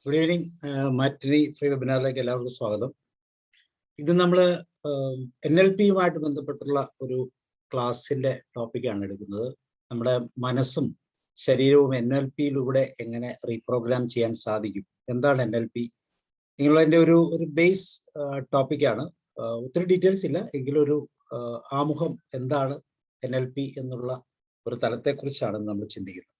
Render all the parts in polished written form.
Good evening. Matinee free വെബിനാറിലേക്ക് എല്ലാവർക്കും സ്വാഗതം. ഇത് നമ്മൾ NLPയുമായിട്ട് ബന്ധപ്പെട്ടുള്ള ഒരു ക്ലാസ്സിന്റെ ടോപ്പിക്കാണ് എടുക്കുന്നത്. നമ്മുടെ മനസ്സും ശരീരവും NLPയിലൂടെ എങ്ങനെ റീപ്രോഗ്രാം ചെയ്യാൻ സാധിക്കും, എന്താണ് NLP നിങ്ങളതിൻ്റെ ഒരു ബേസ് ടോപ്പിക്കാണ്. ഒത്തിരി ഡീറ്റെയിൽസ് ഇല്ല, എങ്കിലും ഒരു ആമുഖം എന്താണ് NLP എന്നുള്ള ഒരു തലത്തെക്കുറിച്ചാണ് നമ്മൾ ചിന്തിക്കുന്നത്.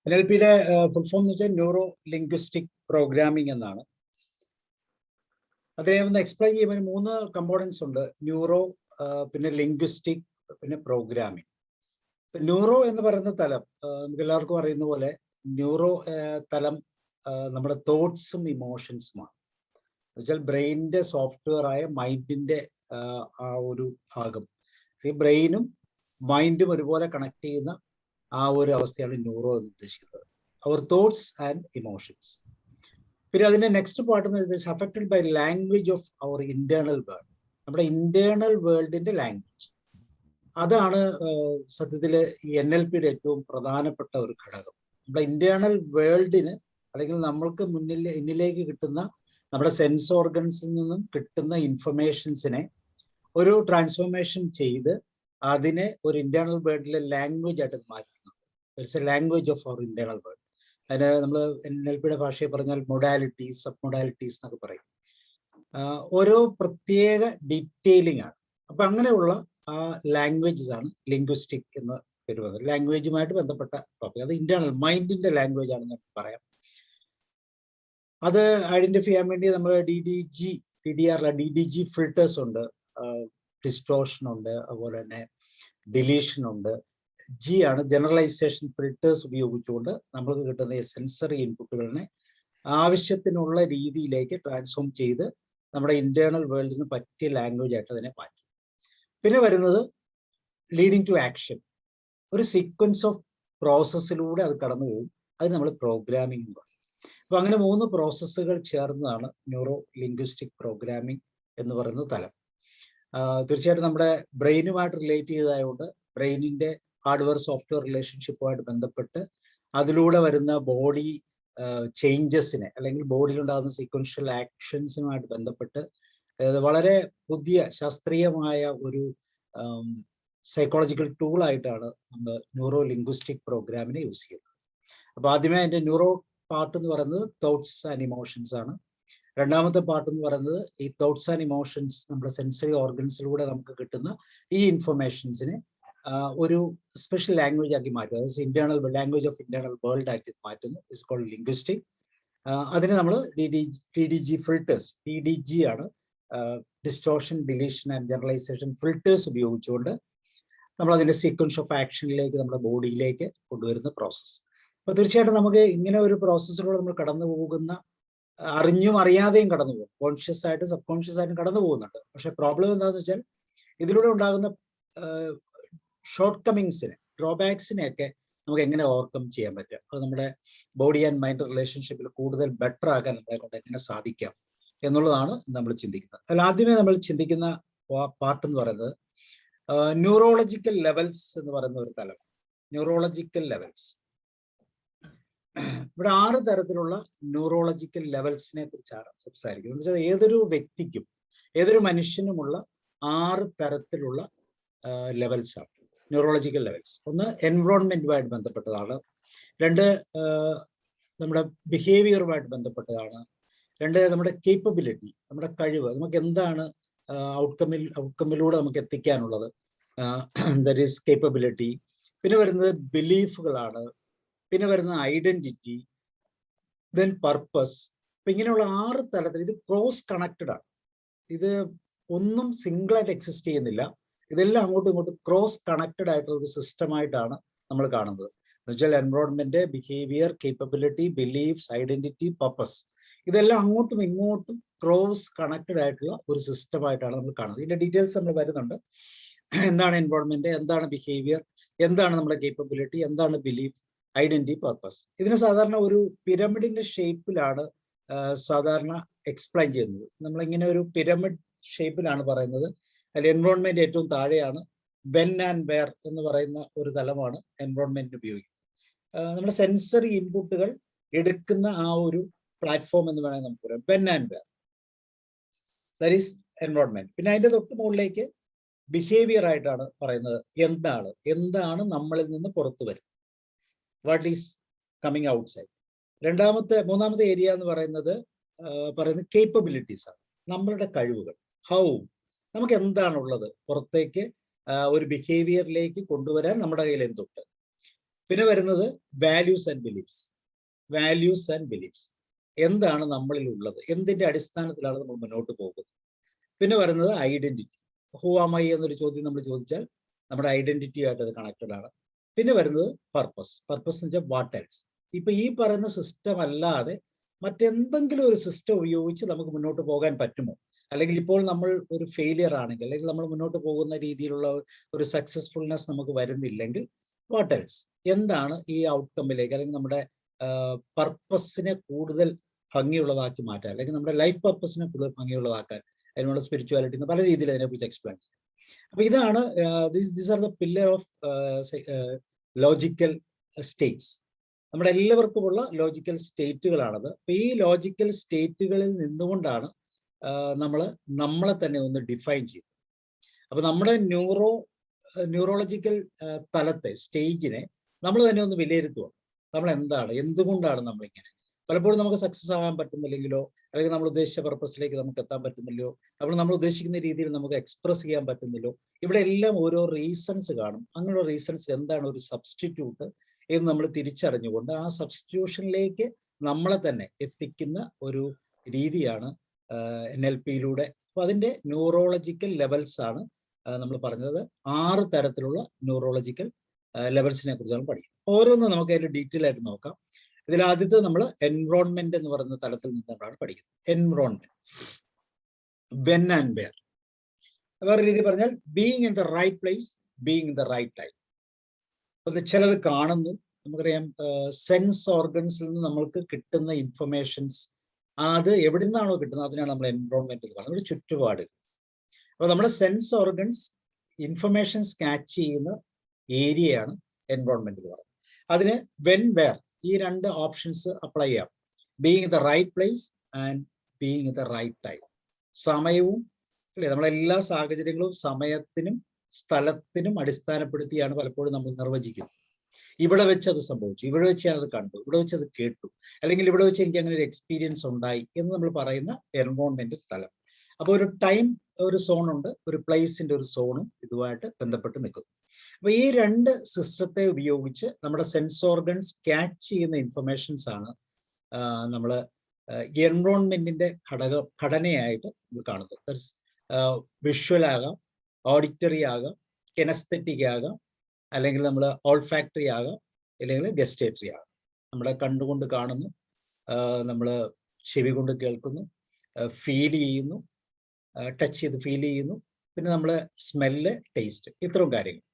NLPയുടെ ഫുൾ ഫോം എന്ന് വെച്ചാൽ ന്യൂറോ ലിംഗ്വിസ്റ്റിക് പ്രോഗ്രാമിംഗ് എന്നാണ്. അതിനെ ഒന്ന് എക്സ്പ്ലെയിൻ ചെയ്യുമ്പോൾ 3 കമ്പോണൻസ് ഉണ്ട്: ന്യൂറോ, പിന്നെ ലിംഗ്വിസ്റ്റിക്, പിന്നെ പ്രോഗ്രാമിംഗ്. ന്യൂറോ എന്ന് പറയുന്ന തലം നമുക്ക് എല്ലാവർക്കും അറിയുന്ന പോലെ ന്യൂറോ തലം നമ്മുടെ തോട്ട്സും ഇമോഷൻസുമാണ്. എന്നുവെച്ചാൽ ബ്രെയിനിന്റെ സോഫ്റ്റ്വെയർ ആയ മൈൻഡിന്റെ ആ ഒരു ഭാഗം, ഈ ബ്രെയിനും മൈൻഡും ഒരുപോലെ കണക്ട് ചെയ്യുന്ന ആ ഒരു അവസ്ഥയാണ് ന്യൂറോ എന്ന് ഉദ്ദേശിക്കുന്നത്. Our thoughts and emotions. പിന്നെ അതിന്റെ നെക്സ്റ്റ് പാർട്ട് എന്ന് വെച്ചാൽ affected by language of our internal world. നമ്മുടെ ഇന്റേണൽ വേൾഡിന്റെ ലാംഗ്വേജ്, അതാണ് സത്യത്തിൽ ഈ NLPയുടെ ഏറ്റവും പ്രധാനപ്പെട്ട ഒരു ഘടകം. നമ്മുടെ ഇന്റേണൽ വേൾഡിന്, അല്ലെങ്കിൽ നമ്മൾക്ക് എന്നിലേക്ക് കിട്ടുന്ന നമ്മുടെ സെൻസ് ഓർഗൻസിൽ നിന്നും കിട്ടുന്ന ഇൻഫർമേഷൻസിനെ ഒരു ട്രാൻസ്ഫോർമേഷൻ ചെയ്ത് അതിനെ ഒരു ഇന്റേണൽ വേൾഡിലെ ലാംഗ്വേജ് ആയിട്ട് മാറ്റുന്നു. It's a language of our internal world. അതിന് നമ്മൾ NLPയുടെ ഭാഷയെ പറഞ്ഞാൽ മൊഡാലിറ്റീസ്, സബ് മൊഡാലിറ്റീസ് എന്നൊക്കെ പറയും. ഓരോ പ്രത്യേക ഡീറ്റെയിലിംഗ് ആണ്. അപ്പൊ അങ്ങനെയുള്ള ആ ലാംഗ്വേജസ് ആണ് ലിംഗ്വിസ്റ്റിക് എന്ന് പേര് പറയുന്നത്. ലാംഗ്വേജുമായിട്ട് ബന്ധപ്പെട്ട ടോപ്പിക്, അത് ഇന്റേണൽ മൈൻഡിന്റെ ലാംഗ്വേജ് ആണെന്ന് പറയാം. അത് ഐഡന്റിഫൈ ചെയ്യാൻ വേണ്ടി നമ്മൾ DDG ഫിൽട്ടേഴ്സ് ഉണ്ട്, ഡിസ്റ്റോർഷൻ ഉണ്ട്, അതുപോലെ തന്നെ ഡിലീഷൻ ഉണ്ട്. G ആണ് ജനറലൈസേഷൻ ഫിൽട്ടേഴ്സ് ഉപയോഗിച്ചുകൊണ്ട് നമ്മൾക്ക് കിട്ടുന്ന സെൻസറി ഇൻപുട്ടുകളിനെ ആവശ്യത്തിനുള്ള രീതിയിലേക്ക് ട്രാൻസ്ഫോം ചെയ്ത് നമ്മുടെ ഇന്റേണൽ വേൾഡിന് പറ്റിയ ലാംഗ്വേജ് ആയിട്ട് അതിനെ മാറ്റി. പിന്നെ വരുന്നത് ലീഡിങ് ടു ആക്ഷൻ, ഒരു സീക്വൻസ് ഓഫ് പ്രോസസ്സിലൂടെ അത് കടന്നു പോകും. അത് നമ്മൾ പ്രോഗ്രാമിംഗ് എന്ന് പറയും. അപ്പൊ അങ്ങനെ 3 പ്രോസസ്സുകൾ ചേർന്നതാണ് ന്യൂറോ ലിംഗ്വിസ്റ്റിക് പ്രോഗ്രാമിംഗ് എന്ന് പറയുന്ന തലം. തീർച്ചയായിട്ടും നമ്മുടെ ബ്രെയിനുമായിട്ട് റിലേറ്റ് ചെയ്തതായതുകൊണ്ട് ബ്രെയിനിന്റെ ഹാർഡ്വെയർ സോഫ്റ്റ്വെയർ റിലേഷൻഷിപ്പുമായിട്ട് ബന്ധപ്പെട്ട് അതിലൂടെ വരുന്ന ബോഡി ചേഞ്ചസിനെ, അല്ലെങ്കിൽ ബോഡിയിലുണ്ടാകുന്ന സീക്വൻഷ്യൽ ആക്ഷൻസുമായിട്ട് ബന്ധപ്പെട്ട് വളരെ പുതിയ ശാസ്ത്രീയമായ ഒരു സൈക്കോളജിക്കൽ ടൂളായിട്ടാണ് നമ്മൾ ന്യൂറോ ലിംഗ്വിസ്റ്റിക് പ്രോഗ്രാമിനെ യൂസ് ചെയ്യുന്നത്. അപ്പൊ ആദ്യമേ അതിന്റെ ന്യൂറോ പാർട്ട് എന്ന് പറയുന്നത് തോട്ട്സ് ആൻഡ് ഇമോഷൻസ് ആണ്. രണ്ടാമത്തെ പാർട്ട് എന്ന് പറയുന്നത് ഈ തോട്ട്സ് ആൻഡ് ഇമോഷൻസ് നമ്മുടെ സെൻസറി ഓർഗൻസിലൂടെ നമുക്ക് കിട്ടുന്ന ഈ ഇൻഫർമേഷൻസിനെ ഒരു സ്പെഷ്യൽ ലാംഗ്വേജ് ആക്കി മാറ്റും. അതായത് internal language of internal world ആക്കി മാറ്റുന്നു. It's called linguistic. അതിന് നമ്മൾ DDG ഫിൽട്ടേഴ്സ്, DDG ആണ് distortion, deletion and generalization filters ഉപയോഗിച്ചുകൊണ്ട് നമ്മൾ അതിന്റെ സീക്വൻസ് ഓഫ് ആക്ഷനിലേക്ക് നമ്മുടെ ബോഡിയിലേക്ക് കൊണ്ടുവരുന്ന പ്രോസസ്സ്. അപ്പൊ തീർച്ചയായിട്ടും നമുക്ക് ഇങ്ങനെ ഒരു പ്രോസസ്സിലൂടെ നമ്മൾ കടന്നു പോകുന്ന, അറിഞ്ഞും അറിയാതെയും കടന്നു പോകും, കോൺഷ്യസ് ആയിട്ട് സബ് കോൺഷ്യസ് ആയിട്ടും കടന്നു പോകുന്നുണ്ട്. പക്ഷെ പ്രോബ്ലം എന്താണെന്ന് വെച്ചാൽ ഇതിലൂടെ ഉണ്ടാകുന്ന ഷോർട്ട് കമ്മിങ്സിനെ, ഡ്രോബാക്സിനെയൊക്കെ നമുക്ക് എങ്ങനെ ഓവർകം ചെയ്യാൻ പറ്റുക, അത് നമ്മുടെ ബോഡി ആൻഡ് മൈൻഡ് റിലേഷൻഷിപ്പിൽ കൂടുതൽ ബെറ്റർ ആക്കാൻ നമ്മളെ കൊണ്ട് എങ്ങനെ സാധിക്കാം എന്നുള്ളതാണ് നമ്മൾ ചിന്തിക്കുന്നത്. അതിൽ ആദ്യമേ നമ്മൾ ചിന്തിക്കുന്ന പാർട്ട് എന്ന് പറയുന്നത് ന്യൂറോളജിക്കൽ ലെവൽസ് എന്ന് പറയുന്ന ഒരു തലം. ന്യൂറോളജിക്കൽ ലെവൽസ്, ഇവിടെ 6 തരത്തിലുള്ള ന്യൂറോളജിക്കൽ ലെവൽസിനെ കുറിച്ചാണ് സംസാരിക്കുന്നത്. എന്ന് വെച്ചാൽ ഏതൊരു വ്യക്തിക്കും, ഏതൊരു മനുഷ്യനുമുള്ള 6 തരത്തിലുള്ള ലെവൽസ് ആണ് ന്യൂറോളജിക്കൽ ലെവൽസ്. ഒന്ന് എൻവറോൺമെന്റുമായിട്ട് ബന്ധപ്പെട്ടതാണ്. 2 നമ്മുടെ ബിഹേവിയറുമായിട്ട് ബന്ധപ്പെട്ടതാണ്. 2 നമ്മുടെ കേപ്പബിലിറ്റി, നമ്മുടെ കഴിവ്, നമുക്ക് എന്താണ് ഔട്ട്കമ്മിലൂടെ നമുക്ക് എത്തിക്കാനുള്ളത്, ദാറ്റ് ഈസ് കേപ്പബിലിറ്റി. പിന്നെ വരുന്നത് ബിലീഫുകളാണ്. പിന്നെ വരുന്ന ഐഡന്റിറ്റി, ദെൻ പർപ്പസ്. അപ്പൊ ഇങ്ങനെയുള്ള 6 തലത്തിൽ ഇത് ക്രോസ് കണക്റ്റഡ് ആണ്. ഇത് ഒന്നും സിംഗിളായിട്ട് എക്സിസ്റ്റ് ചെയ്യുന്നില്ല. ഇതെല്ലാം അങ്ങോട്ടും ഇങ്ങോട്ടും ക്രോസ് കണക്റ്റഡ് ആയിട്ടുള്ള ഒരു സിസ്റ്റമായിട്ടാണ് നമ്മൾ കാണുന്നത്. എന്നുവെച്ചാൽ environment, behaviour, capability, beliefs, identity, purpose, ഇതെല്ലാം അങ്ങോട്ടും ഇങ്ങോട്ടും ക്രോസ് കണക്റ്റഡ് ആയിട്ടുള്ള ഒരു സിസ്റ്റമായിട്ടാണ് നമ്മൾ കാണുന്നത്. ഇതിന്റെ ഡീറ്റെയിൽസ് നമ്മൾ വരുന്നുണ്ട്. എന്താണ് എൻവറോൺമെന്റ്, എന്താണ് ബിഹേവിയർ, എന്താണ് നമ്മുടെ കേപ്പബിലിറ്റി, എന്താണ് ബിലീഫ്, ഐഡന്റിറ്റി, പർപ്പസ്. ഇതിന് സാധാരണ ഒരു പിരമിഡിന്റെ ഷേപ്പിലാണ് സാധാരണ എക്സ്പ്ലെയിൻ ചെയ്യുന്നത്. നമ്മളിങ്ങനെ ഒരു പിരമിഡ് ഷേപ്പിലാണ് പറയുന്നത്. അതിൽ എൻവറോൺമെന്റ് ഏറ്റവും താഴെയാണ്. വെൻ ആൻഡ് വെയർ എന്ന് പറയുന്ന ഒരു തലമാണ് എൻവറോൺമെന്റ് ഉപയോഗിക്കുന്നത്. നമ്മുടെ സെൻസറി ഇൻപുട്ടുകൾ എടുക്കുന്ന ആ ഒരു പ്ലാറ്റ്ഫോം എന്ന് വേണമെങ്കിൽ നമുക്ക് പറയാം. When and where, that is environment. പിന്നെ അതിന്റെ തൊട്ട് മുകളിലേക്ക് ബിഹേവിയർ ആയിട്ടാണ് പറയുന്നത്. എന്താണ് നമ്മളിൽ നിന്ന് പുറത്തു വരുന്നത്, what is coming out side. മൂന്നാമത്തെ ഏരിയ എന്ന് പറയുന്നത് കേപ്പബിലിറ്റീസ് ആണ്, നമ്മളുടെ കഴിവുകൾ. ഹൗ, നമുക്ക് എന്താണുള്ളത് പുറത്തേക്ക് ഒരു ബിഹേവിയറിലേക്ക് കൊണ്ടുവരാൻ നമ്മുടെ കയ്യിൽ എന്തുണ്ട്. പിന്നെ വരുന്നത് വാല്യൂസ് ആൻഡ് ബിലീഫ്സ്. എന്താണ് നമ്മളിൽ ഉള്ളത്, എന്തിന്റെ അടിസ്ഥാനത്തിലാണ് നമ്മൾ മുന്നോട്ട് പോകുന്നത്. പിന്നെ വരുന്നത് ഐഡന്റിറ്റി. ഹൂ ആം ഐ എന്നൊരു ചോദ്യം നമ്മൾ ചോദിച്ചാൽ നമ്മുടെ ഐഡന്റിറ്റി ആയിട്ട് അത് കണക്റ്റഡ് ആണ്. പിന്നെ വരുന്നത് പർപ്പസ് എന്ന് വെച്ചാൽ വാട്ട് എൽസ്. ഇപ്പൊ ഈ പറയുന്ന സിസ്റ്റം അല്ലാതെ മറ്റെന്തെങ്കിലും ഒരു സിസ്റ്റം ഉപയോഗിച്ച് നമുക്ക് മുന്നോട്ട് പോകാൻ പറ്റുമോ, അല്ലെങ്കിൽ ഇപ്പോൾ നമ്മൾ ഒരു ഫെയിലിയർ ആണെങ്കിൽ, അല്ലെങ്കിൽ നമ്മൾ മുന്നോട്ട് പോകുന്ന രീതിയിലുള്ള ഒരു സക്സസ്ഫുൾനെസ് നമുക്ക് വരുന്നില്ലെങ്കിൽ വാട്ട് എൽസ്, എന്താണ് ഈ ഔട്ട്കമ്മിലേക്ക് അല്ലെങ്കിൽ നമ്മുടെ പർപ്പസിനെ കൂടുതൽ ഭംഗിയുള്ളതാക്കി മാറ്റാൻ, അല്ലെങ്കിൽ നമ്മുടെ ലൈഫ് പർപ്പസിനെ കൂടുതൽ ഭംഗിയുള്ളതാക്കാൻ അതിനുള്ള സ്പിരിച്വാലിറ്റി പല രീതിയിൽ അതിനെക്കുറിച്ച് എക്സ്പ്ലെയിൻ ചെയ്യും. അപ്പൊ ഇതാണ് these are the pillar of logical States. നമ്മുടെ എല്ലാവർക്കുമുള്ള ലോജിക്കൽ സ്റ്റേറ്റുകളാണത്. അപ്പൊ ഈ ലോജിക്കൽ സ്റ്റേറ്റുകളിൽ നിന്നുകൊണ്ടാണ് നമ്മളെ തന്നെ ഒന്ന് ഡിഫൈൻ ചെയ്യും. അപ്പൊ നമ്മുടെ ന്യൂറോളജിക്കൽ തലത്തെ സ്റ്റേജിനെ നമ്മൾ തന്നെ ഒന്ന് വിലയിരുത്തുക. നമ്മൾ എന്തുകൊണ്ടാണ് നമ്മളിങ്ങനെ, പലപ്പോഴും നമുക്ക് സക്സസ് ആകാൻ പറ്റുന്നില്ലെങ്കിലോ, അല്ലെങ്കിൽ നമ്മൾ ഉദ്ദേശിച്ച പർപ്പസിലേക്ക് നമുക്ക് എത്താൻ പറ്റുന്നില്ലോ, അപ്പോൾ നമ്മൾ ഉദ്ദേശിക്കുന്ന രീതിയിൽ നമുക്ക് എക്സ്പ്രസ് ചെയ്യാൻ പറ്റുന്നില്ലോ. ഇവിടെ എല്ലാം ഓരോ റീസൺസ് കാണും. അങ്ങനെയുള്ള റീസൺസ് എന്താണ് ഒരു സബ്സ്റ്റിറ്റ്യൂട്ട് എന്ന് നമ്മൾ തിരിച്ചറിഞ്ഞുകൊണ്ട് ആ സബ്സ്റ്റിറ്റ്യൂഷനിലേക്ക് നമ്മളെ തന്നെ എത്തിക്കുന്ന ഒരു രീതിയാണ് NLPയിലൂടെ. അപ്പൊ അതിന്റെ ന്യൂറോളജിക്കൽ ലെവൽസ് ആണ് നമ്മൾ പറഞ്ഞത്. 6 തരത്തിലുള്ള ന്യൂറോളജിക്കൽ ലെവൽസിനെ കുറിച്ചാണ് പഠിക്കുന്നത്. ഓരോന്നും നമുക്ക് അതിന്റെ ഡീറ്റെയിൽ ആയിട്ട് നോക്കാം. ഇതിൽ ആദ്യത്തെ നമ്മൾ എൻവയോൺമെന്റ് എന്ന് പറയുന്ന തലത്തിൽ നിന്നാണ് പഠിക്കുന്നത്. Environment, when and where. വേറെ രീതി പറഞ്ഞാൽ being in the right place, being in the right time. അപ്പൊ ചിലത് കാണുന്നു, നമുക്കറിയാം സെൻസ് ഓർഗൻസിൽ നിന്ന് നമ്മൾക്ക് കിട്ടുന്ന ഇൻഫർമേഷൻസ്, അത് എവിടെ നിന്നാണോ കിട്ടുന്നത് അതിനാണ് നമ്മൾ എൻവയോൺമെന്റ് എന്ന് പറയുന്നത്, ഒരു ചുറ്റുപാട്. അപ്പൊ നമ്മുടെ സെൻസ് ഓർഗൻസ് ഇൻഫർമേഷൻസ് ക്യാച്ച് ചെയ്യുന്ന ഏരിയയാണ് എൻവയോൺമെന്റ് എന്ന് പറയുന്നത്. അതിന് വെൻ വേർ ഈ 2 ഓപ്ഷൻസ് അപ്ലൈ ചെയ്യാം. Being in the right place and being in the right time. സമയവും അല്ലെ, നമ്മളെല്ലാ സാഹചര്യങ്ങളും സമയത്തിനും സ്ഥലത്തിനും അടിസ്ഥാനപ്പെടുത്തിയാണ് പലപ്പോഴും നമ്മൾ നിർവചിക്കുന്നത്. ഇവിടെ വെച്ച് അത് സംഭവിച്ചു, ഇവിടെ വെച്ച് അത് കണ്ടു, ഇവിടെ വെച്ച് അത് കേട്ടു, അല്ലെങ്കിൽ ഇവിടെ വെച്ച് എനിക്ക് അങ്ങനെ ഒരു എക്സ്പീരിയൻസ് ഉണ്ടായി എന്ന് നമ്മൾ പറയുന്ന എൻവയോൺമെന്റ് സ്ഥലം. അപ്പോൾ ഒരു ടൈം, ഒരു സോൺ ഉണ്ട്, ഒരു പ്ലേസിന്റെ ഒരു സോണും ഇതുമായിട്ട് ബന്ധപ്പെട്ട് നിൽക്കുന്നു. അപ്പൊ ഈ 2 സിസ്റ്റത്തെ ഉപയോഗിച്ച് നമ്മുടെ സെൻസ് ഓർഗൻസ് ക്യാച്ച് ചെയ്യുന്ന ഇൻഫർമേഷൻസ് ആണ് നമ്മൾ എൻവയോൺമെന്റിന്റെ ഘടനയായിട്ട് നമ്മൾ കാണുന്നത്. വിഷ്വൽ ആകാം, ഓഡിറ്ററി ആകാം, കെനസ്തെറ്റിക് ആകാം, അല്ലെങ്കിൽ നമ്മൾ ഓൾഫാക്ടറി ആകാം, അല്ലെങ്കിൽ ഗസ്റ്റേറ്ററി ആകാം. നമ്മളെ കണ്ടുകൊണ്ട് കാണുന്നു, നമ്മൾ ചെവി കൊണ്ട് കേൾക്കുന്നു, ഫീൽ ചെയ്യുന്നു, ടച്ച് ചെയ്ത് ഫീൽ ചെയ്യുന്നു, പിന്നെ നമ്മൾ സ്മെല്ല്, ടേസ്റ്റ്, ഇത്രയും കാര്യങ്ങൾ.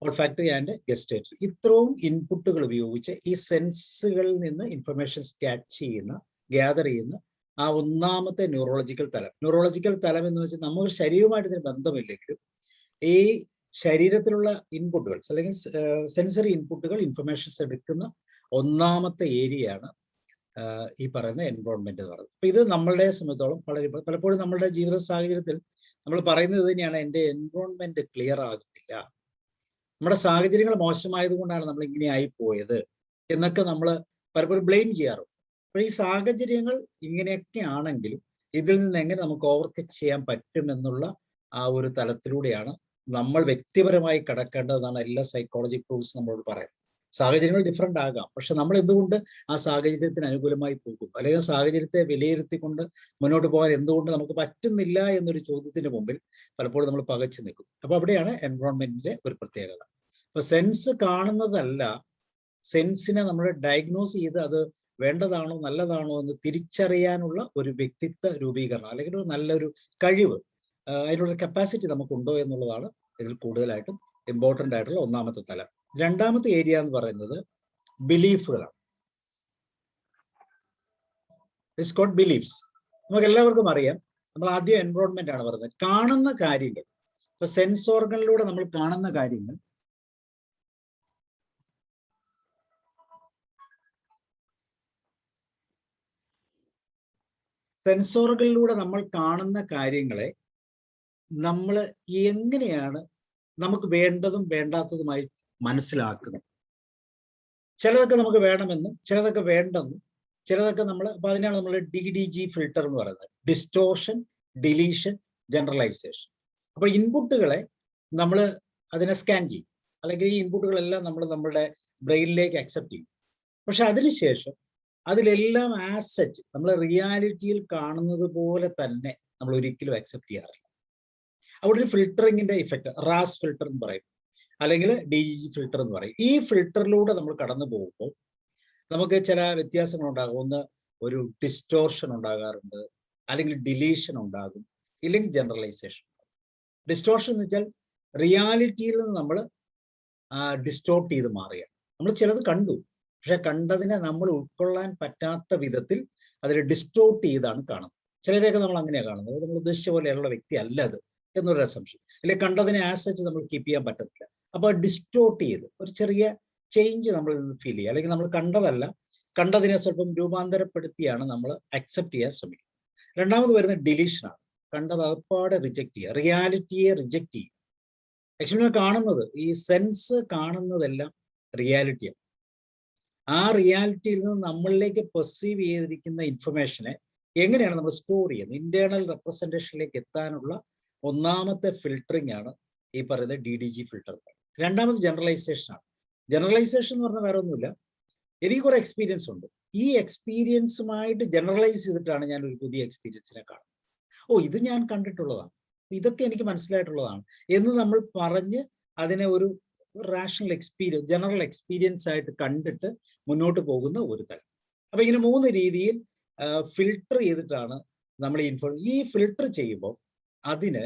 ഓൾഫാക്ടറി ആൻഡ് ഗസ്റ്റേറ്ററി, ഇത്രയും ഇൻപുട്ടുകൾ ഉപയോഗിച്ച് ഈ സെൻസുകളിൽ നിന്ന് ഇൻഫർമേഷൻസ് ഗ്യാദർ ചെയ്യുന്ന ആ ഒന്നാമത്തെ ന്യൂറോളജിക്കൽ തലം എന്ന് വെച്ചാൽ നമുക്ക് ശരീരവുമായിട്ട് ഇതിന് ബന്ധമില്ലെങ്കിലും ഈ ശരീരത്തിലുള്ള ഇൻപുട്ടുകൾ അല്ലെങ്കിൽ സെൻസറി ഇൻപുട്ടുകൾ ഇൻഫർമേഷൻസ് എടുക്കുന്ന ഒന്നാമത്തെ ഏരിയയാണ് ഈ പറയുന്ന എൻവയോൺമെന്റ് എന്ന് പറയുന്നത്. അപ്പൊ ഇത് നമ്മളുടെ സംബന്ധിച്ചോളം പലപ്പോഴും നമ്മളുടെ ജീവിത സാഹചര്യത്തിൽ നമ്മൾ പറയുന്നത് തന്നെയാണ്, എൻ്റെ എൻവയോൺമെന്റ് ക്ലിയർ ആകുന്നില്ല, നമ്മുടെ സാഹചര്യങ്ങൾ മോശമായതുകൊണ്ടാണ് നമ്മൾ ഇങ്ങനെ ആയി പോയത് എന്നൊക്കെ നമ്മൾ പലപ്പോഴും ബ്ലെയിം ചെയ്യാറുണ്ട്. അപ്പോൾ ഈ സാഹചര്യങ്ങൾ ഇങ്ങനെയൊക്കെ ആണെങ്കിലും ഇതിൽ നിന്ന് എങ്ങനെ നമുക്ക് ഓവർകം ചെയ്യാൻ പറ്റും എന്നുള്ള ആ ഒരു തലത്തിലൂടെയാണ് നമ്മൾ വ്യക്തിപരമായി കടക്കേണ്ടതെന്നാണ് എല്ലാ സൈക്കോളജി ടൂൾസ് നമ്മളോട് പറയുന്നത്. സാഹചര്യങ്ങൾ ഡിഫറെന്റ് ആകാം, പക്ഷെ നമ്മൾ എന്തുകൊണ്ട് ആ സാഹചര്യത്തിന് അനുകൂലമായി പോകും, അല്ലെങ്കിൽ സാഹചര്യത്തെ വിലയിരുത്തിക്കൊണ്ട് മുന്നോട്ട് പോകാൻ എന്തുകൊണ്ട് നമുക്ക് പറ്റുന്നില്ല എന്നൊരു ചോദ്യത്തിന് മുമ്പിൽ പലപ്പോഴും നമ്മൾ പകച്ചു നിൽക്കും. അപ്പൊ അവിടെയാണ് എൻവയോൺമെന്റിന്റെ ഒരു പ്രത്യേകത. അപ്പൊ സെൻസ് കാണുന്നതല്ല, സെൻസിനെ നമ്മൾ ഡയഗ്നോസ് ചെയ്ത് അത് വേണ്ടതാണോ നല്ലതാണോ എന്ന് തിരിച്ചറിയാനുള്ള ഒരു വ്യക്തിത്വ രൂപീകരണം, അല്ലെങ്കിൽ ഒരു നല്ലൊരു കഴിവ്, അതിനുള്ള കപ്പാസിറ്റി നമുക്കുണ്ടോ എന്നുള്ളതാണ് ഇതിൽ കൂടുതലായിട്ടും ഇമ്പോർട്ടൻ്റ് ആയിട്ടുള്ള ഒന്നാമത്തെ തലം. രണ്ടാമത്തെ ഏരിയ എന്ന് പറയുന്നത് ബിലീഫുകളാണ്. It's called beliefs. നമുക്ക് എല്ലാവർക്കും അറിയാം, നമ്മൾ ആദ്യം എൻവയോൺമെന്റ് ആണ് പറയുന്നത്. കാണുന്ന കാര്യങ്ങൾ, ഇപ്പൊ സെൻസ് ഓർഗനിലൂടെ നമ്മൾ കാണുന്ന കാര്യങ്ങൾ സെൻസോറുകളിലൂടെ നമ്മൾ കാണുന്ന കാര്യങ്ങളെ നമ്മൾ എങ്ങനെയാണ് നമുക്ക് വേണ്ടതും വേണ്ടാത്തതുമായി മനസ്സിലാക്കുന്നത്. ചിലതൊക്കെ നമുക്ക് വേണമെന്നും ചിലതൊക്കെ വേണ്ടെന്നും ചിലതൊക്കെ നമ്മൾ, അപ്പൊ അതിനാണ് നമ്മൾ DDG ഫിൽട്ടർ എന്ന് പറയുന്നത്, ഡിസ്റ്റോർഷൻ, ഡിലീഷൻ, ജനറലൈസേഷൻ. അപ്പൊ ഇൻപുട്ടുകളെ നമ്മൾ അതിനെ സ്കാൻ ചെയ്യും, അല്ലെങ്കിൽ ഈ ഇൻപുട്ടുകളെല്ലാം നമ്മൾ നമ്മുടെ ബ്രെയിനിലേക്ക് അക്സെപ്റ്റ് ചെയ്യും. പക്ഷെ അതിനുശേഷം അതിലെല്ലാം ആസെറ്റ് നമ്മൾ റിയാലിറ്റിയിൽ കാണുന്നത് പോലെ തന്നെ നമ്മൾ ഒരിക്കലും അക്സെപ്റ്റ് ചെയ്യാറില്ല. അവിടെ ഒരു ഫിൽട്ടറിങ്ങിന്റെ ഇഫക്റ്റ്, റാസ് ഫിൽട്ടർ എന്ന് പറയും, അല്ലെങ്കിൽ DDG ഫിൽട്ടർ എന്ന് പറയും. ഈ ഫിൽട്ടറിലൂടെ നമ്മൾ കടന്നു പോകുമ്പോൾ നമുക്ക് ചില വ്യത്യാസങ്ങൾ ഉണ്ടാകും. ഒന്ന്, ഒരു ഡിസ്റ്റോർഷൻ ഉണ്ടാകാറുണ്ട്, അല്ലെങ്കിൽ ഡിലീഷൻ ഉണ്ടാകും, ഇല്ലെങ്കിൽ ജനറലൈസേഷൻ. ഡിസ്റ്റോർഷൻ എന്ന് വെച്ചാൽ റിയാലിറ്റിയിൽ നിന്ന് നമ്മൾ ഡിസ്റ്റോർട്ട് ചെയ്ത് മാറുകയാണ്. നമ്മൾ ചിലത് കണ്ടു, പക്ഷെ കണ്ടതിനെ നമ്മൾ ഉൾക്കൊള്ളാൻ പറ്റാത്ത വിധത്തിൽ അതിൽ ഡിസ്റ്റോർട്ട് ചെയ്താണ് കാണുന്നത്. ചിലരെയൊക്കെ നമ്മൾ അങ്ങനെയാണ് കാണുന്നത്, നമ്മൾ ഉദ്ദേശിച്ച പോലെയുള്ള വ്യക്തി അല്ല അത് എന്നൊരു അസംഷൻ, അല്ലെങ്കിൽ കണ്ടതിനെ ആസച്ച് നമ്മൾ കീപ്പ് ചെയ്യാൻ പറ്റത്തില്ല. അപ്പോൾ ഡിസ്റ്റോർട്ട് ചെയ്ത് ഒരു ചെറിയ ചേഞ്ച് നമ്മൾ ഫീൽ ചെയ്യുക, അല്ലെങ്കിൽ നമ്മൾ കണ്ടതല്ല, കണ്ടതിനെ സ്വല്പം രൂപാന്തരപ്പെടുത്തിയാണ് നമ്മൾ അക്സെപ്റ്റ് ചെയ്യാൻ ശ്രമിക്കുന്നത്. രണ്ടാമത് വരുന്ന ഡിലീഷനാണ്. കണ്ടത് അപ്പാടെ റിജക്റ്റ് ചെയ്യുക, റിയാലിറ്റിയെ റിജക്റ്റ് ചെയ്യുക. ആക്ച്വലി കാണുന്നത്, ഈ സെൻസ് കാണുന്നതെല്ലാം റിയാലിറ്റിയാണ്. ആ റിയാലിറ്റിയിൽ നിന്ന് നമ്മളിലേക്ക് പെർസീവ് ചെയ്തിരിക്കുന്ന ഇൻഫർമേഷനെ എങ്ങനെയാണ് നമ്മൾ സ്റ്റോർ ചെയ്യുന്നത്, ഇന്റേണൽ റെപ്രസെന്റേഷനിലേക്ക് എത്താനുള്ള ഒന്നാമത്തെ ഫിൽട്ടറിംഗ് ആണ് ഈ പറയുന്ന DDG ഫിൽട്ടർ. രണ്ടാമത് ജനറലൈസേഷൻ ആണ്. ജനറലൈസേഷൻ എന്ന് പറഞ്ഞാൽ വേറെ ഒന്നുമില്ല, എനിക്ക് കുറെ എക്സ്പീരിയൻസ് ഉണ്ട്, ഈ എക്സ്പീരിയൻസുമായിട്ട് ജനറലൈസ് ചെയ്തിട്ടാണ് ഞാൻ ഒരു പുതിയ എക്സ്പീരിയൻസിനെ കാണുന്നത്. ഇത് ഞാൻ കണ്ടിട്ടുള്ളതാണ്, ഇതൊക്കെ എനിക്ക് മനസ്സിലായിട്ടുള്ളതാണ് എന്ന് നമ്മൾ പറഞ്ഞ് അതിനെ ഒരു റാഷണൽ എക്സ്പീരിയൻസ്, ജനറൽ എക്സ്പീരിയൻസ് ആയിട്ട് കണ്ടിട്ട് മുന്നോട്ട് പോകുന്ന ഒരു തലം. അപ്പൊ ഇങ്ങനെ 3 രീതിയിൽ ഫിൽട്ടർ ചെയ്തിട്ടാണ് നമ്മൾ ഈ ഫിൽട്ടർ ചെയ്യുമ്പോൾ അതിന്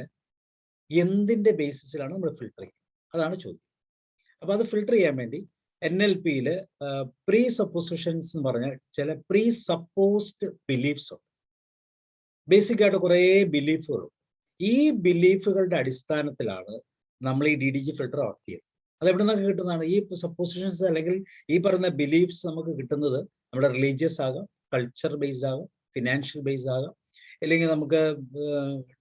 എന്തിന്റെ ബേസിസിലാണ് നമ്മൾ ഫിൽട്ടർ ചെയ്യുന്നത്, അതാണ് ചോദ്യം. അപ്പൊ അത് ഫിൽട്ടർ ചെയ്യാൻ വേണ്ടി NLPയിൽ പ്രീ സപ്പോസിഷൻസ് എന്ന് പറഞ്ഞാൽ ചില പ്രീ സപ്പോസ്ഡ് ബിലീഫ്സ് ഉണ്ട്. ബേസിക് ആയിട്ട് കുറേ ബിലീഫുകളുണ്ട്. ഈ ബിലീഫുകളുടെ അടിസ്ഥാനത്തിലാണ് നമ്മൾ ഈ DDG ഫിൽട്ടർ വർക്ക് ചെയ്യുന്നത്. അത് എവിടെ നിന്നൊക്കെ കിട്ടുന്നതാണ്? ഈ സപ്പോസിഷൻസ് അല്ലെങ്കിൽ ഈ പറയുന്ന ബിലീഫ്സ് നമുക്ക് കിട്ടുന്നത് നമ്മുടെ റിലീജിയസ് ആകാം, കൾച്ചർ ബേസ്ഡ് ആകാം, ഫിനാൻഷ്യൽ ബേസ്ഡ് ആകാം, അല്ലെങ്കിൽ നമുക്ക്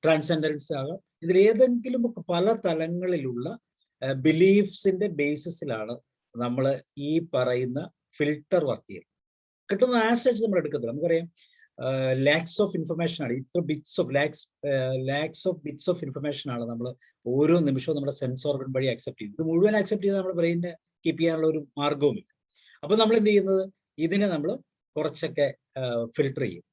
ട്രാൻസെൻഡൻസ് ആകാം. ഇതിലേതെങ്കിലും പല തലങ്ങളിലുള്ള ബിലീഫ്സിന്റെ ബേസിസിലാണ് നമ്മൾ ഈ പറയുന്ന ഫിൽട്ടർ വർക്ക് ചെയ്യുന്നത്. കിട്ടുന്ന ആസെറ്റ്സ് നമ്മൾ എടുക്കത്തില്ല. നമുക്കറിയാം ലാക്സ് ഓഫ് ഇൻഫർമേഷൻ ആണ്, ഇത്ര lakhs of bits of information ആണ് നമ്മൾ ഓരോ നിമിഷവും നമ്മുടെ സെൻസ് ഓർഗൻ വഴി അക്സെപ്റ്റ് ചെയ്യുന്നത്. ഇത് മുഴുവൻ അക്സെപ്റ്റ് ചെയ്ത് നമ്മുടെ ബ്രെയിനിനെ കീപ്പ് ചെയ്യാനുള്ള ഒരു മാർഗവുമില്ല. അപ്പൊ നമ്മൾ എന്ത് ചെയ്യുന്നത്, ഇതിനെ നമ്മൾ കുറച്ചൊക്കെ ഫിൽട്ടർ ചെയ്യും,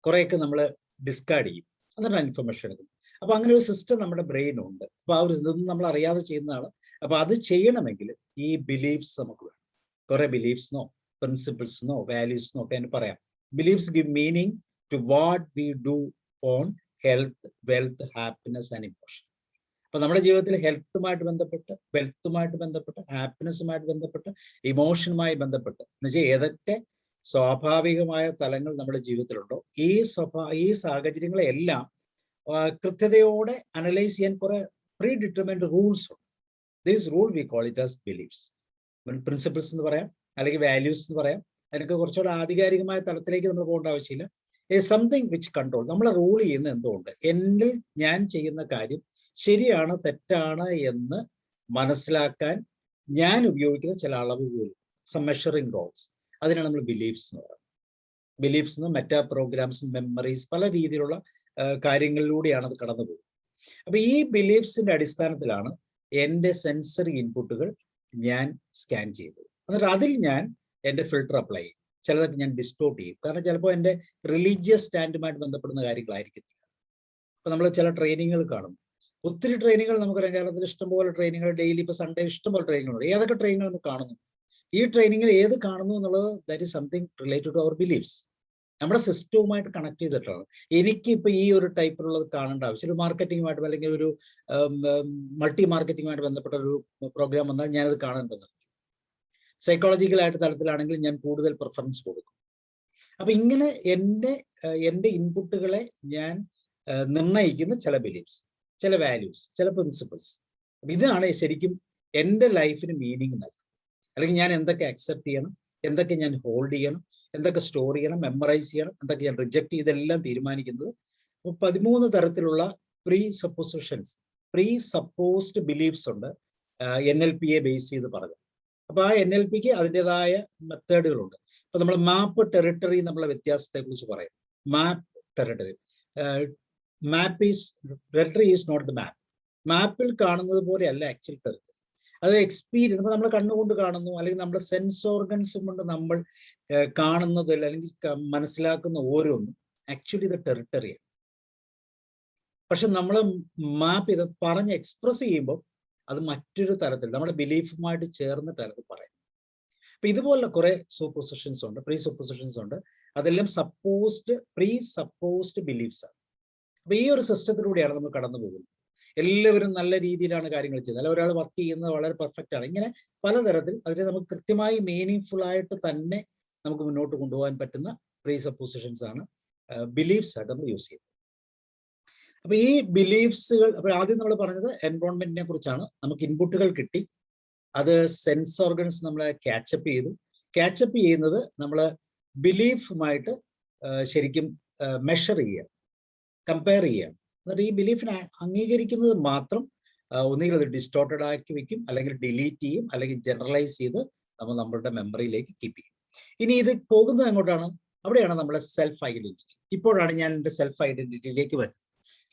കുറേയൊക്കെ നമ്മൾ ഡിസ്കാർഡ് ചെയ്യും, എന്നിട്ടാണ് ഇൻഫർമേഷൻ എടുക്കുന്നത്. അപ്പൊ അങ്ങനെ ഒരു സിസ്റ്റം നമ്മുടെ ബ്രെയിനുണ്ട്. അപ്പൊ ആ ഒരു ഇതൊന്നും നമ്മൾ അറിയാതെ ചെയ്യുന്നതാണ്. അപ്പൊ അത് ചെയ്യണമെങ്കിൽ ഈ ബിലീഫ്സ് നമുക്ക് വേണം. കുറെ ബിലീഫ്സിനോ പ്രിൻസിപ്പിൾസിനോ വാല്യൂസിനോ ഒക്കെ അതിന് പറയാം. Beliefs give meaning to what we do on health, wealth, happiness and emotion. അപ്പൊ നമ്മുടെ ജീവിതത്തിൽ ഹെൽത്തുമായിട്ട് ബന്ധപ്പെട്ട്, വെൽത്തുമായിട്ട് ബന്ധപ്പെട്ട്, ഹാപ്പിനെസ്സുമായിട്ട് ബന്ധപ്പെട്ട്, ഇമോഷനുമായി ബന്ധപ്പെട്ട് എന്ന് വെച്ചാൽ ഏതൊക്കെ സ്വാഭാവികമായ തലങ്ങൾ നമ്മുടെ ജീവിതത്തിലുണ്ടോ ഈ സാഹചര്യങ്ങളെല്ലാം കൃത്യതയോടെ അനലൈസ് ചെയ്യാൻ കുറെ പ്രീ ഡിറ്റർമിൻഡ് റൂൾസ് ഉണ്ട്. This rule V call it as beliefs. Principles എന്ന് പറയാം, അല്ലെങ്കിൽ വാല്യൂസ് എന്ന് പറയാം. അതിനൊക്കെ കുറച്ചുകൂടെ ആധികാരികമായ തലത്തിലേക്ക് നമ്മൾ പോകേണ്ട ആവശ്യമില്ല. സംതിങ് വിച്ച് കൺട്രോൾ, നമ്മളെ റൂൾ ചെയ്യുന്ന എന്തുകൊണ്ട്, എന്നിൽ ഞാൻ ചെയ്യുന്ന കാര്യം ശരിയാണ് തെറ്റാണ് എന്ന് മനസ്സിലാക്കാൻ ഞാൻ ഉപയോഗിക്കുന്ന ചില അളവുകൾ, സം മെഷറിംഗ് റോൾസ്, അതിനാണ് നമ്മൾ ബിലീഫ്സ് എന്ന് പറയുന്നത്. ബിലീഫ്സ് എന്ന് മെറ്റാ പ്രോഗ്രാംസ്, മെമ്മറീസ്, പല രീതിയിലുള്ള കാര്യങ്ങളിലൂടെയാണ് അത് കടന്നു പോകുന്നത്. അപ്പൊ ഈ ബിലീഫ്സിന്റെ അടിസ്ഥാനത്തിലാണ് എൻ്റെ സെൻസറി ഇൻപുട്ടുകൾ ഞാൻ സ്കാൻ ചെയ്തത്. എന്നിട്ട് അതിൽ ഞാൻ എൻ്റെ ഫിൽട്ടർ അപ്ലൈ ചെയ്യും. ചിലതൊക്കെ ഞാൻ ഡിസ്റ്റോർട്ട് ചെയ്യും, കാരണം ചിലപ്പോൾ എൻ്റെ റിലീജിയസ് സ്റ്റാൻഡുമായിട്ട് ബന്ധപ്പെടുന്ന കാര്യങ്ങളായിരിക്കത്തില്ല. അപ്പൊ നമ്മൾ ചില ട്രെയിനിങ്ങുകൾ കാണും, ഒത്തിരി ട്രെയിനിങ്ങുകൾ നമുക്കറിയാം, കേരളത്തിൽ ഇഷ്ടംപോലെ ട്രെയിനിങ്ങുകൾ, ഡെയിലി ഇപ്പൊ സൺഡേ ഇഷ്ടംപോലെ ട്രെയിനിങ്ങുകളുണ്ട്. ഏതൊക്കെ ട്രെയിനിങ്ങുകൾ നമുക്ക് കാണുന്നു, ഈ ട്രെയിനിങ്ങിൽ ഏത് കാണുന്നു എന്നുള്ളത് that is something related to our beliefs. നമ്മുടെ സിസ്റ്റവുമായിട്ട് കണക്ട് ചെയ്തിട്ടാണ്. എനിക്കിപ്പോൾ ഈ ഒരു ടൈപ്പിലുള്ളത് കാണേണ്ട ആവശ്യം, ഒരു മാർക്കറ്റിങ്ങുമായിട്ട് അല്ലെങ്കിൽ ഒരു മൾട്ടി മാർക്കറ്റിങ്ങുമായിട്ട് ബന്ധപ്പെട്ട ഒരു പ്രോഗ്രാം വന്നാൽ ഞാനത് കാണേണ്ടത്. സൈക്കോളജിക്കലായിട്ട് തലത്തിലാണെങ്കിൽ ഞാൻ കൂടുതൽ പ്രിഫറൻസ് കൊടുക്കും. അപ്പൊ ഇങ്ങനെ എൻ്റെ ഇൻപുട്ടുകളെ ഞാൻ നിർണ്ണയിക്കുന്ന ചില ബിലീഫ്സ്, ചില വാല്യൂസ്, ചില പ്രിൻസിപ്പിൾസ്. ഇതാണ് ശരിക്കും എൻ്റെ ലൈഫിന് മീനിങ് നൽകുന്നത്. അല്ലെങ്കിൽ ഞാൻ എന്തൊക്കെ അക്സെപ്റ്റ് ചെയ്യണം, എന്തൊക്കെ ഞാൻ ഹോൾഡ് ചെയ്യണം, എന്തൊക്കെ സ്റ്റോർ ചെയ്യണം, മെമ്മറൈസ് ചെയ്യണം, എന്തൊക്കെ ഞാൻ റിജക്ട് ചെയ്തെല്ലാം തീരുമാനിക്കുന്നത്. അപ്പോൾ 13 തരത്തിലുള്ള പ്രീ സപ്പോസ്ഡ് ബിലീഫ്സ് ഉണ്ട് NLPയെ ബേസ് ചെയ്ത് പറഞ്ഞു. അപ്പൊ ആ NLPക്ക് അതിൻ്റെതായ മെത്തേഡുകളുണ്ട്. അപ്പൊ നമ്മൾ മാപ്പ് ടെറിട്ടറി നമ്മളെ വ്യത്യാസത്തെ കുറിച്ച് പറയും. Map territory territory is not the map. മാപ്പിൽ കാണുന്നത് പോലെയല്ല ആക്ച്വൽ ടെറിട്ടറി. അത് എക്സ്പീരിയൻസ്, ഇപ്പൊ നമ്മൾ കണ്ണുകൊണ്ട് കാണുന്നു, അല്ലെങ്കിൽ നമ്മുടെ സെൻസ് ഓർഗൻസും കൊണ്ട് നമ്മൾ കാണുന്നത് അല്ലെങ്കിൽ മനസ്സിലാക്കുന്ന ഓരോന്നും ആക്ച്വലി ഇത് ടെറിട്ടറിയാണ്. പക്ഷെ നമ്മൾ മാപ്പ് ചെയ്ത് പറഞ്ഞ് എക്സ്പ്രസ് ചെയ്യുമ്പോൾ അത് മറ്റൊരു തരത്തിൽ നമ്മുടെ ബിലീഫുമായിട്ട് ചേർന്നിട്ടാണ് പറയും. അപ്പൊ ഇതുപോലുള്ള കുറെ സൂപ്പോസിഷൻസ് ഉണ്ട്, പ്രീ സൂപ്പോസിഷൻസ് ഉണ്ട്. അതെല്ലാം പ്രീ സപ്പോസ്ഡ് ബിലീഫ്സ് ആണ്. അപ്പൊ ഈ ഒരു സിസ്റ്റത്തിലൂടെയാണ് നമ്മൾ കടന്നു പോകുന്നത്. എല്ലാവരും നല്ല രീതിയിലാണ് കാര്യങ്ങൾ ചെയ്യുന്നത്, അല്ല ഒരാൾ വർക്ക് ചെയ്യുന്നത് വളരെ പെർഫെക്റ്റ് ആണ്. ഇങ്ങനെ പലതരത്തിൽ അതിനെ നമുക്ക് കൃത്യമായി മീനിങ് ആയിട്ട് തന്നെ നമുക്ക് മുന്നോട്ട് കൊണ്ടുപോകാൻ പറ്റുന്ന പ്രീ സപ്പോസിഷൻസ് ആണ്, ബിലീഫ്സ് ആയിട്ട് നമ്മൾ യൂസ് ചെയ്യുന്നത്. അപ്പൊ ഈ ബിലീഫ്സുകൾ, അപ്പൊ ആദ്യം നമ്മൾ പറഞ്ഞത് എൻവയോൺമെന്റിനെ കുറിച്ചാണ്. നമുക്ക് ഇൻപുട്ടുകൾ കിട്ടി, അത് സെൻസ് ഓർഗൻസ് നമ്മളെ ക്യാച്ചപ്പ് ചെയ്തു. ക്യാച്ചപ്പ് ചെയ്യുന്നത് നമ്മൾ ബിലീഫുമായിട്ട് ശരിക്കും മെഷർ ചെയ്യുക, കമ്പയർ ചെയ്യുക. എന്നിട്ട് ഈ ബിലീഫിനെ അംഗീകരിക്കുന്നത് മാത്രം ഒന്നുകിൽ അത് ഡിസ്റ്റോർട്ടഡ് ആക്കി വെക്കും, അല്ലെങ്കിൽ ഡിലീറ്റ് ചെയ്യും, അല്ലെങ്കിൽ ജനറലൈസ് ചെയ്ത് നമ്മൾ നമ്മളുടെ മെമ്മറിയിലേക്ക് കീപ്പ് ചെയ്യും. ഇനി ഇത് പോകുന്നത് എങ്ങോട്ടാണ്? അവിടെയാണ് നമ്മുടെ സെൽഫ് ഐഡന്റിറ്റി. ഇപ്പോഴാണ് ഞാൻ എൻ്റെ സെൽഫ് ഐഡന്റിറ്റിയിലേക്ക് വരുന്നത്.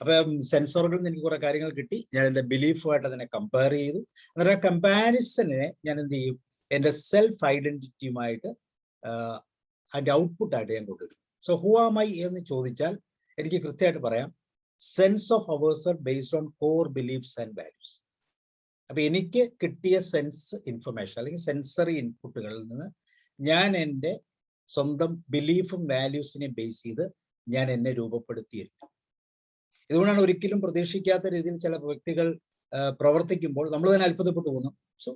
അപ്പം സെൻസ് ഓർഗനിൽ എനിക്ക് കുറെ കാര്യങ്ങൾ കിട്ടി, ഞാൻ എൻ്റെ ബിലീഫുമായിട്ട് അതിനെ കമ്പയർ ചെയ്തു. എന്നിട്ട് ആ കമ്പാരിസനെ ഞാൻ എന്ത് ചെയ്യും? എൻ്റെ സെൽഫ് ഐഡന്റിറ്റിയുമായിട്ട് അതിൻ്റെ ഔട്ട്പുട്ടായിട്ട് ഞാൻ കൊണ്ടുവരും. സോ ഹു ആം ഐ എന്ന് ചോദിച്ചാൽ എനിക്ക് കൃത്യമായിട്ട് പറയാം, sense of ourself based on core beliefs and values. അപ്പൊ എനിക്ക് കിട്ടിയ സെൻസ് ഇൻഫർമേഷൻ അല്ലെങ്കിൽ സെൻസറി ഇൻപുട്ടുകളിൽ നിന്ന് ഞാൻ എൻ്റെ സ്വന്തം ബിലീഫും വാല്യൂസിനെ ബേസ് ചെയ്ത് ഞാൻ എന്നെ രൂപപ്പെടുത്തിയിരുന്നു. ഇതുകൊണ്ടാണ് ഒരിക്കലും പ്രതീക്ഷിക്കാത്ത രീതിയിൽ ചില വ്യക്തികൾ പ്രവർത്തിക്കുമ്പോൾ നമ്മൾ തന്നെ അത്ഭുതപ്പെട്ടു പോകുന്നു. സോ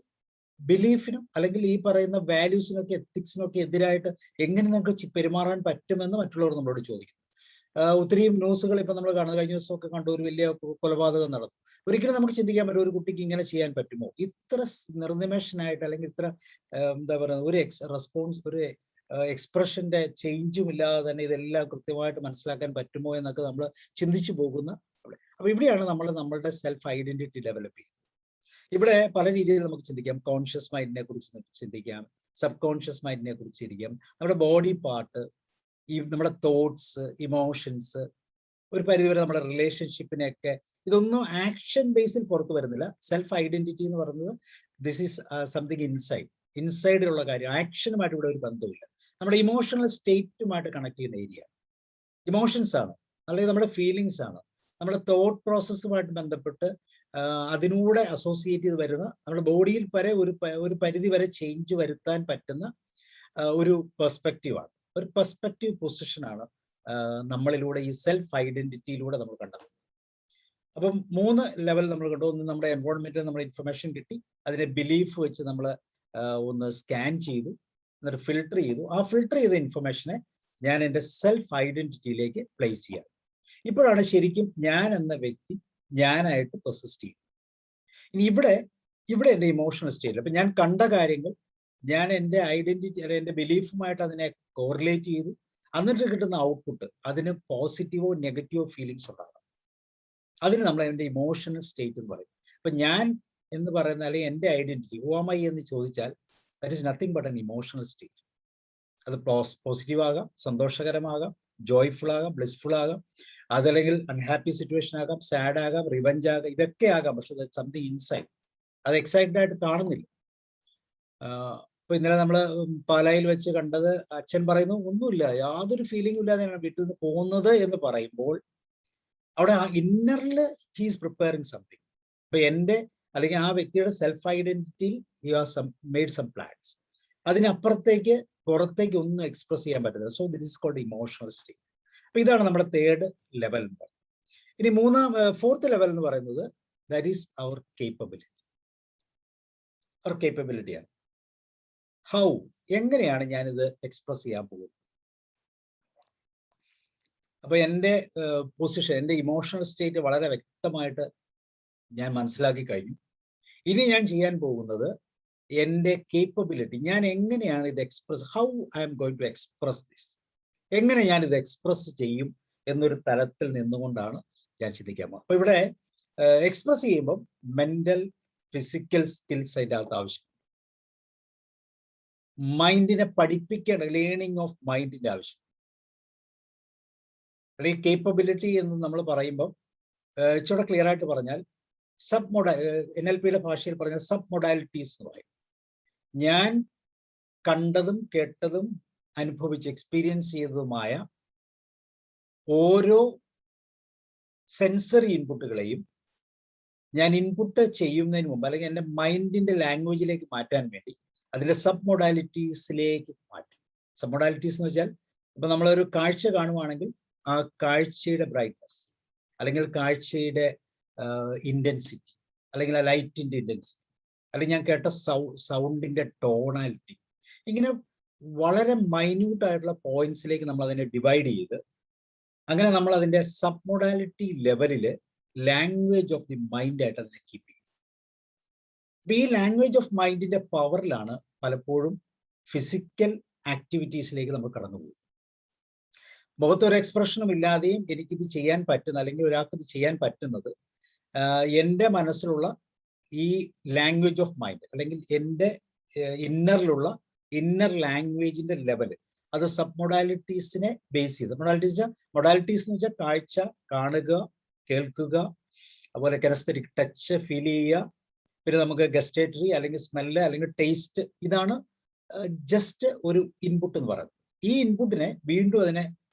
ബിലീഫിനും അല്ലെങ്കിൽ ഈ പറയുന്ന വാല്യൂസിനൊക്കെ എത്തിക്സിനൊക്കെ എതിരായിട്ട് എങ്ങനെ നമുക്ക് പെരുമാറാൻ പറ്റുമെന്ന് മറ്റുള്ളവർ നമ്മളോട് ചോദിക്കും. ഒത്തിരിയും ന്യൂസുകൾ ഇപ്പൊ നമ്മൾ കാണുന്നത്, കഴിഞ്ഞ ദിവസമൊക്കെ കണ്ടു, ഒരു വലിയ കൊലപാതകം നടന്നു. ഒരിക്കലും നമുക്ക് ചിന്തിക്കാൻ പറ്റും ഒരു കുട്ടിക്ക് ഇങ്ങനെ ചെയ്യാൻ പറ്റുമോ? ഇത്ര നിർനിമേഷനായിട്ട് അല്ലെങ്കിൽ ഇത്ര എന്താ പറയുക, ഒരു റെസ്പോൺസ്, ഒരു എക്സ്പ്രഷന്റെ ചേഞ്ചും ഇല്ലാതെ തന്നെ ഇതെല്ലാം കൃത്യമായിട്ട് മനസ്സിലാക്കാൻ പറ്റുമോ എന്നൊക്കെ നമ്മൾ ചിന്തിച്ചു പോകുന്ന. അപ്പൊ ഇവിടെയാണ് നമ്മൾ നമ്മളുടെ സെൽഫ് ഐഡന്റിറ്റി ഡെവലപ്പ് ചെയ്യുന്നത്. ഇവിടെ പല രീതിയിൽ നമുക്ക് ചിന്തിക്കാം. കോൺഷ്യസ് മൈൻഡിനെ കുറിച്ച് ചിന്തിക്കാം, സബ് കോൺഷ്യസ് മൈൻഡിനെ കുറിച്ച് ചിന്തിക്കാം, നമ്മുടെ ബോഡി പാർട്ട്, ഈ നമ്മുടെ തോട്ട്സ്, ഇമോഷൻസ്, ഒരു പരിധിവരെ നമ്മുടെ റിലേഷൻഷിപ്പിനെയൊക്കെ. ഇതൊന്നും ആക്ഷൻ ബേസിൽ പുറത്തു വരുന്നില്ല. സെൽഫ് ഐഡന്റിറ്റി എന്ന് പറയുന്നത് ദിസ് ഈസ് സംതിങ് ഇൻസൈഡിലുള്ള കാര്യം. ആക്ഷനുമായിട്ട് ഇവിടെ ഒരു ബന്ധമില്ല. നമ്മുടെ ഇമോഷണൽ സ്റ്റേറ്റുമായിട്ട് കണക്ട് ചെയ്യുന്ന ഏരിയ ഇമോഷൻസ് ആണ്, അല്ലെങ്കിൽ നമ്മുടെ ഫീലിങ്സ് ആണ്. നമ്മുടെ തോട്ട് പ്രോസസ്സുമായിട്ട് ബന്ധപ്പെട്ട് അതിനൂടെ അസോസിയേറ്റ് ചെയ്ത് വരുന്ന നമ്മുടെ ബോഡിയിൽ വരെ ഒരു പരിധി വരെ ചേഞ്ച് വരുത്താൻ പറ്റുന്ന ഒരു പെർസ്പെക്റ്റീവാണ്, ഒരു പെർസ്പെക്റ്റീവ് പൊസിഷനാണ് നമ്മളിലൂടെ ഈ സെൽഫ് ഐഡന്റിറ്റിയിലൂടെ നമ്മൾ കണ്ടത്. അപ്പം 3 ലെവൽ നമ്മൾ കണ്ടു. ഒന്ന് നമ്മുടെ എൻവയോൺമെന്റിൽ നമ്മൾ ഇൻഫർമേഷൻ കിട്ടി, അതിനെ ബിലീഫ് വെച്ച് നമ്മൾ ഒന്ന് സ്കാൻ ചെയ്തു, എന്നിട്ട് ഫിൽട്ടർ ചെയ്തു. ആ ഫിൽട്ടർ ചെയ്ത ഇൻഫർമേഷനെ ഞാൻ എൻ്റെ സെൽഫ് ഐഡന്റിറ്റിയിലേക്ക് പ്ലേസ് ചെയ്യാം. ഇപ്പോഴാണ് ശരിക്കും ഞാൻ എന്ന വ്യക്തി ഞാനായിട്ട് പെർസിസ്റ്റ് ചെയ്യും. ഇനി ഇവിടെ എൻ്റെ ഇമോഷണൽ സ്റ്റേറ്റ്, അപ്പൊ ഞാൻ കണ്ട കാര്യങ്ങൾ ഞാൻ എൻ്റെ ഐഡന്റിറ്റി അല്ലെങ്കിൽ എൻ്റെ ബിലീഫുമായിട്ട് അതിനെ കോറിലേറ്റ് ചെയ്തു. എന്നിട്ട് കിട്ടുന്ന ഔട്ട്പുട്ട് അതിന് പോസിറ്റീവോ നെഗറ്റീവോ ഫീലിങ്സ് ഉണ്ടാകാം. അതിന് നമ്മൾ എൻ്റെ ഇമോഷണൽ സ്റ്റേറ്റ് എന്ന് പറയും. അപ്പൊ ഞാൻ എന്ന് പറയുന്ന അല്ലെങ്കിൽ എൻ്റെ ഐഡന്റിറ്റി ഹു ആം ഐ എന്ന് ചോദിച്ചാൽ that is nothing but an emotional state. അത് പോസിറ്റീവ് ആകാം, സന്തോഷകരമാകാം, ജോയ്ഫുൾ ആകാം, ബ്ലിസ്ഫുൾ ആകാം, അതല്ലെങ്കിൽ അൺഹാപ്പി സിറ്റുവേഷൻ ആകാം, സാഡ് ആകാം, റിവഞ്ച് ആകാം, ഇതൊക്കെ ആകാം. പക്ഷെ സംതിങ് ഇൻസൈഡ്, അത് എക്സൈറ്റഡ് ആയിട്ട് കാണുന്നില്ല. ഇപ്പൊ ഇന്നലെ നമ്മള് പാലായിൽ വെച്ച് കണ്ടത്, അച്ഛൻ പറയുന്നു ഒന്നുമില്ല, യാതൊരു ഫീലിംഗും ഇല്ലാതെയാണ് വീട്ടിൽ നിന്ന് പോകുന്നത് എന്ന് പറയുമ്പോൾ അവിടെ ആ ഇന്നറിൽ ഹീസ് പ്രിപ്പയറിങ് സംതിങ്. ഇപ്പൊ എൻ്റെ അല്ലെങ്കിൽ ആ വ്യക്തിയുടെ സെൽഫ് ഐഡന്റിറ്റിയിൽ he has made some plans. അതിനപ്പുറത്തേക്ക് പുറത്തേക്ക് ഒന്നും എക്സ്പ്രസ് ചെയ്യാൻ പറ്റുന്നത്. So this is called emotional state. അപ്പൊ ഇതാണ് നമ്മുടെ 3rd ലെവൽ. ഇനി 4th ലെവൽ എന്ന് പറയുന്നത് ദാറ്റ് ഈസ് അവർ കേപ്പബിലിറ്റിയാണ്. ഹൗ, എങ്ങനെയാണ് ഞാനിത് എക്സ്പ്രസ് ചെയ്യാൻ പോകുന്നത്? അപ്പൊ എൻ്റെ പൊസിഷൻ, എൻ്റെ ഇമോഷണൽ സ്റ്റേറ്റ് വളരെ വ്യക്തമായിട്ട് ഞാൻ മനസ്സിലാക്കി കഴിഞ്ഞു. ഇനി ഞാൻ ചെയ്യാൻ പോകുന്നത് എൻ്റെ കേപ്പബിലിറ്റി, ഞാൻ എങ്ങനെയാണ് ഇത് express, how I am going to express this, എങ്ങനെ ഞാൻ ഇത് എക്സ്പ്രസ് ചെയ്യും എന്നൊരു തലത്തിൽ നിന്നുകൊണ്ടാണ് ഞാൻ ചിന്തിക്കാൻ പോകുന്നത്. അപ്പൊ ഇവിടെ എക്സ്പ്രസ് ചെയ്യുമ്പോൾ മെന്റൽ ഫിസിക്കൽ സ്കിൽസ് അതിൻ്റെ അകത്ത് ആവശ്യം, മൈൻഡിനെ പഠിപ്പിക്കേണ്ട ലേണിംഗ് ഓഫ് മൈൻഡിന്റെ ആവശ്യം. അല്ലെങ്കിൽ കേപ്പബിലിറ്റി എന്ന് നമ്മൾ പറയുമ്പോൾ ഇച്ചിരി ക്ലിയർ ആയിട്ട് പറഞ്ഞാൽ NLPയുടെ ഭാഷയിൽ പറഞ്ഞാൽ സബ് മൊഡാലിറ്റീസ് എന്ന് പറയും. ഞാൻ കണ്ടതും കേട്ടതും അനുഭവിച്ച് എക്സ്പീരിയൻസ് ചെയ്തതുമായ ഓരോ സെൻസറി ഇൻപുട്ടുകളെയും ഞാൻ ഇൻപുട്ട് ചെയ്യുന്നതിന് മുമ്പ് അല്ലെങ്കിൽ എൻ്റെ മൈൻഡിന്റെ ലാംഗ്വേജിലേക്ക് മാറ്റാൻ വേണ്ടി അതിലെ സബ് മൊഡാലിറ്റീസിലേക്ക് മാറ്റും. സബ് മൊഡാലിറ്റീസ് എന്ന് വെച്ചാൽ ഇപ്പൊ നമ്മളൊരു കാഴ്ച കാണുവാണെങ്കിൽ ആ കാഴ്ചയുടെ ബ്രൈറ്റ്നസ്, അല്ലെങ്കിൽ കാഴ്ചയുടെ ഇന്റൻസിറ്റി, അല്ലെങ്കിൽ ആ ലൈറ്റിന്റെ ഇന്റൻസിറ്റി, അല്ലെങ്കിൽ ഞാൻ കേട്ട സൗണ്ടിന്റെ ടോണാലിറ്റി, ഇങ്ങനെ വളരെ മൈന്യൂട്ട് ആയിട്ടുള്ള പോയിന്റ്സിലേക്ക് നമ്മൾ അതിനെ ഡിവൈഡ് ചെയ്ത് അങ്ങനെ നമ്മൾ അതിന്റെ സബ് മൊഡാലിറ്റി ലെവലില് ലാംഗ്വേജ് ഓഫ് ദി മൈൻഡ് ആയിട്ട് അതിനെ കീപ്പ് ചെയ്യും. അപ്പൊ ഈ ലാംഗ്വേജ് ഓഫ് മൈൻഡിന്റെ പവറിലാണ് പലപ്പോഴും ഫിസിക്കൽ ആക്ടിവിറ്റീസിലേക്ക് നമ്മൾ കടന്നുപോകും. മുഖത്തൊരു എക്സ്പ്രഷനും ഇല്ലാതെയും എനിക്കിത് ചെയ്യാൻ പറ്റുന്ന, അല്ലെങ്കിൽ ഒരാൾക്ക് ഇത് ചെയ്യാൻ പറ്റുന്നത് എൻ്റെ മനസ്സിലുള്ള ഈ ലാംഗ്വേജ് ഓഫ് മൈൻഡ്, അല്ലെങ്കിൽ എൻ്റെ ഇന്നറിലുള്ള ഇന്നർ ലാംഗ്വേജിന്റെ ലെവല്, അത് സബ് മൊഡാലിറ്റീസിനെ ബേസ് ചെയ്ത്, മൊഡാലിറ്റീസ് എന്ന് വെച്ചാൽ കാഴ്ച, കാണുക, കേൾക്കുക, അതുപോലെ കെനസ്തെറ്റിക് ടച്ച് ഫീൽ ചെയ്യുക, പിന്നെ നമുക്ക് ഗസ്റ്റേറ്ററി അല്ലെങ്കിൽ സ്മെല്ല് അല്ലെങ്കിൽ ടേസ്റ്റ്, ഇതാണ് ജസ്റ്റ് ഒരു ഇൻപുട്ട് എന്ന് പറയുന്നത്. ഈ ഇൻപുട്ടിനെ വീണ്ടും അതിനെ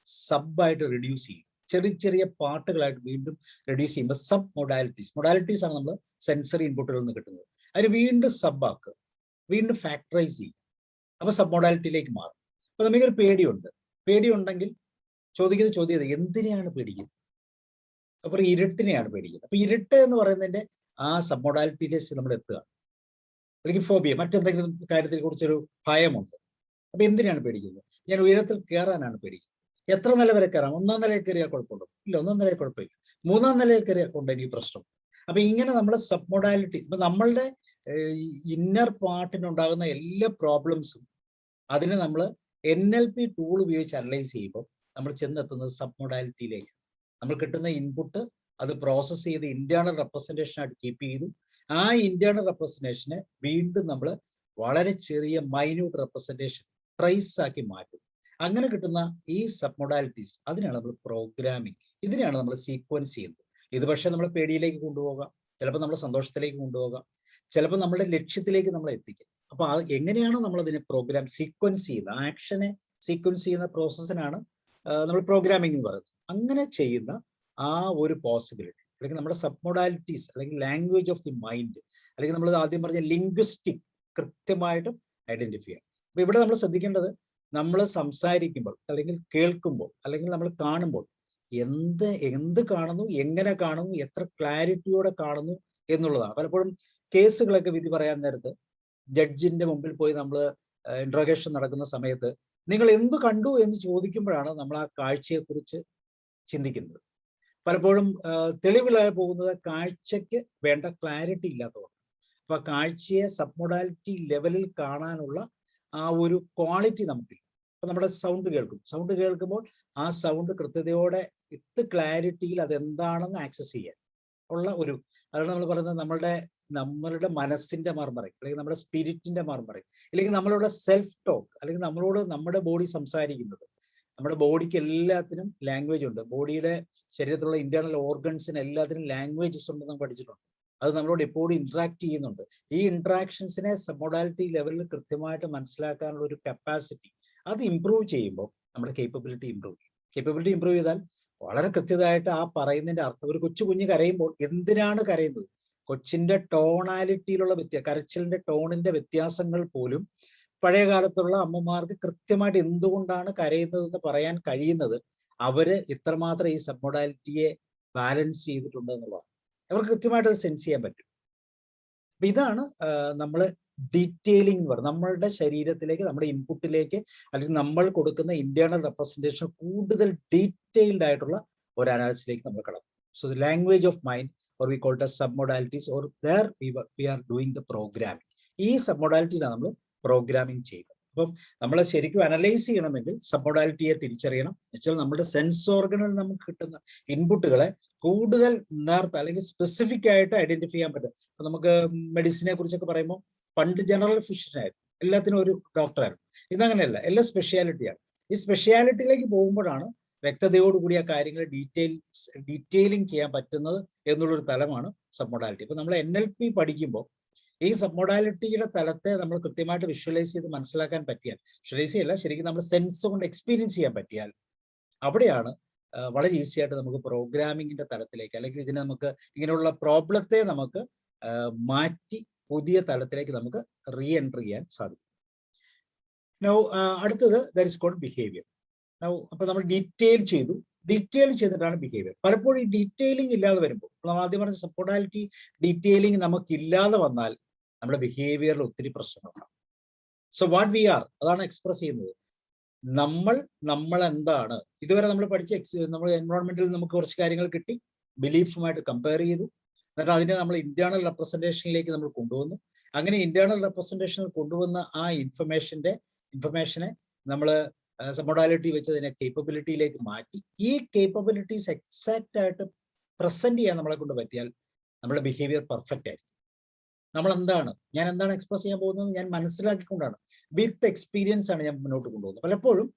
സബായിട്ട് റിഡ്യൂസ് ചെയ്യും, ചെറിയ ചെറിയ പാർട്ടുകളായിട്ട് വീണ്ടും റിഡ്യൂസ് ചെയ്യുമ്പോൾ സബ് മൊഡാലിറ്റീസ് ആണ് നമ്മൾ സെൻസറി ഇൻപുട്ടുകളിൽ നിന്ന് കിട്ടുന്നത്. അതിന് വീണ്ടും സബ് ആക്കുക, വീണ്ടും ഫാക്ടറൈസ് ചെയ്യും, അപ്പൊ സബ് മൊഡാലിറ്റിയിലേക്ക് മാറും. അപ്പൊ നമുക്കൊരു പേടിയുണ്ട്, പേടിയുണ്ടെങ്കിൽ ചോദിക്കുന്ന ചോദ്യം എന്തിനെയാണ് പേടിക്കുന്നത്? അപ്പൊ ഇരുട്ടിനെയാണ് പേടിക്കുന്നത്. അപ്പൊ ഇരുട്ട് എന്ന് പറയുന്നതിന്റെ ആ സബ് മൊഡാലിറ്റിയിലേക്ക് നമ്മൾ എത്തുക, അല്ലെങ്കിൽ ഫോബിയ, മറ്റെന്തെങ്കിലും കാര്യത്തെ കുറിച്ചൊരു ഭയമുണ്ട്. അപ്പൊ എന്തിനാണ് പേടിക്കുന്നത്? ഞാൻ ഉയരത്തിൽ കയറാനാണ് പേടിക്കുന്നത്. എത്ര നില വരെ കയറാം? 1-ാം നിലയിൽ കയറിയാൽ കുഴപ്പമുണ്ടോ? ഇല്ല, 1-ാം നിലയിൽ കുഴപ്പമില്ല. 3-ാം നിലയിൽ കയറിയാൽ കൊണ്ട് എനിക്ക് പ്രശ്നം. അപ്പൊ ഇങ്ങനെ നമ്മുടെ സബ് മൊഡാലിറ്റി, ഇപ്പൊ നമ്മളുടെ ഇന്നർ പാർട്ടിനുണ്ടാകുന്ന എല്ലാ പ്രോബ്ലംസും അതിനെ നമ്മൾ NLP ടൂൾ ഉപയോഗിച്ച് അനലൈസ് ചെയ്യുമ്പോൾ നമ്മൾ ചെന്നെത്തുന്നത് സബ് മൊഡാലിറ്റിയിലേക്ക്. നമ്മൾ കിട്ടുന്ന ഇൻപുട്ട് അത് പ്രോസസ് ചെയ്ത് ഇന്റേണൽ റെപ്രസെന്റേഷൻ ആയിട്ട് കീപ്പ് ചെയ്തു. ആ ഇന്റേണൽ റെപ്രസെന്റേഷനെ വീണ്ടും നമ്മൾ വളരെ ചെറിയ മൈന്യൂട്ട് റെപ്രസെന്റേഷൻ ട്രേസ് ആക്കി മാറ്റും. അങ്ങനെ കിട്ടുന്ന ഈ സബ് മൊഡാലിറ്റീസ്, അതിനാണ് നമ്മൾ പ്രോഗ്രാമിംഗ്, ഇതിനെയാണ് നമ്മൾ സീക്വൻസ് ചെയ്യുന്നത്. ഇത് പക്ഷേ നമ്മൾ പേടിയിലേക്ക് കൊണ്ടുപോകാം, ചിലപ്പോൾ നമ്മൾ സന്തോഷത്തിലേക്ക് കൊണ്ടുപോകാം, ചിലപ്പോൾ നമ്മുടെ ലക്ഷ്യത്തിലേക്ക് നമ്മൾ എത്തിക്കാം. അപ്പൊ എങ്ങനെയാണ് നമ്മൾ അതിനെ പ്രോഗ്രാം സീക്വൻസ് ചെയ്യുന്നത്, ആക്ഷനെ സീക്വൻസ് ചെയ്യുന്ന പ്രോസസ്സിനാണ് നമ്മൾ പ്രോഗ്രാമിംഗ് എന്ന് പറയുന്നത്. അങ്ങനെ ചെയ്യുന്ന ആ ഒരു പോസിബിലിറ്റി, അല്ലെങ്കിൽ നമ്മുടെ സബ് മൊഡാലിറ്റീസ്, അല്ലെങ്കിൽ ലാംഗ്വേജ് ഓഫ് ദി മൈൻഡ്, അല്ലെങ്കിൽ നമ്മൾ ആദ്യം പറഞ്ഞ ലിംഗ്വിസ്റ്റിക് കൃത്യമായിട്ടും ഐഡന്റിഫൈ ചെയ്യാം. അപ്പൊ ഇവിടെ നമ്മൾ ശ്രദ്ധിക്കേണ്ടത്, നമ്മൾ സംസാരിക്കുമ്പോൾ, അല്ലെങ്കിൽ കേൾക്കുമ്പോൾ, അല്ലെങ്കിൽ നമ്മൾ കാണുമ്പോൾ എന്ത് കാണുന്നു, എങ്ങനെ കാണുന്നു, എത്ര ക്ലാരിറ്റിയോടെ കാണുന്നു എന്നുള്ളതാണ്. പലപ്പോഴും കേസുകളൊക്കെ വിധി പറയാൻ നേരത്ത് ജഡ്ജിന്റെ മുമ്പിൽ പോയി നമ്മൾ ഇൻട്രോഗേഷൻ നടക്കുന്ന സമയത്ത് നിങ്ങൾ എന്ത് കണ്ടു എന്ന് ചോദിക്കുമ്പോഴാണ് നമ്മൾ ആ കാഴ്ചയെക്കുറിച്ച് ചിന്തിക്കുന്നത്. പലപ്പോഴും തെളിവിലായി പോകുന്നത് കാഴ്ചയ്ക്ക് വേണ്ട ക്ലാരിറ്റി ഇല്ലാത്തതുകൊണ്ട്. അപ്പൊ കാഴ്ചയെ സബ് മൊഡാലിറ്റി ലെവലിൽ കാണാനുള്ള ആ ഒരു ക്വാളിറ്റി നമുക്കില്ല. അപ്പൊ നമ്മുടെ സൗണ്ട് കേൾക്കുമ്പോൾ ആ സൗണ്ട് കൃത്യതയോടെ ക്ലാരിറ്റിയിൽ അതെന്താണെന്ന് ആക്സസ് ചെയ്യാൻ ഉള്ള ഒരു, അതാണ് നമ്മൾ പറയുന്നത് നമ്മളുടെ മനസ്സിന്റെ മർമ്മറി, അല്ലെങ്കിൽ നമ്മുടെ സ്പിരിറ്റിന്റെ മർമ്മറി, അല്ലെങ്കിൽ നമ്മളുടെ സെൽഫ് ടോക്ക്, അല്ലെങ്കിൽ നമ്മളോട് നമ്മുടെ ബോഡി സംസാരിക്കുന്നത്. നമ്മുടെ ബോഡിക്ക് എല്ലാത്തിനും ലാംഗ്വേജ് ഉണ്ട്. ബോഡിയുടെ ശരീരത്തിലുള്ള ഇന്റേണൽ ഓർഗൻസിന് എല്ലാത്തിനും ലാംഗ്വേജസ് ഉണ്ടെന്ന് നമ്മൾ പഠിച്ചിട്ടുണ്ട്. അത് നമ്മളോട് എപ്പോഴും ഇന്ററാക്ട് ചെയ്യുന്നുണ്ട്. ഈ ഇന്ററാക്ഷൻസിനെ സബ് മൊഡാലിറ്റി ലെവലിൽ കൃത്യമായിട്ട് മനസ്സിലാക്കാനുള്ള ഒരു കപ്പാസിറ്റി അത് ഇംപ്രൂവ് ചെയ്യുമ്പോൾ നമ്മുടെ കേപ്പബിലിറ്റി ഇംപ്രൂവ് ചെയ്യും. കേപ്പബിലിറ്റി ഇംപ്രൂവ് ചെയ്താൽ വളരെ കൃത്യമായിട്ട് ആ പറയുന്നതിന്റെ അർത്ഥം, ഒരു കുഞ്ഞ് കരയുമ്പോൾ എന്തിനാണ് കരയുന്നത്, കൊച്ചിന്റെ ടോണാലിറ്റിയിലുള്ള കരച്ചിലിന്റെ ടോണിന്റെ വ്യത്യാസങ്ങൾ പോലും പഴയ കാലത്തുള്ള അമ്മമാർക്ക് കൃത്യമായിട്ട് എന്തുകൊണ്ടാണ് കരയുന്നതെന്ന് പറയാൻ കഴിയുന്നത് അവര് ഇത്രമാത്രം ഈ സബ് മൊഡാലിറ്റിയെ ബാലൻസ് ചെയ്തിട്ടുണ്ട് എന്നുള്ളതാണ്. അവർക്ക് കൃത്യമായിട്ട് അത് സെൻസ് ചെയ്യാൻ പറ്റും. അപ്പൊ ഇതാണ് നമ്മൾ ഡീറ്റെയിലിംഗ് എന്ന് പറയുന്നത്. നമ്മളുടെ ശരീരത്തിലേക്ക്, നമ്മുടെ ഇൻപുട്ടിലേക്ക്, അല്ലെങ്കിൽ നമ്മൾ കൊടുക്കുന്ന ഇന്റേണൽ റെപ്രസെന്റേഷൻ കൂടുതൽ ഡീറ്റെയിൽഡ് ആയിട്ടുള്ള ഒരു അനാലിസിലേക്ക് നമ്മൾ കടക്കും. So the language of mind, or we call it as submodalities, or there we are doing the programming. ഈ സബ് മൊഡാലിറ്റിയിലാണ് നമ്മൾ പ്രോഗ്രാമിംഗ് ചെയ്യുന്നത്. അപ്പം നമ്മൾ ശരിക്കും അനലൈസ് ചെയ്യണമെങ്കിൽ സബ് മൊഡാലിറ്റിയെ തിരിച്ചറിയണം. വെച്ചാൽ നമ്മുടെ സെൻസ് ഓർഗനിൽ നമുക്ക് കിട്ടുന്ന ഇൻപുട്ടുകളെ കൂടുതൽ നേർത്ത അല്ലെങ്കിൽ സ്പെസിഫിക് ആയിട്ട് ഐഡന്റിഫൈ ചെയ്യാൻ പറ്റും. അപ്പൊ നമുക്ക് മെഡിസിനെ കുറിച്ചൊക്കെ പറയുമ്പോൾ പണ്ട് ജനറൽ ഫിസിഷ്യനായിരുന്നു, എല്ലാത്തിനും ഒരു ഡോക്ടറായിരുന്നു. ഇതങ്ങനെയല്ല, എല്ലാം സ്പെഷ്യാലിറ്റിയാണ്. ഈ സ്പെഷ്യാലിറ്റിയിലേക്ക് പോകുമ്പോഴാണ് വ്യക്തതയോടുകൂടി ആ കാര്യങ്ങൾ ഡീറ്റെയിലിംഗ് ചെയ്യാൻ പറ്റുന്നത് എന്നുള്ളൊരു തലമാണ് സബ് മൊഡാലിറ്റി. ഇപ്പൊ നമ്മൾ NLP പഠിക്കുമ്പോൾ ഈ സബ് മൊഡാലിറ്റിയുടെ തലത്തെ നമ്മൾ കൃത്യമായിട്ട് വിഷ്വലൈസ് ചെയ്ത് മനസ്സിലാക്കാൻ പറ്റിയാൽ, വിഷ്വലൈസ് ചെയ്യല്ല, ശരിക്കും നമ്മൾ സെൻസ് കൊണ്ട് എക്സ്പീരിയൻസ് ചെയ്യാൻ പറ്റിയാൽ, അവിടെയാണ് വളരെ ഈസി ആയിട്ട് നമുക്ക് പ്രോഗ്രാമിങ്ങിന്റെ തലത്തിലേക്ക്, അല്ലെങ്കിൽ ഇതിനെ നമുക്ക് ഇങ്ങനെയുള്ള പ്രോബ്ലത്തെ നമുക്ക് മാറ്റി പുതിയ തലത്തിലേക്ക് നമുക്ക് റീ എൻട്രി ചെയ്യാൻ സാധിക്കും. നൗ അടുത്തത് that is called behaviour. Now അപ്പൊ നമ്മൾ ഡീറ്റെയിൽ ചെയ്തിട്ടാണ് ബിഹേവിയർ. പലപ്പോഴും ഈ ഡീറ്റെയിലിംഗ് ഇല്ലാതെ വരുമ്പോൾ, നമ്മൾ ആദ്യം പറഞ്ഞ സബ് മൊഡാലിറ്റി ഡീറ്റെയിലിംഗ് നമുക്ക് ഇല്ലാതെ വന്നാൽ നമ്മുടെ ബിഹേവിയറിൽ ഒത്തിരി പ്രശ്നങ്ങളുണ്ടാവും. സോ വാട്ട് വി ആർ, അതാണ് എക്സ്പ്രസ് ചെയ്യുന്നത്. നമ്മൾ എന്താണ്, ഇതുവരെ നമ്മൾ പഠിച്ച നമ്മൾ എൻവയോൺമെന്റിൽ നമുക്ക് കുറച്ച് കാര്യങ്ങൾ കിട്ടി, ബിലീഫുമായിട്ട് കമ്പയർ ചെയ്തു, എന്നിട്ട് അതിനെ നമ്മൾ ഇന്റേണൽ റെപ്രസെന്റേഷനിലേക്ക് നമ്മൾ കൊണ്ടുവന്നു. അങ്ങനെ ഇന്റേണൽ റെപ്രസെന്റേഷനിൽ കൊണ്ടുവന്ന ആ ഇൻഫർമേഷനെ നമ്മൾ സബ് മൊഡാലിറ്റി വെച്ച് അതിനെ കേപ്പബിലിറ്റിയിലേക്ക് മാറ്റി. ഈ കേപ്പബിലിറ്റീസ് എക്സാക്റ്റ് ആയിട്ട് പ്രസന്റ് ചെയ്യാൻ നമ്മളെ കൊണ്ട് പറ്റിയാൽ നമ്മുടെ ബിഹേവിയർ പെർഫെക്റ്റ് ആയിരിക്കും. ഞാൻ എന്താണ് എക്സ്പ്രസ് ചെയ്യാൻ പോകുന്നത് ഞാൻ മനസ്സിലാക്കിക്കൊണ്ടാണ്, വിത്ത് എക്സ്പീരിയൻസ് ആണ് ഞാൻ മുന്നോട്ട് കൊണ്ടുപോകുന്നത്. പലപ്പോഴും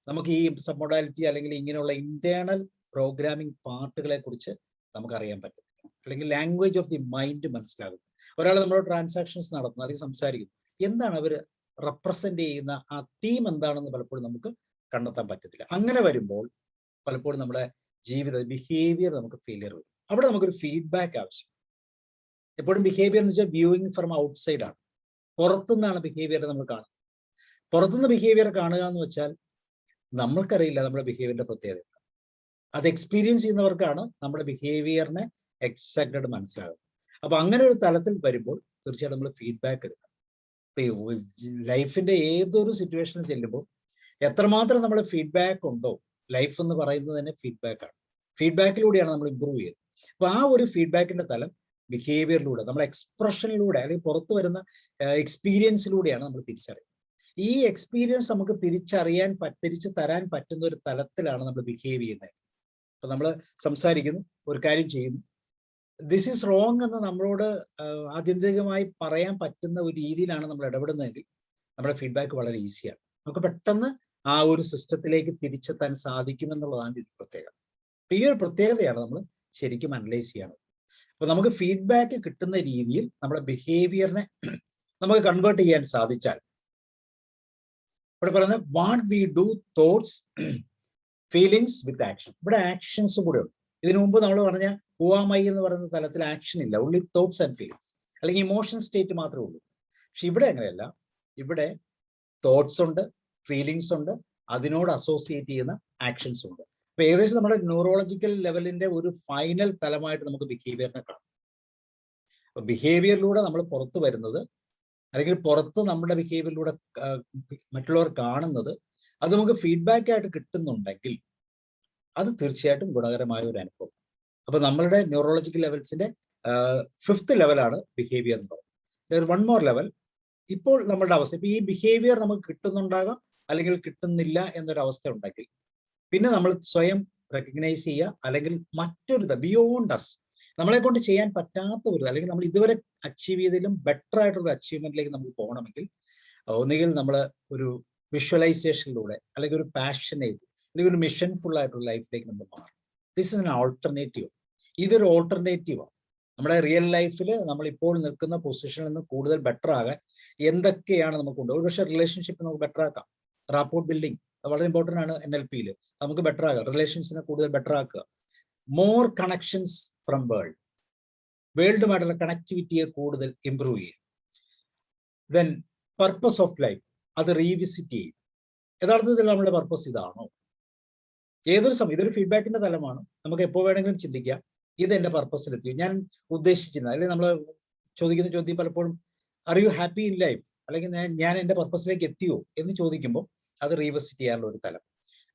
നമുക്ക് ഈ സബ് മൊഡാലിറ്റി അല്ലെങ്കിൽ ഇങ്ങനെയുള്ള ഇന്റേണൽ പ്രോഗ്രാമിംഗ് പാർട്ടുകളെ കുറിച്ച് നമുക്ക് അറിയാൻ പറ്റും, അല്ലെങ്കിൽ ലാംഗ്വേജ് ഓഫ് ദി മൈൻഡ് മനസ്സിലാകും. ഒരാൾ നമ്മളോട് ട്രാൻസാക്ഷൻസ് നടത്തുന്നു അല്ലെങ്കിൽ സംസാരിക്കുന്നു, എന്താണ് അവർ റെപ്രസെന്റ് ചെയ്യുന്ന ആ തീം എന്താണെന്ന് പലപ്പോഴും നമുക്ക് കണ്ടെത്താൻ പറ്റത്തില്ല. അങ്ങനെ വരുമ്പോൾ പലപ്പോഴും നമ്മുടെ ബിഹേവിയർ നമുക്ക് ഫെയിലിയർ വരും. അവിടെ നമുക്കൊരു ഫീഡ്ബാക്ക് ആവശ്യം. എപ്പോഴും ബിഹേവിയർ എന്ന് വെച്ചാൽ വ്യൂയിങ് ഫ്രം ഔട്ട്സൈഡ് ആണ്, പുറത്തുനിന്നാണ് ബിഹേവിയർ നമ്മൾ കാണുന്നത്. പുറത്തുനിന്ന് ബിഹേവിയർ കാണുക എന്ന് വെച്ചാൽ നമ്മൾക്കറിയില്ല നമ്മുടെ ബിഹേവിയറിന്റെ പ്രത്യേകത. അത് എക്സ്പീരിയൻസ് ചെയ്യുന്നവർക്കാണ് നമ്മുടെ ബിഹേവിയറിനെ എക്സാക്റ്റ് മനസ്സിലാകുന്നത്. അപ്പൊ അങ്ങനെ ഒരു തലത്തിൽ വരുമ്പോൾ തീർച്ചയായിട്ടും നമ്മൾ ഫീഡ്ബാക്ക് എടുക്കണം. ലൈഫിന്റെ ഏതൊരു സിറ്റുവേഷനിൽ ചെല്ലുമ്പോൾ എത്രമാത്രം നമ്മൾ ഫീഡ്ബാക്ക് ഉണ്ടോ, ലൈഫ് എന്ന് പറയുന്നത് തന്നെ ഫീഡ്ബാക്കാണ്. ഫീഡ്ബാക്കിലൂടെയാണ് നമ്മൾ ഇമ്പ്രൂവ് ചെയ്യുന്നത്. അപ്പൊ ആ ഒരു ഫീഡ്ബാക്കിന്റെ തലം ബിഹേവിയറിലൂടെ, നമ്മുടെ എക്സ്പ്രഷനിലൂടെ, അല്ലെങ്കിൽ പുറത്തു വരുന്ന എക്സ്പീരിയൻസിലൂടെയാണ് നമ്മൾ തിരിച്ചറിയുന്നത്. ഈ എക്സ്പീരിയൻസ് നമുക്ക് തിരിച്ചു തരാൻ പറ്റുന്ന ഒരു തലത്തിലാണ് നമ്മൾ ബിഹേവ് ചെയ്യുന്നത്. അപ്പൊ നമ്മൾ സംസാരിക്കുന്നു, ഒരു കാര്യം ചെയ്യുന്നു, ദിസ് ഈസ് റോങ് എന്ന് നമ്മളോട് ആത്യന്തികമായി പറയാൻ പറ്റുന്ന ഒരു രീതിയിലാണ് നമ്മൾ ഇടപെടുന്നതെങ്കിൽ നമ്മുടെ ഫീഡ്ബാക്ക് വളരെ ഈസിയാണ്. നമുക്ക് പെട്ടെന്ന് ആ ഒരു സിസ്റ്റത്തിലേക്ക് തിരിച്ചെത്താൻ സാധിക്കുമെന്നുള്ളതാണ് ഇത് പ്രത്യേകത. അപ്പൊ ഈ ഒരു പ്രത്യേകതയാണ് നമ്മൾ ശരിക്കും അനലൈസ് ചെയ്യണം. അപ്പൊ നമുക്ക് ഫീഡ്ബാക്ക് കിട്ടുന്ന രീതിയിൽ നമ്മുടെ ബിഹേവിയറിനെ നമുക്ക് കൺവേർട്ട് ചെയ്യാൻ സാധിച്ചാൽ, ഇവിടെ പറയുന്നത് what we do, thoughts, feelings with action. ഇവിടെ ആക്ഷൻസ് കൂടെ ഉണ്ട്. ഇതിനു മുമ്പ് നമ്മൾ പറഞ്ഞ ഹുവാമൈ എന്ന് പറയുന്ന തലത്തിൽ ആക്ഷൻ ഇല്ല, ഉള്ളി തോട്ട്സ് ആൻഡ് ഫീലിങ്സ്, അല്ലെങ്കിൽ ഇമോഷൻ സ്റ്റേറ്റ് മാത്രമേ ഉള്ളൂ. പക്ഷെ ഇവിടെ അങ്ങനെയല്ല, ഇവിടെ തോട്ട്സ് ഉണ്ട്, ഫീലിങ്സ് ഉണ്ട്, അതിനോട് അസോസിയേറ്റ് ചെയ്യുന്ന ആക്ഷൻസ് ഉണ്ട്. അപ്പൊ ഏകദേശം നമ്മുടെ ന്യൂറോളജിക്കൽ ലെവലിന്റെ ഒരു ഫൈനൽ തലമായിട്ട് നമുക്ക് ബിഹേവിയറിനെ കാണാം. അപ്പൊ ബിഹേവിയറിലൂടെ നമ്മൾ പുറത്തു വരുന്നത്, അല്ലെങ്കിൽ പുറത്ത് നമ്മുടെ ബിഹേവിയറിലൂടെ മറ്റുള്ളവർ കാണുന്നത്, അത് നമുക്ക് ഫീഡ്ബാക്ക് ആയിട്ട് കിട്ടുന്നുണ്ടെങ്കിൽ അത് തീർച്ചയായിട്ടും ഗുണകരമായ ഒരു അനുഭവം. അപ്പൊ നമ്മളുടെ ന്യൂറോളജിക്കൽ ലെവൽസിന്റെ 5th ലെവലാണ് ബിഹേവിയർ എന്ന് പറയുന്നത്. 1 more ലെവൽ. ഇപ്പോൾ നമ്മളുടെ അവസ്ഥ, ഇപ്പൊ ഈ ബിഹേവിയർ നമുക്ക് കിട്ടുന്നുണ്ടാകാം അല്ലെങ്കിൽ കിട്ടുന്നില്ല എന്നൊരവസ്ഥ ഉണ്ടെങ്കിൽ പിന്നെ നമ്മൾ സ്വയം റെക്കഗ്നൈസ് ചെയ്യുക, അല്ലെങ്കിൽ മറ്റൊരു ബിയോണ്ട് അസ്, നമ്മളെ കൊണ്ട് ചെയ്യാൻ പറ്റാത്ത ഒരു, അല്ലെങ്കിൽ നമ്മൾ ഇതുവരെ അച്ചീവ് ചെയ്തതിലും ബെറ്റർ ആയിട്ടുള്ള അച്ചീവ്മെന്റിലേക്ക് നമുക്ക് പോകണമെങ്കിൽ ഒന്നുകിൽ നമ്മൾ ഒരു വിഷ്വലൈസേഷനിലൂടെ, അല്ലെങ്കിൽ ഒരു പാഷനേറ്റ്, അല്ലെങ്കിൽ ഒരു മിഷൻ ഫുൾ ആയിട്ടുള്ള ലൈഫിലേക്ക് നമ്മൾ മാറും. This is an alternative. ഇതൊരു ഓൾട്ടർനേറ്റീവാണ്. നമ്മുടെ റിയൽ ലൈഫിൽ നമ്മൾ ഇപ്പോൾ നിൽക്കുന്ന പൊസിഷനിൽ നിന്ന് കൂടുതൽ ബെറ്റർ ആകാൻ എന്തൊക്കെയാണ് നമുക്ക് ഉണ്ട്. ഒരു പക്ഷേ റിലേഷൻഷിപ്പ് നമുക്ക് ബെറ്റർ ആക്കാം, റാപ്പോർട്ട് ബിൽഡിംഗ് വളരെ ഇമ്പോർട്ടൻ്റ് ആണ് NLPയിൽ. നമുക്ക് ബെറ്റർ ആകാം, റിലേഷൻസിനെ കൂടുതൽ ബെറ്റർ ആക്കുക, മോർ കണക്ഷൻസ് ഫ്രം വേൾഡുമായിട്ടുള്ള കണക്ടിവിറ്റിയെ കൂടുതൽ ഇംപ്രൂവ് ചെയ്യുക. ദെൻ പർപ്പസ് ഓഫ് ലൈഫ്, അത് റീവിസിറ്റ് ചെയ്യും. യഥാർത്ഥത്തിൽ നമ്മുടെ പർപ്പസ് ഇതാണോ? ഏതൊരു സമയം, ഇതൊരു ഫീഡ്ബാക്കിന്റെ തലമാണ്. നമുക്ക് എപ്പോൾ വേണമെങ്കിലും ചിന്തിക്കാം, ഇത് എന്റെ പർപ്പസിലെത്തിയോ, ഞാൻ ഉദ്ദേശിച്ചിരുന്നത്, അല്ലെങ്കിൽ നമ്മൾ ചോദിക്കുന്ന ചോദ്യം പലപ്പോഴും are you happy in life, അല്ലെങ്കിൽ ഞാൻ എന്റെ പർപ്പസിലേക്ക് എത്തിയോ എന്ന് ചോദിക്കുമ്പോൾ അത് റീവിസിറ്റ് ചെയ്യാനുള്ള ഒരു തലം.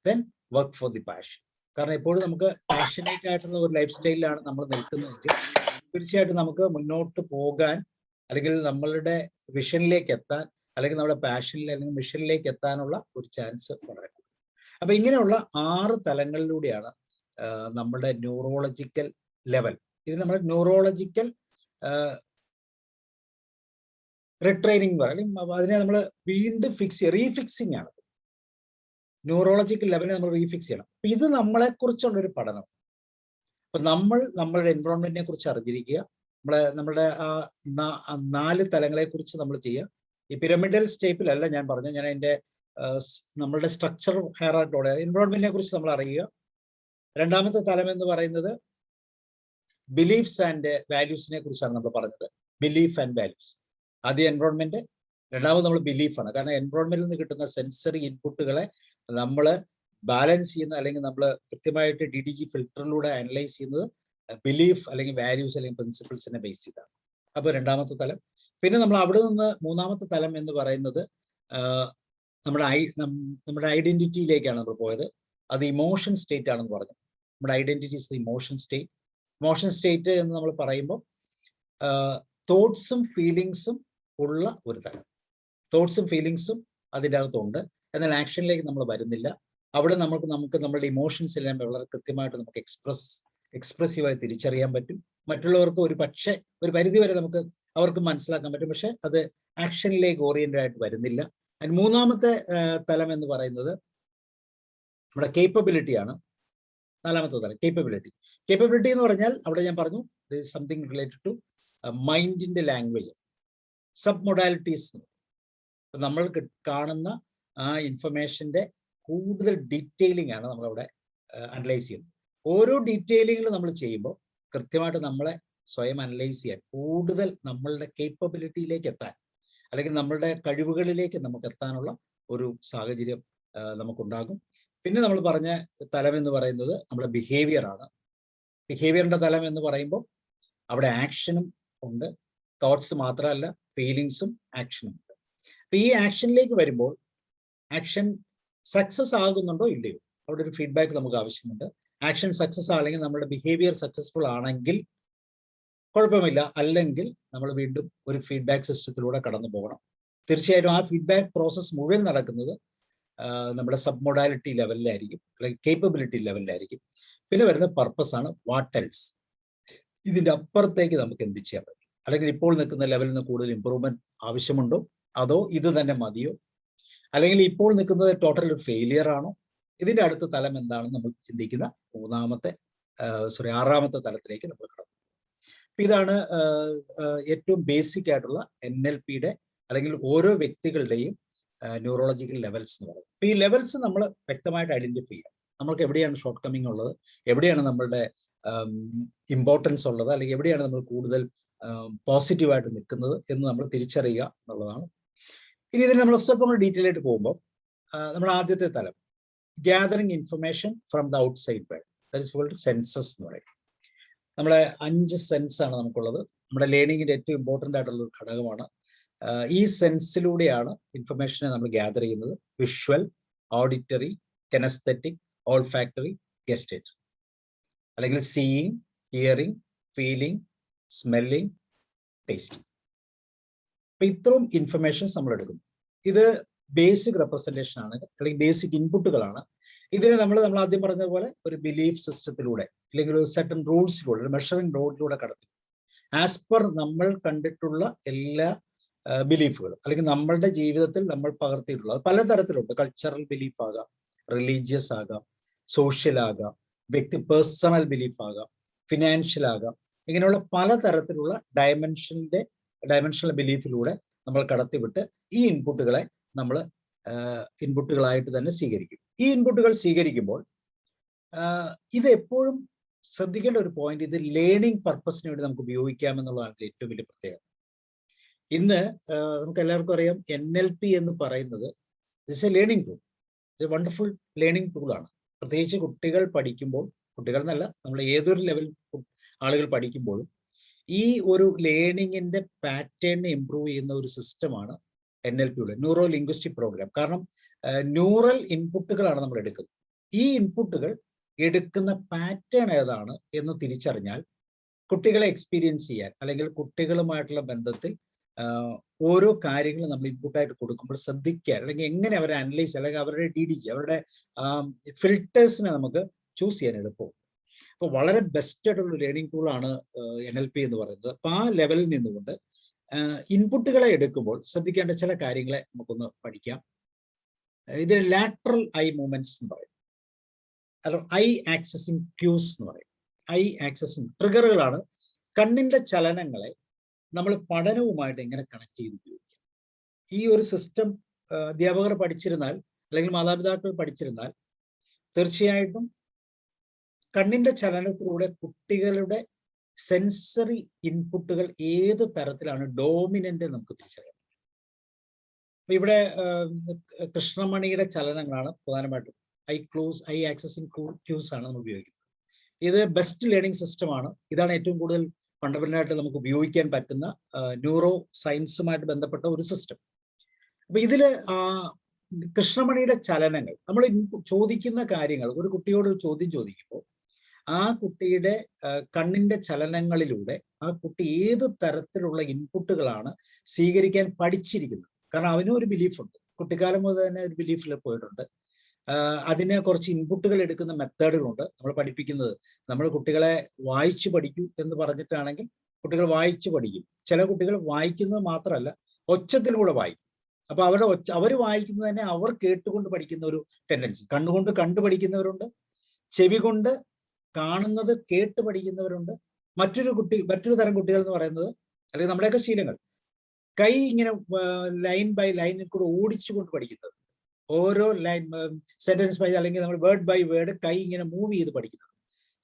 Then work for the passion. കാരണം എപ്പോഴും നമുക്ക് പാഷനേറ്റ് ആയിട്ടുള്ള ഒരു ലൈഫ് സ്റ്റൈലിലാണ് നമ്മൾ നിൽക്കുന്നതെങ്കിൽ തീർച്ചയായിട്ടും നമുക്ക് മുന്നോട്ട് പോകാൻ അല്ലെങ്കിൽ നമ്മളുടെ വിഷനിലേക്ക് എത്താൻ, അല്ലെങ്കിൽ നമ്മുടെ പാഷനിൽ അല്ലെങ്കിൽ മിഷനിലേക്ക് എത്താനുള്ള ഒരു ചാൻസ് വളരെ കൂടുതൽ. അപ്പൊ ഇങ്ങനെയുള്ള 6 തലങ്ങളിലൂടെയാണ് നമ്മുടെ ന്യൂറോളജിക്കൽ ലെവൽ, ഇത് നമ്മുടെ ന്യൂറോളജിക്കൽ റിട്രെയിനിങ് അല്ലെങ്കിൽ അതിനെ നമ്മൾ വീണ്ടും റീഫിക്സിങ് ആണ്. ന്യൂറോളജിക്കൽ ലെവലിനെ നമ്മൾ റീഫിക്സ് ചെയ്യണം. അപ്പൊ ഇത് നമ്മളെ കുറിച്ചുള്ള ഒരു പഠനം. അപ്പൊ നമ്മളുടെ എൻവറോൺമെന്റിനെ കുറിച്ച് അറിഞ്ഞിരിക്കുക, നമ്മുടെ 4 തലങ്ങളെ കുറിച്ച് നമ്മൾ ചെയ്യുക. ഈ പിരമിഡൽ സ്റ്റേപ്പിലല്ല ഞാൻ പറഞ്ഞത്, ഞാൻ അതിന്റെ നമ്മളുടെ സ്ട്രക്ചർ ഹയറാർക്കിയോടെ എൻവറോൺമെന്റിനെ കുറിച്ച് നമ്മൾ അറിയുക. രണ്ടാമത്തെ തലം എന്ന് പറയുന്നത് ബിലീഫ്സ് ആൻഡ് വാല്യൂസിനെ കുറിച്ചാണ് നമ്മൾ പറഞ്ഞത്. ബിലീഫ് ആൻഡ് വാല്യൂസ്, ആദ്യം എൻവറോൺമെന്റ്, രണ്ടാമത് നമ്മൾ ബിലീഫാണ്. കാരണം എൻവറോൺമെന്റിൽ നിന്ന് കിട്ടുന്ന സെൻസറി ഇൻപുട്ടുകളെ നമ്മൾ ബാലൻസ് ചെയ്യുന്ന, അല്ലെങ്കിൽ നമ്മൾ കൃത്യമായിട്ട് DDG ഫിൽറ്ററിലൂടെ അനലൈസ് ചെയ്യുന്നത് ബിലീഫ് അല്ലെങ്കിൽ വാല്യൂസ് അല്ലെങ്കിൽ പ്രിൻസിപ്പിൾസിനെ ബേസ് ചെയ്താണ്. അപ്പോൾ രണ്ടാമത്തെ തലം. പിന്നെ നമ്മൾ അവിടെ നിന്ന് മൂന്നാമത്തെ തലം എന്ന് പറയുന്നത് നമ്മുടെ ഐഡന്റിറ്റിയിലേക്കാണ് നമ്മൾ പോയത്. അത് ഇമോഷൻ സ്റ്റേറ്റ് ആണെന്ന് പറഞ്ഞു. നമ്മുടെ identity is the emotion state. Emotion state എന്ന് നമ്മൾ പറയുമ്പോൾ തോട്ട്സും ഫീലിങ്സും ഉള്ള ഒരു തലം. തോട്ട്സും ഫീലിങ്സും അതിൻ്റെ അകത്തുണ്ട്, എന്നാൽ ആക്ഷനിലേക്ക് നമ്മൾ വരുന്നില്ല. അവിടെ നമുക്ക് നമ്മളുടെ ഇമോഷൻസ് എല്ലാം വളരെ കൃത്യമായിട്ട് നമുക്ക് എക്സ്പ്രസീവായി തിരിച്ചറിയാൻ പറ്റും. മറ്റുള്ളവർക്ക് ഒരു പരിധി വരെ നമുക്ക് അവർക്ക് മനസ്സിലാക്കാൻ പറ്റും, പക്ഷെ അത് ആക്ഷനിലേക്ക് ഓറിയന്റഡ് ആയിട്ട് വരുന്നില്ല. അതിന് മൂന്നാമത്തെ തലം എന്ന് പറയുന്നത് നമ്മുടെ കേപ്പബിലിറ്റിയാണ്. നാലാമത്തെ തലം കേപ്പബിലിറ്റി എന്ന് പറഞ്ഞാൽ അവിടെ ഞാൻ പറഞ്ഞു സംതിങ് റിലേറ്റഡ് ടു മൈൻഡിന്റെ ലാംഗ്വേജ്, സബ് മൊഡാലിറ്റീസ്. നമ്മൾ കാണുന്ന ആ ഇൻഫർമേഷന്റെ കൂടുതൽ ഡീറ്റെയിലിംഗ് ആണ് നമ്മളവിടെ അനലൈസ് ചെയ്യുന്നത്. ഓരോ ഡീറ്റെയിലിംഗിൽ നമ്മൾ ചെയ്യുമ്പോൾ കൃത്യമായിട്ട് നമ്മളെ സ്വയം അനലൈസ് ചെയ്യാൻ, കൂടുതൽ നമ്മളുടെ കേപ്പബിലിറ്റിയിലേക്ക് എത്താൻ, അല്ലെങ്കിൽ നമ്മളുടെ കഴിവുകളിലേക്ക് നമുക്ക് എത്താനുള്ള ഒരു സാഹചര്യം നമുക്കുണ്ടാകും. പിന്നെ നമ്മൾ പറഞ്ഞ തലം എന്ന് പറയുന്നത് നമ്മുടെ ബിഹേവിയർ ആണ്. ബിഹേവിയറിന്റെ തലം എന്ന് പറയുമ്പോൾ അവിടെ ആക്ഷനും ഉണ്ട്, തോട്ട്സ് മാത്രമല്ല, ഫീലിങ്സും ആക്ഷനും ഉണ്ട്. അപ്പൊ ഈ ആക്ഷനിലേക്ക് വരുമ്പോൾ ആക്ഷൻ സക്സസ് ആകുന്നുണ്ടോ ഇല്ലയോ, അവിടെ ഒരു ഫീഡ്ബാക്ക് നമുക്ക് ആവശ്യമുണ്ട്. ആക്ഷൻ സക്സസ് ആണെങ്കിൽ നമ്മുടെ ബിഹേവിയർ സക്സസ്ഫുൾ ആണെങ്കിൽ കുഴപ്പമില്ല, അല്ലെങ്കിൽ നമ്മൾ വീണ്ടും ഒരു ഫീഡ്ബാക്ക് സിസ്റ്റത്തിലൂടെ കടന്നു പോകണം. തീർച്ചയായിട്ടും ആ ഫീഡ്ബാക്ക് പ്രോസസ്സ് മുഴുവൻ നടക്കുന്നത് നമ്മുടെ സബ് മൊഡാലിറ്റി ലെവലിലായിരിക്കും, അല്ലെങ്കിൽ കേപ്പബിലിറ്റി ലെവലിലായിരിക്കും. പിന്നെ വരുന്ന പർപ്പസ് ആണ്, വാട്ട് എൽസ്, ഇതിന്റെ അപ്പുറത്തേക്ക് നമുക്ക് എന്ത് ചെയ്യാൻ പറ്റും, അല്ലെങ്കിൽ ഇപ്പോൾ നിൽക്കുന്ന ലെവലിൽ നിന്ന് കൂടുതൽ ഇമ്പ്രൂവ്മെന്റ് ആവശ്യമുണ്ടോ, അതോ ഇത് തന്നെ മതിയോ, അല്ലെങ്കിൽ ഇപ്പോൾ നിൽക്കുന്നത് ടോട്ടൽ ഒരു ഫെയിലിയർ ആണോ, ഇതിന്റെ അടുത്ത തലം എന്താണെന്ന് നമ്മൾ ചിന്തിക്കുന്ന ആറാമത്തെ തലത്തിലേക്ക് നമ്മൾ കടന്നു. അപ്പൊ ഇതാണ് ഏറ്റവും ബേസിക് ആയിട്ടുള്ള NLPയുടെ അല്ലെങ്കിൽ ഓരോ വ്യക്തികളുടെയും ന്യൂറോളജിക്കൽ ലെവൽസ് എന്ന് പറയുന്നത്. അപ്പൊ ഈ ലെവൽസ് നമ്മൾ വ്യക്തമായിട്ട് ഐഡന്റിഫൈ ചെയ്യാം. നമ്മൾക്ക് എവിടെയാണ് ഷോർട്ട് കമ്മിങ് ഉള്ളത്, എവിടെയാണ് നമ്മളുടെ ഇമ്പോർട്ടൻസ് ഉള്ളത്, അല്ലെങ്കിൽ എവിടെയാണ് നമ്മൾ കൂടുതൽ പോസിറ്റീവായിട്ട് നിൽക്കുന്നത് എന്ന് നമ്മൾ തിരിച്ചറിയുക എന്നുള്ളതാണ്. ഇനി ഇതിന് നമ്മൾ സ്വല്പം ഡീറ്റെയിൽ ആയിട്ട് പോകുമ്പോൾ നമ്മുടെ ആദ്യത്തെ തലം gathering information from the outside world, that is called senses എന്ന് പറയും. നമ്മളെ 5 സെൻസ് ആണ് നമുക്കുള്ളത്. നമ്മുടെ ലേണിങ്ങിന്റെ ഏറ്റവും ഇമ്പോർട്ടൻ്റ് ആയിട്ടുള്ള ഒരു ഘടകമാണ്. ഈ സെൻസിലൂടെയാണ് ഇൻഫർമേഷനെ നമ്മൾ ഗ്യാദർ ചെയ്യുന്നത്. വിഷ്വൽ, ഓഡിറ്ററി, കെനസ്തെറ്റിക്, ഓൾഫാക്ടറി, ഗസ്റ്റേറ്ററി, അല്ലെങ്കിൽ seeing, hearing, feeling, smelling, tasting. അപ്പൊ ഇത്രയും ഇൻഫർമേഷൻസ് നമ്മൾ എടുക്കുന്നു. ഇത് ബേസിക് റെപ്രസെന്റേഷൻ ആണ്, അല്ലെങ്കിൽ ബേസിക് ഇൻപുട്ടുകളാണ്. ഇതിനെ നമ്മൾ ആദ്യം പറഞ്ഞ പോലെ ഒരു ബിലീഫ് സിസ്റ്റത്തിലൂടെ, അല്ലെങ്കിൽ ഒരു സെർട്ടൺ റൂൾസിലൂടെ, ഒരു മെഷറിംഗ് റോഡിലൂടെ കടത്തി ആസ് പെർ നമ്മൾ കണ്ടിട്ടുള്ള എല്ലാ ബിലീഫുകളും, അല്ലെങ്കിൽ നമ്മളുടെ ജീവിതത്തിൽ നമ്മൾ പകർത്തിയിട്ടുള്ളത് പലതരത്തിലുണ്ട്. കൾച്ചറൽ ബിലീഫ് ആകാം, റിലീജിയസ് ആകാം, സോഷ്യൽ ആകാം, പേഴ്സണൽ ബിലീഫ് ആകാം, ഫിനാൻഷ്യൽ ആകാം. ഇങ്ങനെയുള്ള പലതരത്തിലുള്ള ഡയമെൻഷണൽ ബിലീഫിലൂടെ നമ്മൾ കടത്തിവിട്ട് ഈ ഇൻപുട്ടുകളെ നമ്മൾ ഇൻപുട്ടുകളായിട്ട് തന്നെ സ്വീകരിക്കും. ഈ ഇൻപുട്ടുകൾ സ്വീകരിക്കുമ്പോൾ ഇത് എപ്പോഴും ശ്രദ്ധിക്കേണ്ട ഒരു പോയിന്റ്, ഇത് ലേണിംഗ് പർപ്പസിന് വേണ്ടി നമുക്ക് ഉപയോഗിക്കാമെന്നുള്ളതാണ് ഏറ്റവും വലിയ പ്രത്യേകത. ഇന്ന് നമുക്ക് എല്ലാവർക്കും അറിയാം, NLP എന്ന് പറയുന്നത് ഇറ്റ്സ് എ ലേണിംഗ് ടൂൾ, ഇത് വണ്ടർഫുൾ ലേണിംഗ് ടൂളാണ്. പ്രത്യേകിച്ച് കുട്ടികൾ പഠിക്കുമ്പോൾ, കുട്ടികൾ എന്നല്ല, നമ്മൾ ഏതൊരു ലെവൽ ആളുകൾ പഠിക്കുമ്പോഴും ഈ ഒരു ലേണിങ്ങിന്റെ പാറ്റേണിനെ ഇംപ്രൂവ് ചെയ്യുന്ന ഒരു സിസ്റ്റമാണ് NLPയുടെ ന്യൂറോ ലിംഗ്വിസ്റ്റിക് പ്രോഗ്രാം. കാരണം ന്യൂറൽ ഇൻപുട്ടുകളാണ് നമ്മൾ എടുക്കുന്നത്. ഈ ഇൻപുട്ടുകൾ എടുക്കുന്ന പാറ്റേൺ ഏതാണ് എന്ന് തിരിച്ചറിഞ്ഞാൽ കുട്ടികളെ എക്സ്പീരിയൻസ് ചെയ്യാൻ, അല്ലെങ്കിൽ കുട്ടികളുമായിട്ടുള്ള ബന്ധത്തിൽ ഓരോ കാര്യങ്ങളും നമ്മൾ ഇൻപുട്ടായിട്ട് കൊടുക്കുമ്പോൾ ശ്രദ്ധിക്കുക, അല്ലെങ്കിൽ എങ്ങനെ അവരെ അനലൈസ്, അല്ലെങ്കിൽ അവരുടെ DDG, അവരുടെ ഫിൽറ്റേഴ്സിനെ നമുക്ക് ചൂസ് ചെയ്യാൻ എളുപ്പവും. അപ്പോൾ വളരെ ബെസ്റ്റ് ആയിട്ടുള്ള ലേണിംഗ് ടൂളാണ് NLP എന്ന് പറയുന്നത്. അപ്പോൾ ആ ലെവലിൽ നിന്നുകൊണ്ട് ഇൻപുട്ടുകളെ എടുക്കുമ്പോൾ ശ്രദ്ധിക്കേണ്ട ചില കാര്യങ്ങളെ നമുക്കൊന്ന് പഠിക്കാം. ഇത് ലാറ്ററൽ ഐ മൂവ്മെന്റ്സ് എന്ന് പറയും, അല്ല ഐ ആക്സസിങ് ക്യൂസ് എന്ന് പറയും. ഐ ആക്സസിങ് ട്രിഗറുകളാണ് കണ്ണിന്റെ ചലനങ്ങളെ നമ്മൾ പഠനവുമായിട്ട് എങ്ങനെ കണക്ട് ചെയ്ത് ഉപയോഗിക്കാം. ഈ ഒരു സിസ്റ്റം അധ്യാപകർ പഠിച്ചിരുന്നാൽ, അല്ലെങ്കിൽ മാതാപിതാക്കൾ പഠിച്ചിരുന്നാൽ, തീർച്ചയായിട്ടും കണ്ണിന്റെ ചലനത്തിലൂടെ കുട്ടികളുടെ സെൻസറി ഇൻപുട്ടുകൾ ഏത് തരത്തിലാണ് ഡോമിനന്റ് നമുക്ക് തിരിച്ചറിയാം. ഇവിടെ കൃഷ്ണമണിയുടെ ചലനങ്ങളാണ് പ്രധാനമായിട്ടും ഐ ആക്സസിങ് ക്യൂസ് ആണ് നമ്മൾ ഉപയോഗിക്കുന്നത്. ഇത് ബെസ്റ്റ് ലേണിംഗ് സിസ്റ്റമാണ്. ഇതാണ് ഏറ്റവും കൂടുതൽ ഫണ്ടമെന്റലായിട്ട് നമുക്ക് ഉപയോഗിക്കാൻ പറ്റുന്ന ന്യൂറോ സയൻസുമായിട്ട് ബന്ധപ്പെട്ട ഒരു സിസ്റ്റം. അപ്പൊ ഇതില് കൃഷ്ണമണിയുടെ ചലനങ്ങൾ, നമ്മൾ ചോദിക്കുന്ന കാര്യങ്ങൾ, ഒരു കുട്ടിയോട് ഒരു ചോദ്യം ചോദിക്കുമ്പോൾ ആ കുട്ടിയുടെ കണ്ണിന്റെ ചലനങ്ങളിലൂടെ ആ കുട്ടി ഏത് തരത്തിലുള്ള ഇൻപുട്ടുകളാണ് സ്വീകരിക്കാൻ പഠിച്ചിരിക്കുന്നത്. കാരണം അവനും ഒരു ബിലീഫുണ്ട്, കുട്ടിക്കാലം മുതൽ തന്നെ ഒരു ബിലീഫിൽ പോയിട്ടുണ്ട്. അതിന് കുറച്ച് ഇൻപുട്ടുകൾ എടുക്കുന്ന മെത്തേഡുകളുണ്ട് നമ്മൾ പഠിപ്പിക്കുന്നത്. നമ്മൾ കുട്ടികളെ വായിച്ചു പഠിക്കൂ എന്ന് പറഞ്ഞിട്ടാണെങ്കിൽ കുട്ടികൾ വായിച്ചു പഠിക്കും. ചില കുട്ടികൾ വായിക്കുന്നത് മാത്രമല്ല ഒച്ചത്തിലൂടെ വായിക്കും. അപ്പൊ അവർ വായിക്കുന്നത് തന്നെ അവർ കേട്ടുകൊണ്ട് പഠിക്കുന്ന ഒരു ടെൻഡൻസി. കണ്ണുകൊണ്ട് കണ്ടു പഠിക്കുന്നവരുണ്ട്, ചെവി കൊണ്ട് കാണുന്നത് കേട്ട് പഠിക്കുന്നവരുണ്ട്. മറ്റൊരു തരം കുട്ടികൾ എന്ന് പറയുന്നത്, അല്ലെങ്കിൽ നമ്മുടെയൊക്കെ ശീലങ്ങൾ, കൈ ഇങ്ങനെ ലൈൻ ബൈ ലൈനിൽ കൂടെ ഓടിച്ചുകൊണ്ട് പഠിക്കുന്നത്. ഓരോ ലൈൻ സെന്റൻസ് ബൈ, അല്ലെങ്കിൽ നമ്മൾ വേർഡ് ബൈ വേർഡ് കൈ ഇങ്ങനെ മൂവ് ചെയ്ത് പഠിക്കുന്നത്.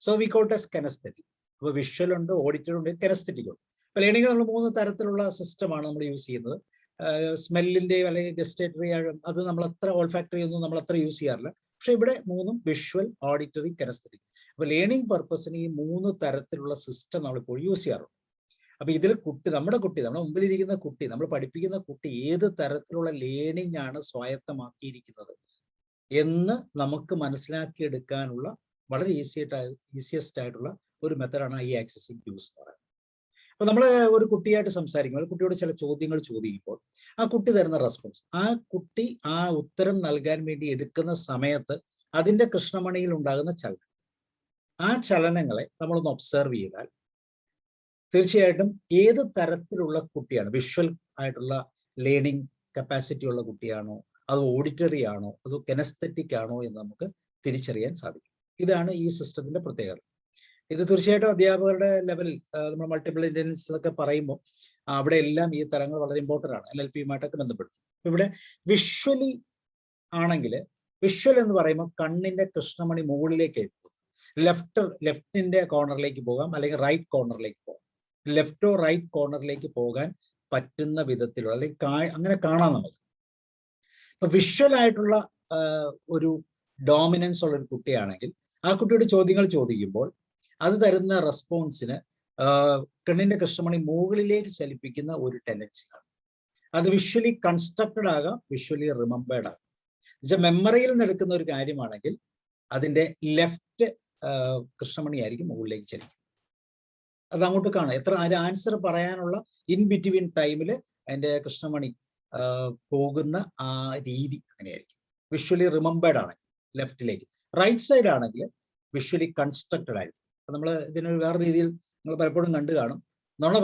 So we call it as kinesthetic. അപ്പോൾ വിഷ്വൽ ഉണ്ട്, ഓഡിറ്ററി ഉണ്ട്, കെനസ്തെറ്റിക് ഉണ്ട്. അപ്പോൾ ലേണിംഗ് നമ്മൾ 3 തരത്തിലുള്ള സിസ്റ്റമാണ് നമ്മൾ യൂസ് ചെയ്യുന്നത്. സ്മെല്ലിന്റെയും അല്ലെങ്കിൽ ഗസ്റ്റേറ്ററി, അത് നമ്മൾ അത്ര ഓൾഫാക്ടറി ഒന്നും നമ്മൾ അത്ര യൂസ് ചെയ്യാറില്ല. പക്ഷെ ഇവിടെ 3ഉം വിഷ്വൽ, ഓഡിറ്ററി, കെനസ്തെറ്റിക്. അപ്പൊ ലേണിംഗ് പർപ്പസിന് ഈ 3 തരത്തിലുള്ള സിസ്റ്റം നമ്മളിപ്പോൾ യൂസ് ചെയ്യാറുണ്ട്. അപ്പൊ ഇതിൽ നമ്മുടെ മുമ്പിലിരിക്കുന്ന കുട്ടി, നമ്മൾ പഠിപ്പിക്കുന്ന കുട്ടി ഏത് തരത്തിലുള്ള ലേണിംഗ് ആണ് സ്വായത്തമാക്കിയിരിക്കുന്നത് എന്ന് നമുക്ക് മനസ്സിലാക്കിയെടുക്കാനുള്ള വളരെ ഈസിയസ്റ്റ് ആയിട്ടുള്ള ഒരു മെത്തഡാണ് ഐ ആക്സസിങ് ക്യൂസ് എന്ന് പറയുന്നത്. അപ്പൊ നമ്മൾ ഒരു കുട്ടിയായിട്ട് സംസാരിക്കുമ്പോൾ, കുട്ടിയോട് ചില ചോദ്യങ്ങൾ ചോദിക്കുമ്പോൾ ആ കുട്ടി തരുന്ന റെസ്പോൺസ്, ആ കുട്ടി ആ ഉത്തരം നൽകാൻ വേണ്ടി എടുക്കുന്ന സമയത്ത് അതിന്റെ കൃഷ്ണമണിയിൽ ഉണ്ടാകുന്ന ചലനം, ആ ചലനങ്ങളെ നമ്മളൊന്ന് ഒബ്സർവ് ചെയ്താൽ തീർച്ചയായിട്ടും ഏത് തരത്തിലുള്ള കുട്ടിയാണ്, വിഷ്വൽ ആയിട്ടുള്ള ലേണിംഗ് കപ്പാസിറ്റി ഉള്ള കുട്ടിയാണോ, അത് ഓഡിറ്ററി ആണോ, അതോ കെനസ്തെറ്റിക് ആണോ എന്ന് നമുക്ക് തിരിച്ചറിയാൻ സാധിക്കും. ഇതാണ് ഈ സിസ്റ്റത്തിന്റെ പ്രത്യേകത. ഇത് തീർച്ചയായിട്ടും അധ്യാപകരുടെ ലെവലിൽ നമ്മൾ മൾട്ടിപ്പിൾ ഇന്റലിജൻസ് എന്നൊക്കെ പറയുമ്പോൾ അവിടെ എല്ലാം ഈ തലങ്ങൾ വളരെ ഇമ്പോർട്ടൻ്റ് ആണ്, NLPയുമായിട്ടൊക്കെ ബന്ധപ്പെട്ട്. ഇവിടെ വിഷ്വലി ആണെങ്കിൽ, വിഷ്വൽ എന്ന് പറയുമ്പോൾ കണ്ണിന്റെ കൃഷ്ണമണി മുകളിലേക്ക് ലെഫ്റ്റിന്റെ കോർണറിലേക്ക് പോകാം, അല്ലെങ്കിൽ റൈറ്റ് കോർണറിലേക്ക് പോകാം. ലെഫ്റ്റോ റൈറ്റ് കോർണറിലേക്ക് പോകാൻ പറ്റുന്ന വിധത്തിലുള്ള, അല്ലെങ്കിൽ അങ്ങനെ കാണാം നമുക്ക്. ഇപ്പൊ വിഷ്വൽ ആയിട്ടുള്ള ഒരു ഡോമിനൻസ് ഉള്ള ഒരു കുട്ടിയാണെങ്കിൽ ആ കുട്ടിയുടെ ചോദ്യങ്ങൾ ചോദിക്കുമ്പോൾ അത് തരുന്ന റെസ്പോൺസിന് കണ്ണിന്റെ കൃഷ്ണമണി മുകളിലേക്ക് ചലിപ്പിക്കുന്ന ഒരു ടെൻഡൻസിയാണ്. അത് വിഷ്വലി കൺസ്ട്രക്റ്റഡ് ആകാം, വിഷ്വലി റിമെമ്പേർഡ് ആകാം. എന്നുവെച്ചാൽ മെമ്മറിയിൽ നിന്ന് എടുക്കുന്ന ഒരു കാര്യമാണെങ്കിൽ അതിന്റെ ലെഫ്റ്റ് കൃഷ്ണമണി ആയിരിക്കും മുകളിലേക്ക് ചലിക്കും. അത് അങ്ങോട്ട് കാണാം, എത്ര ആൻസർ പറയാനുള്ള ഇൻ ബിറ്റ്വീൻ ടൈമിൽ അതിന്റെ കൃഷ്ണമണി പോകുന്ന ആ രീതി അങ്ങനെയായിരിക്കും. വിഷ്വലി റിമെമ്പേർഡ് ആണെങ്കിൽ ലെഫ്റ്റിലേക്ക്. റൈറ്റ് സൈഡ് ആണെങ്കിൽ വിഷ്വലി കൺസ്ട്രക്റ്റഡ് ആയിരിക്കും. നമ്മൾ ഇതിനൊരു വേറെ രീതിയിൽ നിങ്ങൾ പലപ്പോഴും കണ്ടു കാണും, നുണ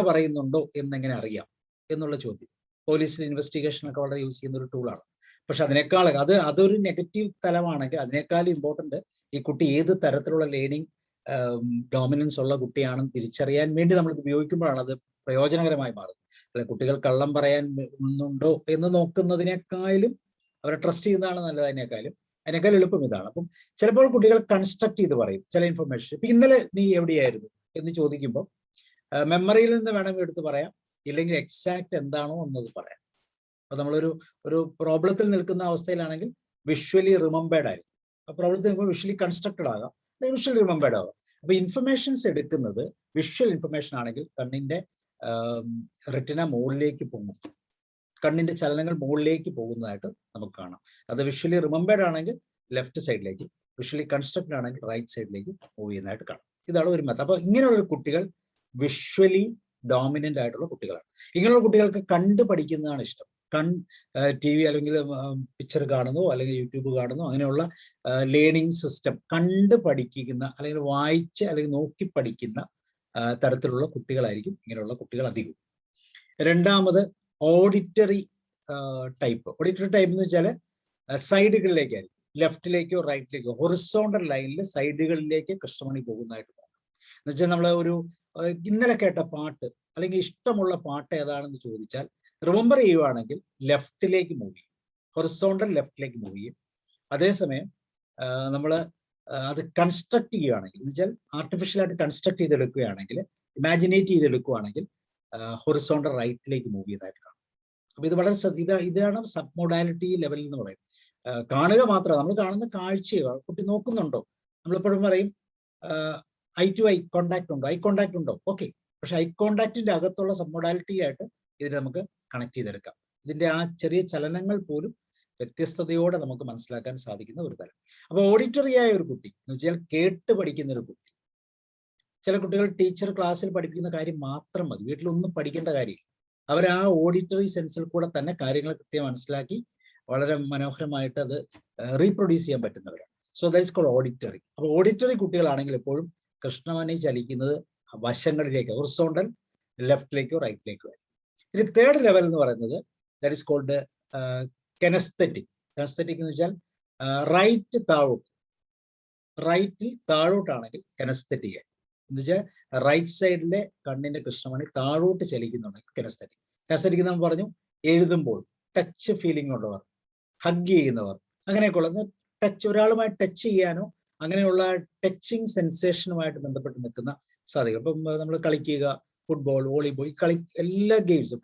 പറയുന്നുണ്ടോ എന്നെങ്ങനെ അറിയാം എന്നുള്ള ചോദ്യം. പോലീസിന് ഇൻവെസ്റ്റിഗേഷനൊക്കെ വളരെ യൂസ് ചെയ്യുന്ന ഒരു ടൂളാണ്. പക്ഷെ അതൊരു നെഗറ്റീവ് തലമാണെങ്കിൽ അതിനേക്കാളും ഇമ്പോർട്ടൻ്റ് ഈ കുട്ടി ഏത് തരത്തിലുള്ള ലേണിംഗ് ഡോമിനൻസ് ഉള്ള കുട്ടിയാണെന്ന് തിരിച്ചറിയാൻ വേണ്ടി നമ്മൾ ഉപയോഗിക്കുമ്പോഴാണ് അത് പ്രയോജനകരമായി മാറുന്നത്. അല്ലെ, കുട്ടികൾ കള്ളം പറയാനുണ്ടോ എന്ന് നോക്കുന്നതിനേക്കാളും അവരെ ട്രസ്റ്റ് ചെയ്യുന്നതാണ് നല്ലത്. അതിനേക്കാൾ എളുപ്പം ഇതാണ്. അപ്പം ചിലപ്പോൾ കുട്ടികൾ കൺസ്ട്രക്ട് ചെയ്ത് പറയും ചില ഇൻഫർമേഷൻ. ഇപ്പൊ ഇന്നലെ നീ എവിടെയായിരുന്നു എന്ന് ചോദിക്കുമ്പോൾ മെമ്മറിയിൽ നിന്ന് വേണമെങ്കിൽ എടുത്ത് പറയാം, ഇല്ലെങ്കിൽ എക്സാക്ട് എന്താണോ എന്നത് പറയാം. അപ്പൊ നമ്മളൊരു പ്രോബ്ലത്തിൽ നിൽക്കുന്ന അവസ്ഥയിലാണെങ്കിൽ വിഷ്വലി റിമെമ്പേർഡ് ആയിരിക്കും. ആ പ്രോബ്ലത്തിൽ നിൽക്കുമ്പോൾ വിഷ്വലി കൺസ്ട്രക്റ്റഡ് ആകാം, വിഷ്വലി റിമെമ്പേർഡ് ആകാം. അപ്പൊ ഇൻഫർമേഷൻസ് എടുക്കുന്നത് വിഷ്വൽ ഇൻഫർമേഷൻ ആണെങ്കിൽ കണ്ണിന്റെ റെറ്റിന മുകളിലേക്ക് പോകും, കണ്ണിന്റെ ചലനങ്ങൾ മുകളിലേക്ക് പോകുന്നതായിട്ട് നമുക്ക് കാണാം. അത് വിഷ്വലി റിമെമ്പേർഡ് ആണെങ്കിൽ ലെഫ്റ്റ് സൈഡിലേക്ക്, വിഷ്വലി കൺസ്ട്രക്റ്റഡ് ആണെങ്കിൽ റൈറ്റ് സൈഡിലേക്ക് മൂവ് ചെയ്യുന്നതായിട്ട് കാണാം. ഇതാണ് ഒരു മെത്തേഡ്. അപ്പൊ ഇങ്ങനെയുള്ള കുട്ടികൾ വിഷ്വലി ഡോമിനന്റ് ആയിട്ടുള്ള കുട്ടികളാണ്. ഇങ്ങനെയുള്ള കുട്ടികൾക്ക് കണ്ടു പഠിക്കുന്നതാണ് ഇഷ്ടം. TV അല്ലെങ്കിൽ പിക്ചർ കാണുന്നു, അല്ലെങ്കിൽ യൂട്യൂബ് കാണുന്നു, അങ്ങനെയുള്ള ലേണിംഗ് സിസ്റ്റം കണ്ട് പഠിക്കുന്ന, അല്ലെങ്കിൽ വായിച്ച് അല്ലെങ്കിൽ നോക്കി പഠിക്കുന്ന തരത്തിലുള്ള കുട്ടികളായിരിക്കും ഇങ്ങനെയുള്ള കുട്ടികൾ അധികം. രണ്ടാമത് ഓഡിറ്ററി ടൈപ്പ്. ഓഡിറ്ററി ടൈപ്പ് എന്ന് വെച്ചാൽ സൈഡുകളിലേക്കായിരിക്കും, ലെഫ്റ്റിലേക്കോ റൈറ്റിലേക്കോ ഹൊറിസോണ്ടൽ ലൈനിൽ സൈഡുകളിലേക്ക് കൃഷ്ണമണി പോകുന്നതായിട്ട് തോന്നും. എന്ന് വെച്ചാൽ നമ്മൾ ഒരു ഇന്നലെ കേട്ട പാട്ട് അല്ലെങ്കിൽ ഇഷ്ടമുള്ള പാട്ട് ഏതാണെന്ന് ചോദിച്ചാൽ റിമെമ്പർ ചെയ്യുവാണെങ്കിൽ ലെഫ്റ്റിലേക്ക് മൂവ് ചെയ്യും, ഹൊറിസോണ്ടൽ ലെഫ്റ്റിലേക്ക് മൂവ് ചെയ്യും. അതേസമയം നമ്മൾ അത് കൺസ്ട്രക്ട് ചെയ്യുകയാണെങ്കിൽ, എന്ന് വെച്ചാൽ ആർട്ടിഫിഷ്യലായിട്ട് കൺസ്ട്രക്ട് ചെയ്തെടുക്കുകയാണെങ്കിൽ, ഇമാജിനേറ്റ് ചെയ്തെടുക്കുകയാണെങ്കിൽ ഹൊറിസോണ്ടൽ റൈറ്റിലേക്ക് മൂവ് ചെയ്യുന്നതായിട്ട് കാണും. അപ്പൊ ഇത് വളരെ ഇതാണ് സബ് മോഡാലിറ്റി ലെവൽ എന്ന് പറയും. കാണുക മാത്രം, നമ്മൾ കാണുന്ന കാഴ്ചയോ കുട്ടി നോക്കുന്നുണ്ടോ, നമ്മളെപ്പോഴും പറയും ഐ ടു ഐ കോണ്ടാക്ട് ഉണ്ടോ, ഐ കോണ്ടാക്ട് ഉണ്ടോ, ഓക്കെ. പക്ഷെ ഐ കോണ്ടാക്ടിന്റെ അകത്തുള്ള സബ് മോഡാലിറ്റി ആയിട്ട് ഇതിനെ നമുക്ക് കണക്ട് ചെയ്തെടുക്കാം. ഇതിന്റെ ആ ചെറിയ ചലനങ്ങൾ പോലും വ്യത്യസ്തതയോടെ നമുക്ക് മനസ്സിലാക്കാൻ സാധിക്കുന്ന ഒരു തലം. അപ്പൊ ഓഡിറ്ററി ആയ ഒരു കുട്ടി എന്ന് വെച്ചാൽ കേട്ട് പഠിക്കുന്ന ഒരു കുട്ടി. ചില കുട്ടികൾ ടീച്ചർ ക്ലാസ്സിൽ പഠിപ്പിക്കുന്ന കാര്യം മാത്രം മതി, വീട്ടിലൊന്നും പഠിക്കേണ്ട കാര്യമില്ല. അവർ ആ ഓഡിറ്ററി സെൻസിൽ കൂടെ തന്നെ കാര്യങ്ങൾ കൃത്യം മനസ്സിലാക്കി വളരെ മനോഹരമായിട്ട് അത് റീപ്രൊഡ്യൂസ് ചെയ്യാൻ പറ്റുന്നവരാണ്. So that is called auditory. അപ്പൊ ഓഡിറ്ററി കുട്ടികളാണെങ്കിൽ എപ്പോഴും കൃഷ്ണമണി ചലിക്കുന്നത് വശങ്ങളിലേക്ക്, ഹൊറിസോണ്ടൽ ലെഫ്റ്റിലേക്കോ റൈറ്റിലേക്കോ. ഇനി തേർഡ് ലെവൽ എന്ന് പറയുന്നത് ദാറ്റ് ഈസ് കോൾഡ് കെനസ്തെറ്റിക്. കെനസ്തെറ്റിക് എന്ന് വെച്ചാൽ റൈറ്റ് താഴോട്ട്, റൈറ്റിൽ താഴോട്ടാണെങ്കിൽ കെനസ്തെറ്റിക് ആയി. എന്ന് വെച്ചാൽ റൈറ്റ് സൈഡിലെ കണ്ണിന്റെ കൃഷ്ണമണി താഴോട്ട് ചലിക്കുന്നുണ്ടെങ്കിൽ കെനസ്തെറ്റിക്. കെനസ്തെറ്റിക് നമ്മൾ പറഞ്ഞു, എഴുതുമ്പോൾ ടച്ച് ഫീലിംഗ് ഉള്ളവർ, ഹഗ് ചെയ്യുന്നവർ, അങ്ങനെയൊക്കെ ടച്ച്, ഒരാളുമായി ടച്ച് ചെയ്യാനോ അങ്ങനെയുള്ള ടച്ചിങ് സെൻസേഷനുമായിട്ട് ബന്ധപ്പെട്ട് നിൽക്കുന്ന സാധിക്കും. ഇപ്പം നമ്മൾ കളിക്കുക, ഫുട്ബോൾ, വോളിബോൾ, ഈ എല്ലാ ഗെയിംസും,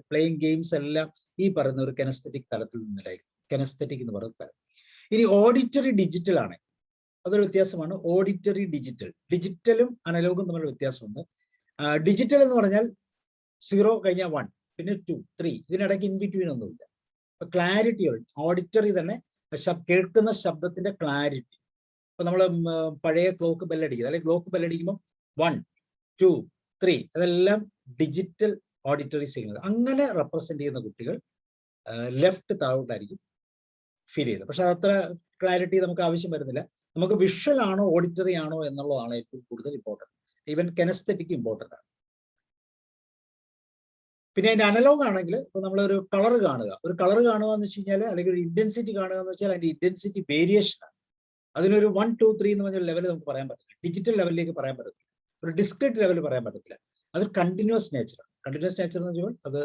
പ്ലേയിങ് ഗെയിംസ് എല്ലാം ഈ പറയുന്ന ഒരു കെനസ്തെറ്റിക് തലത്തിൽ നിന്നിലായിരിക്കും, കെനസ്തെറ്റിക് എന്ന് പറയുന്ന തലം. ഇനി ഓഡിറ്ററി ഡിജിറ്റൽ ആണ്, അതൊരു വ്യത്യാസമാണ്. ഓഡിറ്ററി ഡിജിറ്റൽ, ഡിജിറ്റലും അനലോഗും തമ്മിലുള്ള വ്യത്യാസമുണ്ട്. ഡിജിറ്റൽ എന്ന് പറഞ്ഞാൽ 0 കഴിഞ്ഞാൽ 1, പിന്നെ 2, 3, ഇതിനിടയ്ക്ക് ഇൻ ബിറ്റ്വീൻ ഒന്നുമില്ല. അപ്പൊ ക്ലാരിറ്റി, ഓഡിറ്ററി തന്നെ കേൾക്കുന്ന ശബ്ദത്തിന്റെ ക്ലാരിറ്റി. ഇപ്പൊ നമ്മൾ പഴയ ക്ലോക്ക് ബെല്ലടിക്കുക, അല്ലെങ്കിൽ ക്ലോക്ക് ബെല്ലടിക്കുമ്പോൾ 1, 2, 3, അതെല്ലാം ഡിജിറ്റൽ ഓഡിറ്ററി സിഗ്നൽ. അങ്ങനെ റെപ്രസെന്റ് ചെയ്യുന്ന കുട്ടികൾ ലെഫ്റ്റ് താഴോട്ടായിരിക്കും ഫീൽ ചെയ്യുന്നത്. പക്ഷെ അത്ര ക്ലാരിറ്റി നമുക്ക് ആവശ്യം വരുന്നില്ല. നമുക്ക് വിഷ്വൽ ആണോ ഓഡിറ്ററി ആണോ എന്നുള്ളതാണ് ഏറ്റവും കൂടുതൽ ഇമ്പോർട്ടൻറ്റ്. ഈവൻ കെനസ്തെറ്റിക് ഇമ്പോർട്ടൻ്റ് ആണ്. പിന്നെ അതിന്റെ അനലോഗ് ആണെങ്കിൽ ഇപ്പൊ നമ്മളൊരു കളർ കാണുക, ഒരു കളർ കാണുക എന്ന് വെച്ച് കഴിഞ്ഞാൽ, അല്ലെങ്കിൽ ഒരു ഇന്റൻസിറ്റി കാണുക എന്ന് വെച്ചാൽ അതിന്റെ ഇന്റൻസിറ്റി വേരിയേഷൻ ആണ്. അതിനൊരു 1, 2, 3 എന്ന് പറഞ്ഞ ലെവൽ നമുക്ക് പറയാൻ പറ്റില്ല, ഡിജിറ്റൽ ലെവലിലേക്ക് പറയാൻ പറ്റത്തില്ല, ഒരു ഡിസ്ക്രീറ്റ് ലെവൽ പറയാൻ പറ്റത്തില്ല. അത് കണ്ടിന്യൂസ് നേച്ചറാണ്. കണ്ടിന്യൂസ് നേച്ചർ എന്ന് വെച്ചാൽ അത്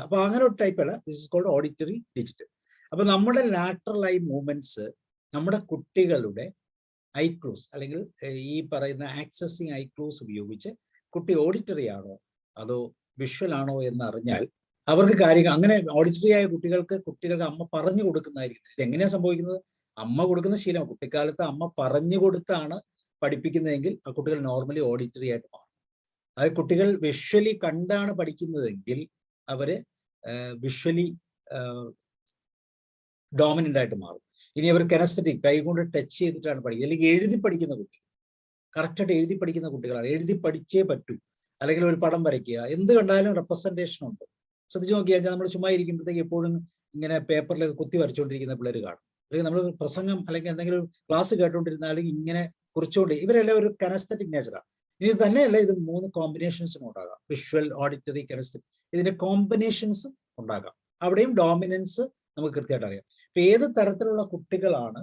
അപ്പൊ അങ്ങനെ ഒരു ടൈപ്പ് അല്ല. This is called auditory digital. അപ്പൊ നമ്മുടെ ലാറ്ററൽ ഐ മൂവ്മെന്റ്സ് നമ്മുടെ കുട്ടികളുടെ ഐ ക്ലൂസ്, അല്ലെങ്കിൽ ഈ പറയുന്ന ആക്സസിങ് ഐ ക്ലൂസ് ഉപയോഗിച്ച് കുട്ടി ഓഡിറ്ററി ആണോ അതോ വിഷ്വൽ ആണോ എന്ന് അറിഞ്ഞാൽ അവർക്ക് കാര്യങ്ങൾ, അങ്ങനെ ഓഡിറ്ററി ആയ കുട്ടികൾക്ക് അമ്മ പറഞ്ഞു കൊടുക്കുന്നതായിരിക്കും. ഇത് എങ്ങനെയാണ് സംഭവിക്കുന്നത്? അമ്മ കൊടുക്കുന്ന ശീലം, കുട്ടിക്കാലത്ത് അമ്മ പറഞ്ഞു കൊടുത്താണ് പഠിപ്പിക്കുന്നതെങ്കിൽ ആ കുട്ടികൾ നോർമലി ഓഡിറ്ററി ആയിട്ട് മാറും. അത് കുട്ടികൾ വിഷ്വലി കണ്ടാണ് പഠിക്കുന്നതെങ്കിൽ അവര് വിഷ്വലി ഡോമിനന്റ് ആയിട്ട് മാറും. ഇനി അവർ കെനസ്തെറ്റിക്, കൈകൊണ്ട് ടച്ച് ചെയ്തിട്ടാണ് പഠിക്കുക, അല്ലെങ്കിൽ എഴുതി പഠിക്കുന്ന കുട്ടി, കറക്റ്റായിട്ട് എഴുതി പഠിക്കുന്ന കുട്ടികളാണ്. എഴുതി പഠിച്ചേ പറ്റൂ. അല്ലെങ്കിൽ ഒരു പടം വരയ്ക്കുക, എന്ത് കണ്ടാലും റെപ്രസെന്റേഷൻ ഉണ്ട്. ശ്രദ്ധിച്ചു നോക്കിയാൽ നമ്മൾ ചുമ്മാ ഇരിക്കുമ്പോഴത്തേക്ക് എപ്പോഴും ഇങ്ങനെ പേപ്പറിലൊക്കെ കുത്തി വരച്ചുകൊണ്ടിരിക്കുന്ന പിള്ളേർ കാണും. അല്ലെങ്കിൽ നമ്മൾ പ്രസംഗം അല്ലെങ്കിൽ എന്തെങ്കിലും ക്ലാസ് കേട്ടുകൊണ്ടിരുന്നാലും ഇങ്ങനെ കുറിച്ചുകൊണ്ട്, ഇവരെല്ലാം ഒരു കെനസ്തെറ്റിക് നേച്ചറാണ്. ഇനി തന്നെയല്ല, ഇത് 3 കോമ്പിനേഷൻസും ഉണ്ടാകാം, വിഷ്വൽ, ഓഡിറ്ററി, കെനസ്തെറ്റിക്. ഇതിന്റെ കോമ്പിനേഷൻസും ഉണ്ടാകാം. അവിടെയും ഡോമിനൻസ് നമുക്ക് കൃത്യമായിട്ട് അറിയാം. ഇപ്പൊ ഏത് തരത്തിലുള്ള കുട്ടികളാണ്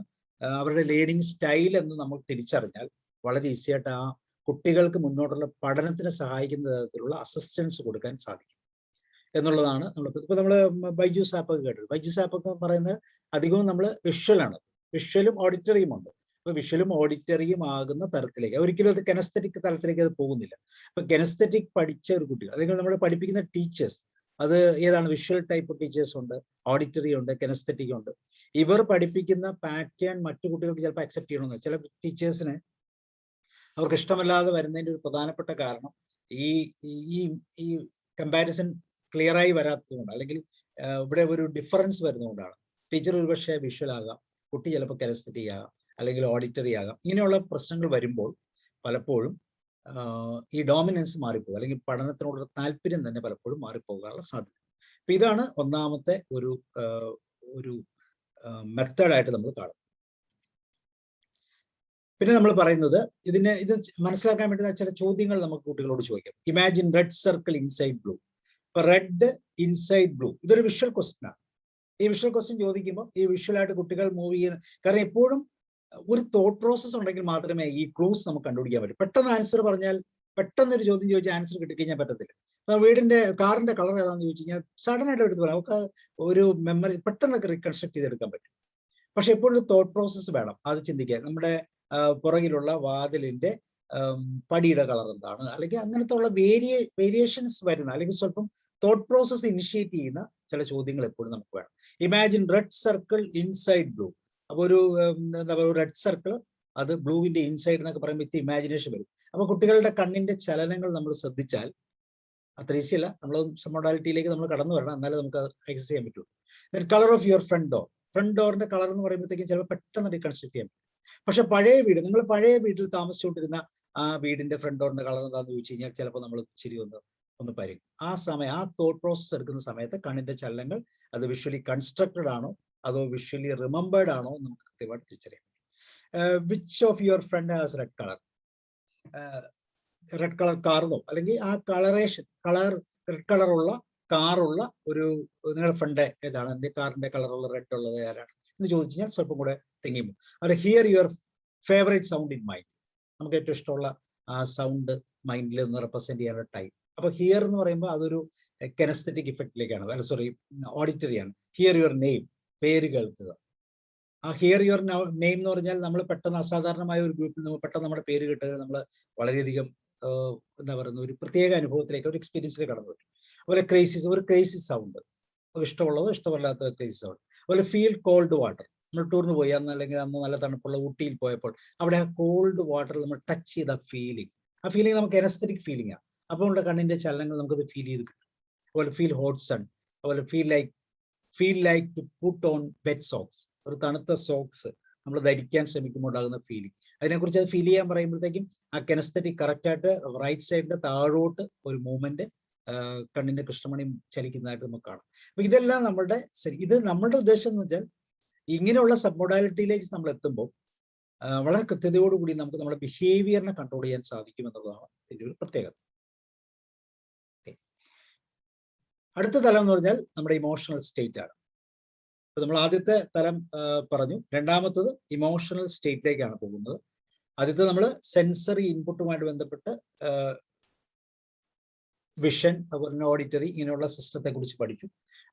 അവരുടെ ലേണിംഗ് സ്റ്റൈൽ എന്ന് നമ്മൾ തിരിച്ചറിഞ്ഞാൽ വളരെ ഈസി ആയിട്ട് ആ കുട്ടികൾക്ക് മുന്നോട്ടുള്ള പഠനത്തിന് സഹായിക്കുന്ന തരത്തിലുള്ള അസിസ്റ്റൻസ് കൊടുക്കാൻ സാധിക്കും എന്നുള്ളതാണ്. ഇപ്പൊ നമ്മൾ ബൈജൂസ് ആപ്പ് ഒക്കെ കേട്ടത്. ബൈജൂസ് ആപ്പ് ഒക്കെ പറയുന്നത് അധികവും നമ്മൾ വിഷ്വലാണ്, വിഷ്വലും ഓഡിറ്ററിയും ഉണ്ട്. അപ്പൊ വിഷ്വലും ഓഡിറ്ററിയും ആകുന്ന തരത്തിലേക്ക്, ഒരിക്കലും അത് കെനസ്തെറ്റിക് തലത്തിലേക്ക് അത് പോകുന്നില്ല. അപ്പൊ കെനസ്തെറ്റിക് പഠിച്ച ഒരു കുട്ടി, അല്ലെങ്കിൽ നമ്മൾ പഠിപ്പിക്കുന്ന ടീച്ചേഴ്സ്, അത് ഏതാണ്? വിഷ്വൽ ടൈപ്പ് ടീച്ചേഴ്സ് ഉണ്ട്, ഓഡിറ്ററി ഉണ്ട്, കെനസ്തെറ്റിക് ഉണ്ട്. ഇവർ പഠിപ്പിക്കുന്ന പാറ്റേൺ മറ്റു കുട്ടികൾക്ക് ചിലപ്പോൾ അക്സെപ്റ്റ് ചെയ്യണമെന്ന്. ചില ടീച്ചേഴ്സിന് അവർക്ക് ഇഷ്ടമല്ലാതെ വരുന്നതിൻ്റെ ഒരു പ്രധാനപ്പെട്ട കാരണം ഈ ഈ ഈ കമ്പാരിസൺ ക്ലിയർ ആയി വരാത്തതുകൊണ്ട്, അല്ലെങ്കിൽ ഇവിടെ ഒരു ഡിഫറൻസ് വരുന്നതുകൊണ്ടാണ്. ടീച്ചർ ഒരുപക്ഷെ വിഷ്വൽ ആകാം, കുട്ടി ചിലപ്പോൾ കെനസ്തെറ്റിക് ആകാം, അല്ലെങ്കിൽ ഓഡിറ്ററി ആകാം. ഇങ്ങനെയുള്ള പ്രശ്നങ്ങൾ വരുമ്പോൾ പലപ്പോഴും ഈ ഡോമിനൻസ് മാറിപ്പോകും, അല്ലെങ്കിൽ പഠനത്തിനോടുള്ള താല്പര്യം തന്നെ പലപ്പോഴും മാറിപ്പോകാനുള്ള സാധ്യത. അപ്പൊ ഇതാണ് ഒന്നാമത്തെ ഒരു മെത്തേഡായിട്ട് നമ്മൾ കാണുന്നത്. പിന്നെ നമ്മൾ പറയുന്നത് ഇത് മനസ്സിലാക്കാൻ വേണ്ടി ചില ചോദ്യങ്ങൾ നമുക്ക് കുട്ടികളോട് ചോദിക്കാം. Imagine red circle inside blue. ഇപ്പൊ റെഡ് ഇൻസൈഡ് ബ്ലൂ, ഇതൊരു വിഷ്വൽ ക്വസ്റ്റ്യൻ ആണ്. ഈ വിഷ്വൽ ക്വസ്റ്റ്യൻ ചോദിക്കുമ്പോൾ ഈ വിഷ്വലായിട്ട് കുട്ടികൾ മൂവ് ചെയ്യുന്ന, കാരണം എപ്പോഴും ഒരു തോട്ട് പ്രോസസ് ഉണ്ടെങ്കിൽ മാത്രമേ ഈ ക്ലൂസ് നമുക്ക് കണ്ടുപിടിക്കാൻ പറ്റൂ. പെട്ടെന്ന് ആൻസർ പറഞ്ഞാൽ, പെട്ടെന്നൊരു ചോദ്യം ചോദിച്ചാൽ ആൻസർ കിട്ടിക്കഴിഞ്ഞാൽ പറ്റത്തില്ല. കാറിന്റെ കളർ ഏതാണെന്ന് ചോദിച്ചു കഴിഞ്ഞാൽ സഡൻ ആയിട്ട് എടുത്ത് പറയാം, നമുക്ക് ഒരു മെമ്മറി പെട്ടെന്നൊക്കെ റീകൺസ്ട്രക്ട് ചെയ്തെടുക്കാൻ പറ്റും. പക്ഷെ എപ്പോഴും ഒരു തോട്ട് പ്രോസസ്സ് വേണം, അത് ചിന്തിക്കാൻ. നമ്മുടെ പുറകിലുള്ള വാതിലിന്റെ പടിയുടെ കളർ എന്താണ്, അല്ലെങ്കിൽ അങ്ങനത്തെ ഉള്ള വേരിയേഷൻസ് വരുന്ന, അല്ലെങ്കിൽ സ്വല്പം തോട്ട് പ്രോസസ് ഇനിഷ്യേറ്റ് ചെയ്യുന്ന ചില ചോദ്യങ്ങൾ എപ്പോഴും നമുക്ക് വേണം. Imagine red circle inside blue. അപ്പൊ ഒരു എന്താ പറയുക, റെഡ് സർക്കിൾ അത് ബ്ലൂവിന്റെ ഇൻസൈഡ് എന്നൊക്കെ പറയുമ്പോൾ ഇത് ഇമാജിനേഷൻ വരും. അപ്പൊ കുട്ടികളുടെ കണ്ണിന്റെ ചലനങ്ങൾ നമ്മൾ ശ്രദ്ധിച്ചാൽ, അത്ര ഈസി അല്ല, നമ്മൾ മോഡാലിറ്റിയിലേക്ക് നമ്മൾ കടന്നു വരണം, എന്നാലും നമുക്ക് എക്സസ് ചെയ്യാൻ പറ്റുള്ളൂ. Colour of your front door. Front ഡോറിന്റെ കളർ എന്ന് പറയുമ്പോഴത്തേക്കും ചിലപ്പോൾ പെട്ടെന്ന് റീകൺസ്ട്രക്ട് ചെയ്യാൻ പറ്റും. പക്ഷെ പഴയ വീട്, നിങ്ങൾ പഴയ വീട്ടിൽ താമസിച്ചുകൊണ്ടിരുന്ന ആ വീടിന്റെ ഫ്രണ്ട് ഡോറിന്റെ കളർ എന്താണെന്ന് ചോദിച്ചു കഴിഞ്ഞാൽ ചിലപ്പോൾ നമ്മൾ ശരി ഒന്ന് പരും. ആ സമയം, ആ തോട്ട് പ്രോസസ് എടുക്കുന്ന സമയത്ത് കണ്ണിന്റെ ചലനങ്ങൾ അത് വിഷ്വലി കൺസ്ട്രക്റ്റഡ് ആണോ അതോ വിഷ്വലി റിമെമ്പേർഡ് ആണോ നമുക്ക് കൃത്യമായിട്ട് തിരിച്ചറിയാം. Which of your front has red colour. Red colour കാറിനോ, അല്ലെങ്കിൽ ആ റെഡ് കളറുള്ള കാറുള്ള നിങ്ങളുടെ ഫ്രണ്ട് ഏതാണ്, എൻ്റെ കാറിന്റെ കളറുള്ള റെഡ് ഉള്ളത് ആരാണ് എന്ന് ചോദിച്ചു കഴിഞ്ഞാൽ സ്വല്പം കൂടെ തിങ്ങിയും. അത് here your favourite sound in mind. നമുക്ക് ഏറ്റവും ഇഷ്ടമുള്ള ആ സൗണ്ട് മൈൻഡിൽ ഒന്ന് റെപ്രസെന്റ് ചെയ്യാനുള്ള ടൈം. അപ്പൊ ഹിയർ എന്ന് പറയുമ്പോൾ അതൊരു കെനസ്തെറ്റിക് ഇഫക്റ്റിലേക്കാണ്, ഓഡിറ്ററി ആണ്. ഹിയർ യുവർ നെയിം, പേര് കേൾക്കുക. ആ ഹിയർ യുവർ നെയിം എന്ന് പറഞ്ഞാൽ നമ്മൾ പെട്ടെന്ന് അസാധാരണമായ ഒരു ഗ്രൂപ്പിൽ നിന്ന് പെട്ടെന്ന് നമ്മുടെ പേര് കേട്ട് നമ്മൾ വളരെയധികം എന്താ പറയുന്ന ഒരു പ്രത്യേക അനുഭവത്തിലേക്ക്, ഒരു എക്സ്പീരിയൻസിലേക്ക് കടന്നു പറ്റും. അതുപോലെ ഒരു ക്രേസി സൗണ്ട്, ഇഷ്ടമുള്ളതോ ഇഷ്ടമല്ലാത്ത ക്രേസി സൗണ്ട്. അതുപോലെ ഫീൽ കോൾഡ് വാട്ടർ. നമ്മൾ ടൂറിന് പോയി അല്ലെങ്കിൽ അന്ന് നല്ല തണുപ്പുള്ള ഊട്ടിയിൽ പോയപ്പോൾ അവിടെ ആ കോൾഡ് വാട്ടർ നമ്മൾ ടച്ച് ചെയ്ത ആ ഫീലിംഗ് നമുക്ക് എനസ്തെറ്റിക് ഫീലിംഗ് ആണ്. അപ്പോൾ നമ്മുടെ കണ്ണിന്റെ ചലനങ്ങൾ നമുക്കത് ഫീൽ ചെയ്ത് കിട്ടും. അതുപോലെ ഫീൽ ഹോട്ട് സൺ. അതുപോലെ feel like to put on wet socks. ഒരു തണുത്ത സോക്സ് നമ്മൾ ധരിക്കാൻ ശ്രമിക്കുമ്പോൾ ഉണ്ടാകുന്ന ഫീലിംഗ്, അതിനെക്കുറിച്ച് അത് ഫീൽ ചെയ്യാൻ പറയുമ്പോഴത്തേക്കും ആ കെനസ്തെറ്റിക് കറക്റ്റായിട്ട് റൈറ്റ് സൈഡിന്റെ താഴോട്ട് ഒരു മൂവ്മെന്റ് കണ്ണിന്റെ കൃഷ്ണമണി ചലിക്കുന്നതായിട്ട് നമുക്ക് കാണാം. അപ്പൊ ഇതെല്ലാം ഇത് നമ്മളുടെ ഉദ്ദേശം എന്ന് വെച്ചാൽ ഇങ്ങനെയുള്ള സബ് മൊഡാലിറ്റിയിലേക്ക് നമ്മൾ എത്തുമ്പോൾ വളരെ കൃത്യതയോടുകൂടി നമുക്ക് നമ്മുടെ ബിഹേവിയറിനെ കൺട്രോൾ ചെയ്യാൻ സാധിക്കും എന്നുള്ളതാണ് ഇതിന്റെ ഒരു പ്രത്യേകത. അടുത്ത തലം എന്ന് പറഞ്ഞാൽ നമ്മുടെ ഇമോഷണൽ സ്റ്റേറ്റ് ആണ്. അപ്പൊ നമ്മൾ ആദ്യത്തെ തലം പറഞ്ഞു. രണ്ടാമത്തത് ഇമോഷണൽ സ്റ്റേറ്റിലേക്കാണ് പോകുന്നത്. ആദ്യത്തെ നമ്മൾ സെൻസറി ഇൻപുട്ടുമായിട്ട് ബന്ധപ്പെട്ട് വിഷൻ, അതുപോലെ ഓഡിറ്ററി, ഇങ്ങനെയുള്ള സിസ്റ്റത്തെ കുറിച്ച് പഠിച്ചു.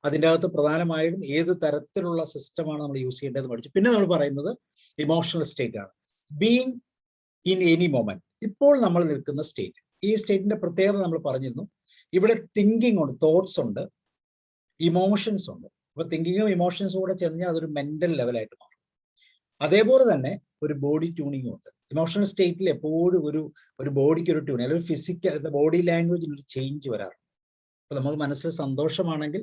അതിൻ്റെ അകത്ത് പ്രധാനമായും ഏത് തരത്തിലുള്ള സിസ്റ്റമാണ് നമ്മൾ യൂസ് ചെയ്യേണ്ടതെന്ന് പഠിച്ചു. പിന്നെ നമ്മൾ പറയുന്നത് ഇമോഷണൽ സ്റ്റേറ്റ് ആണ്. Being in any moment. ഇപ്പോൾ നമ്മൾ നിൽക്കുന്ന സ്റ്റേറ്റ്, ഈ സ്റ്റേറ്റിന്റെ പ്രത്യേകത നമ്മൾ പറഞ്ഞിരുന്നു. ഇവിടെ തിങ്കിങ് ഉണ്ട്, തോട്ട്സ് ഉണ്ട്, ഇമോഷൻസ് ഉണ്ട്. അപ്പൊ തിങ്കിങ്ങും ഇമോഷൻസും കൂടെ ചെന്ന് അതൊരു മെന്റൽ ലെവലായിട്ട് മാറും. അതേപോലെ തന്നെ ഒരു ബോഡി ട്യൂണിങ്ങും ഉണ്ട്. ഇമോഷണൽ സ്റ്റേറ്റിൽ എപ്പോഴും ഒരു ബോഡിക്ക് ഒരു ട്യൂണിങ്, അല്ലെങ്കിൽ ഫിസിക്കൽ ബോഡി ലാംഗ്വേജിന് ഒരു ചേഞ്ച് വരാറുണ്ട്. അപ്പൊ നമ്മൾ മനസ്സിൽ സന്തോഷമാണെങ്കിൽ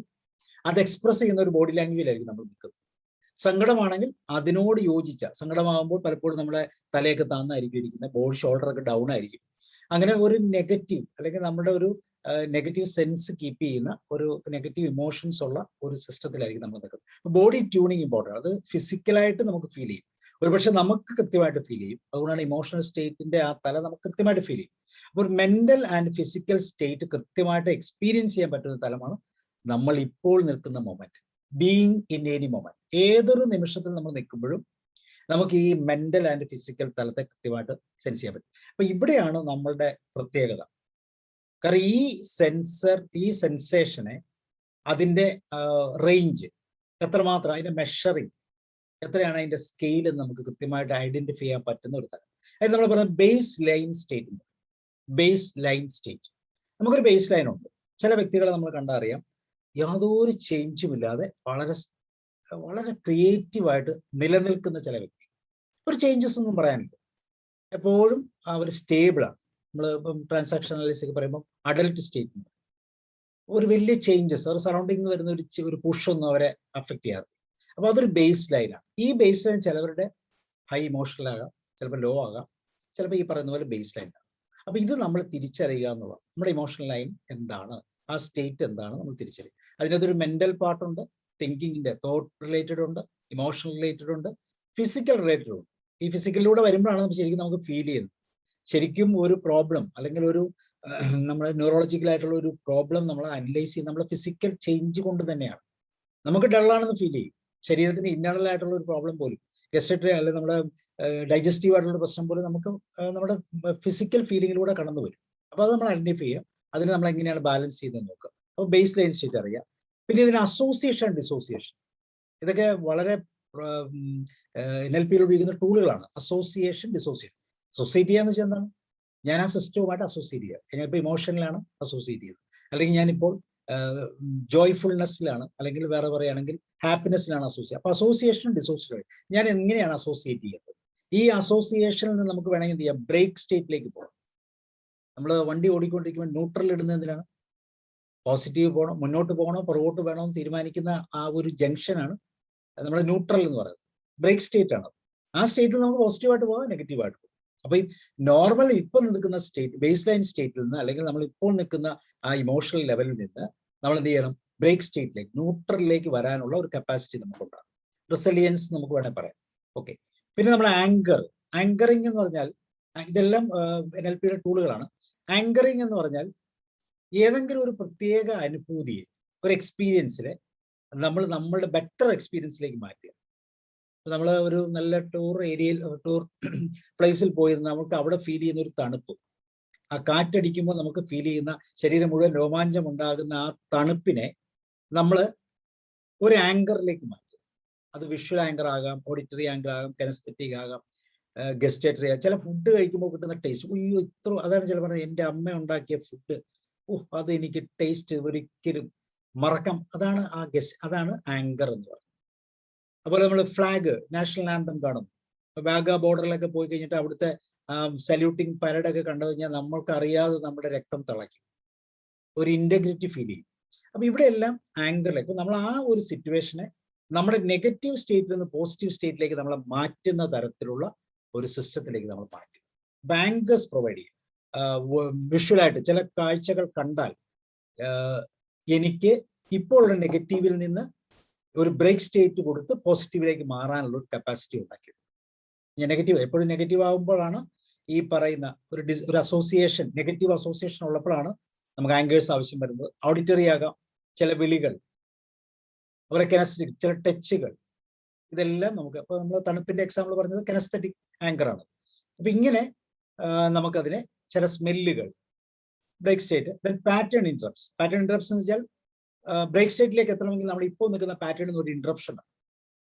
അത് എക്സ്പ്രസ് ചെയ്യുന്ന ഒരു ബോഡി ലാംഗ്വേജിലായിരിക്കും നമ്മൾ നിൽക്കുന്നത്. സങ്കടമാണെങ്കിൽ അതിനോട് യോജിച്ച, സങ്കടമാകുമ്പോൾ പലപ്പോഴും നമ്മുടെ തലയൊക്കെ താന്നായിരിക്കും ഇരിക്കുന്നത്, ഷോൾഡറൊക്കെ ഡൗൺ ആയിരിക്കും. അങ്ങനെ ഒരു നെഗറ്റീവ്, അല്ലെങ്കിൽ നമ്മുടെ ഒരു നെഗറ്റീവ് സെൻസ് കീപ്പ് ചെയ്യുന്ന ഒരു നെഗറ്റീവ് ഇമോഷൻസ് ഉള്ള ഒരു സിസ്റ്റത്തിലായിരിക്കും നമ്മൾ നിൽക്കുന്നത്. Body tuning important. അത് ഫിസിക്കലായിട്ട് നമുക്ക് ഫീൽ ചെയ്യും, ഒരുപക്ഷെ നമുക്ക് കൃത്യമായിട്ട് ഫീൽ ചെയ്യും. അതുകൊണ്ടാണ് ഇമോഷണൽ സ്റ്റേറ്റിന്റെ ആ തല നമുക്ക് കൃത്യമായിട്ട് ഫീൽ ചെയ്യും. അപ്പോൾ ഒരു മെന്റൽ ആൻഡ് ഫിസിക്കൽ സ്റ്റേറ്റ് കൃത്യമായിട്ട് എക്സ്പീരിയൻസ് ചെയ്യാൻ പറ്റുന്ന തലമാണ് നമ്മൾ ഇപ്പോൾ നിൽക്കുന്ന moment. Being in any moment. ഏതൊരു നിമിഷത്തിൽ നമ്മൾ നിൽക്കുമ്പോഴും നമുക്ക് ഈ മെന്റൽ ആൻഡ് ഫിസിക്കൽ തലത്തെ കൃത്യമായിട്ട് സെൻസ് ചെയ്യാൻ പറ്റും. അപ്പൊ ഇവിടെയാണ് നമ്മളുടെ പ്രത്യേകത. കാരണം ഈ സെൻസേഷനെ, അതിന്റെ റേഞ്ച് എത്രമാത്രം, അതിന്റെ മെഷറിങ് എത്രയാണ്, അതിന്റെ സ്കെയിൽ എന്ന് നമുക്ക് കൃത്യമായിട്ട് ഐഡന്റിഫൈ ചെയ്യാൻ പറ്റുന്ന ഒരു തരം. അത് നമ്മൾ പറയുന്നത് base line state. Base line state, നമുക്കൊരു ബേസ് ലൈൻ ഉണ്ട്. ചില വ്യക്തികളെ നമ്മൾ കണ്ടറിയാം, യാതൊരു ചേഞ്ചും ഇല്ലാതെ വളരെ ക്രിയേറ്റീവായിട്ട് നിലനിൽക്കുന്ന ചില വ്യക്തി. ഒരു ചേഞ്ചസ് ഒന്നും പറയാനില്ല, എപ്പോഴും അവർ സ്റ്റേബിളാണ്. നമ്മൾ ഇപ്പം ട്രാൻസാക്ഷൻ അനാലിസിസ് പറയുമ്പോൾ അഡൽട്ട് സ്റ്റേറ്റ്, ഒരു വലിയ ചേഞ്ചസ് അവർ സറൗണ്ടിങ് വരുന്ന ഒരു പുഷൊന്നും അവരെ അഫക്റ്റ് ചെയ്യാറില്ല. അപ്പൊ അതൊരു ബേസ് ലൈനാണ്. ഈ ബേസ് ലൈൻ ചിലവരുടെ ഹൈ ഇമോഷണൽ ആകാം, ചിലപ്പോൾ ലോ ആകാം, ചിലപ്പോൾ ഈ പറയുന്ന പോലെ ബേസ് ലൈൻ ആകാം. അപ്പൊ ഇത് നമ്മൾ തിരിച്ചറിയുക എന്നുള്ളത്, നമ്മുടെ ഇമോഷണൽ ലൈൻ എന്താണ്, ആ സ്റ്റേറ്റ് എന്താണ് നമ്മൾ തിരിച്ചറിയുക. അതിനകത്തൊരു മെന്റൽ പാർട്ടുണ്ട്, തിങ്കിങ്ങിന്റെ തോട്ട് റിലേറ്റഡ് ഉണ്ട്, ഇമോഷണൽ റിലേറ്റഡ് ഉണ്ട്, ഫിസിക്കൽ റിലേറ്റഡ് ഉണ്ട്. ഈ ഫിസിക്കലിലൂടെ വരുമ്പോഴാണ് നമുക്ക് ശരിക്കും നമുക്ക് ഫീൽ ചെയ്യുന്നത്. ശരിക്കും ഒരു പ്രോബ്ലം അല്ലെങ്കിൽ ഒരു നമ്മുടെ ന്യൂറോളജിക്കൽ ആയിട്ടുള്ള ഒരു പ്രോബ്ലം നമ്മൾ അനലൈസ് ചെയ്യുന്നത് നമ്മുടെ ഫിസിക്കൽ ചേഞ്ച് കൊണ്ട് തന്നെയാണ്. നമുക്ക് ഡള്ളാണെന്ന് ഫീൽ ചെയ്യും, ശരീരത്തിന് ഇന്റേണൽ ആയിട്ടുള്ള ഒരു പ്രോബ്ലം പോലും, ഗസ്റ്ററി അല്ലെങ്കിൽ നമ്മുടെ ഡൈജസ്റ്റീവ് ആയിട്ടുള്ള പ്രശ്നം പോലും നമുക്ക് നമ്മുടെ ഫിസിക്കൽ ഫീലിങ്ങിലൂടെ കടന്നു വരും. അപ്പോൾ അത് നമ്മൾ ഐഡന്റിഫൈ ചെയ്യുക, അതിന് നമ്മൾ എങ്ങനെയാണ് ബാലൻസ് ചെയ്ത് നോക്കുക. അപ്പോൾ ബേസ് ലൈൻ സ്റ്റേറ്റ് അറിയാം. പിന്നെ ഇതിന് അസോസിയേഷൻ, ഡിസോസിയേഷൻ, ഇതൊക്കെ വളരെ NLP ഉപയോഗിക്കുന്ന ടൂളുകളാണ്. Association, dissociation. അസോസിയേറ്റ് ചെയ്യാന്ന് വെച്ചാൽ എന്താണ്? ഞാൻ ആ സിസ്റ്റവുമായിട്ട് അസോസിയേറ്റ് ചെയ്യുക. ഞാനിപ്പോൾ ഇമോഷനിലാണ് അസോസിയേറ്റ് ചെയ്യുന്നത്, അല്ലെങ്കിൽ ഞാനിപ്പോൾ ജോയ്ഫുൾനെസ്സിലാണ്, അല്ലെങ്കിൽ വേറെ പറയുകയാണെങ്കിൽ ഹാപ്പിനെസ്സിലാണ് അസോസിയേറ്റ്. അപ്പൊ അസോസിയേഷൻ, ഡിസോസിയേഷൻ, ഞാൻ എങ്ങനെയാണ് അസോസിയേറ്റ് ചെയ്യുന്നത്? ഈ അസോസിയേഷനിൽ നിന്ന് നമുക്ക് വേണമെങ്കിൽ എന്ത് ചെയ്യാം? ബ്രേക്ക് സ്റ്റേറ്റിലേക്ക് പോകണം. നമ്മൾ വണ്ടി ഓടിക്കൊണ്ടിരിക്കുമ്പോൾ ന്യൂട്രൽ ഇടുന്നത് എന്തിനാണ്? പോസിറ്റീവ് പോകണം, മുന്നോട്ട് പോകണോ പുറകോട്ട് വേണോ എന്ന് തീരുമാനിക്കുന്ന ആ ഒരു ജംഗ്ഷനാണ് നമ്മൾ ന്യൂട്രൽ എന്ന് പറയുന്നത്. ബ്രേക്ക് സ്റ്റേറ്റ് ആണ്. ആ സ്റ്റേറ്റിൽ നമുക്ക് പോസിറ്റീവായിട്ട് പോകാം, നെഗറ്റീവായിട്ട് പോകും. അപ്പൊ ഈ നോർമൽ ഇപ്പോൾ നിൽക്കുന്ന സ്റ്റേറ്റ്, ബേസ് ലൈൻ സ്റ്റേറ്റിൽ നിന്ന്, അല്ലെങ്കിൽ നമ്മൾ ഇപ്പോൾ നിൽക്കുന്ന ആ ഇമോഷണൽ ലെവലിൽ നിന്ന് നമ്മൾ എന്ത് ചെയ്യണം? ബ്രേക്ക് സ്റ്റേറ്റിലേക്ക്, ന്യൂട്രലിലേക്ക് വരാനുള്ള ഒരു കപ്പാസിറ്റി നമുക്കുണ്ടാകും. റെസിലിയൻസ് നമുക്ക് വേണമെങ്കിൽ പറയാം. ഓക്കെ. പിന്നെ നമ്മുടെ ആങ്കറിങ് എന്ന് പറഞ്ഞാൽ, ഇതെല്ലാം NLPയുടെ ടൂളുകളാണ്. ആങ്കറിങ് എന്ന് പറഞ്ഞാൽ ഏതെങ്കിലും ഒരു പ്രത്യേക അനുഭൂതിയെ, ഒരു എക്സ്പീരിയൻസിനെ നമ്മൾ നമ്മളുടെ ബെറ്റർ എക്സ്പീരിയൻസിലേക്ക് മാറ്റുക. നമ്മൾ ഒരു നല്ല ടൂർ പ്ലേസിൽ പോയി നമുക്ക് അവിടെ ഫീൽ ചെയ്യുന്ന ഒരു തണുപ്പ്, ആ കാറ്റടിക്കുമ്പോൾ നമുക്ക് ഫീൽ ചെയ്യുന്ന, ശരീരം മുഴുവൻ രോമാഞ്ചം ഉണ്ടാകുന്ന ആ തണുപ്പിനെ നമ്മൾ ഒരു ആങ്കറിലേക്ക് മാറ്റും. അത് വിഷ്വൽ ആങ്കർ ആകാം, ഓഡിറ്ററി ആങ്കർ ആകാം, കെനസ്തെറ്റിക് ആകാം, ഗസ്റ്റേറ്ററി ആകാം. ചില ഫുഡ് കഴിക്കുമ്പോൾ കിട്ടുന്ന ടേസ്റ്റ്, അയ്യോ ഇത്ര, അതാണ് ചില പറഞ്ഞത്, എൻ്റെ അമ്മ ഉണ്ടാക്കിയ ഫുഡ്, അത് എനിക്ക് ടേസ്റ്റ് ഒരിക്കലും മറക്കാം. അതാണ് അതാണ് ആങ്കർ എന്ന് പറയുന്നത്. അതുപോലെ നമ്മൾ ഫ്ലാഗ്, നാഷണൽ ആന്തം കാണും, വാഗ ബോർഡറിലൊക്കെ പോയി കഴിഞ്ഞിട്ട് അവിടുത്തെ സല്യൂട്ടിങ് പരേഡൊക്കെ കണ്ടു കഴിഞ്ഞാൽ നമ്മൾക്ക് അറിയാതെ നമ്മുടെ രക്തം തിളയ്ക്കും, ഒരു ഇന്റഗ്രിറ്റി ഫീൽ ചെയ്യും. അപ്പൊ ഇവിടെ എല്ലാം ആങ്കറിലേക്ക് നമ്മൾ ആ ഒരു സിറ്റുവേഷനെ നമ്മുടെ നെഗറ്റീവ് സ്റ്റേറ്റിൽ നിന്ന് പോസിറ്റീവ് സ്റ്റേറ്റിലേക്ക് നമ്മളെ മാറ്റുന്ന തരത്തിലുള്ള ഒരു സിസ്റ്റത്തിലേക്ക് നമ്മൾ മാറ്റും. ബാങ്കേഴ്സ് പ്രൊവൈഡ് ചെയ്യും. വിഷ്വലായിട്ട് ചില കാഴ്ചകൾ കണ്ടാൽ എനിക്ക് ഇപ്പോൾ ഉള്ള നെഗറ്റീവിൽ നിന്ന് ഒരു ബ്രേക്ക് സ്റ്റേറ്റ് കൊടുത്ത് പോസിറ്റീവിലേക്ക് മാറാനുള്ള ഒരു കപ്പാസിറ്റി ഉണ്ടാക്കി. ഞാൻ നെഗറ്റീവ് എപ്പോഴും നെഗറ്റീവ് ആകുമ്പോഴാണ് ഈ പറയുന്ന ഒരു അസോസിയേഷൻ, നെഗറ്റീവ് അസോസിയേഷൻ ഉള്ളപ്പോഴാണ് നമുക്ക് ആങ്കേഴ്സ് ആവശ്യം വരുന്നത്. ഓഡിറ്ററി ആകാം, ചില വിളികൾ, അതുപോലെ കെനസ്തെറ്റിക്, ചില ടച്ചുകൾ, ഇതെല്ലാം നമുക്ക്. അപ്പൊ നമ്മൾ തണുപ്പിന്റെ എക്സാമ്പിൾ പറഞ്ഞത് കെനസ്തെറ്റിക് ആങ്കർ ആണ്. അപ്പൊ ഇങ്ങനെ നമുക്കതിനെ, ചില സ്മെല്ലുകൾ, break state. Then pattern interrupts. Pattern interrupts എന്ന് വെച്ചാൽ ബ്രേക്ക് സ്റ്റേറ്റിലേക്ക് എത്തണമെങ്കിൽ നമ്മൾ ഇപ്പോൾ നിൽക്കുന്ന പാറ്റേൺ ഒരു ഇൻട്രപ്ഷൻ ആണ്.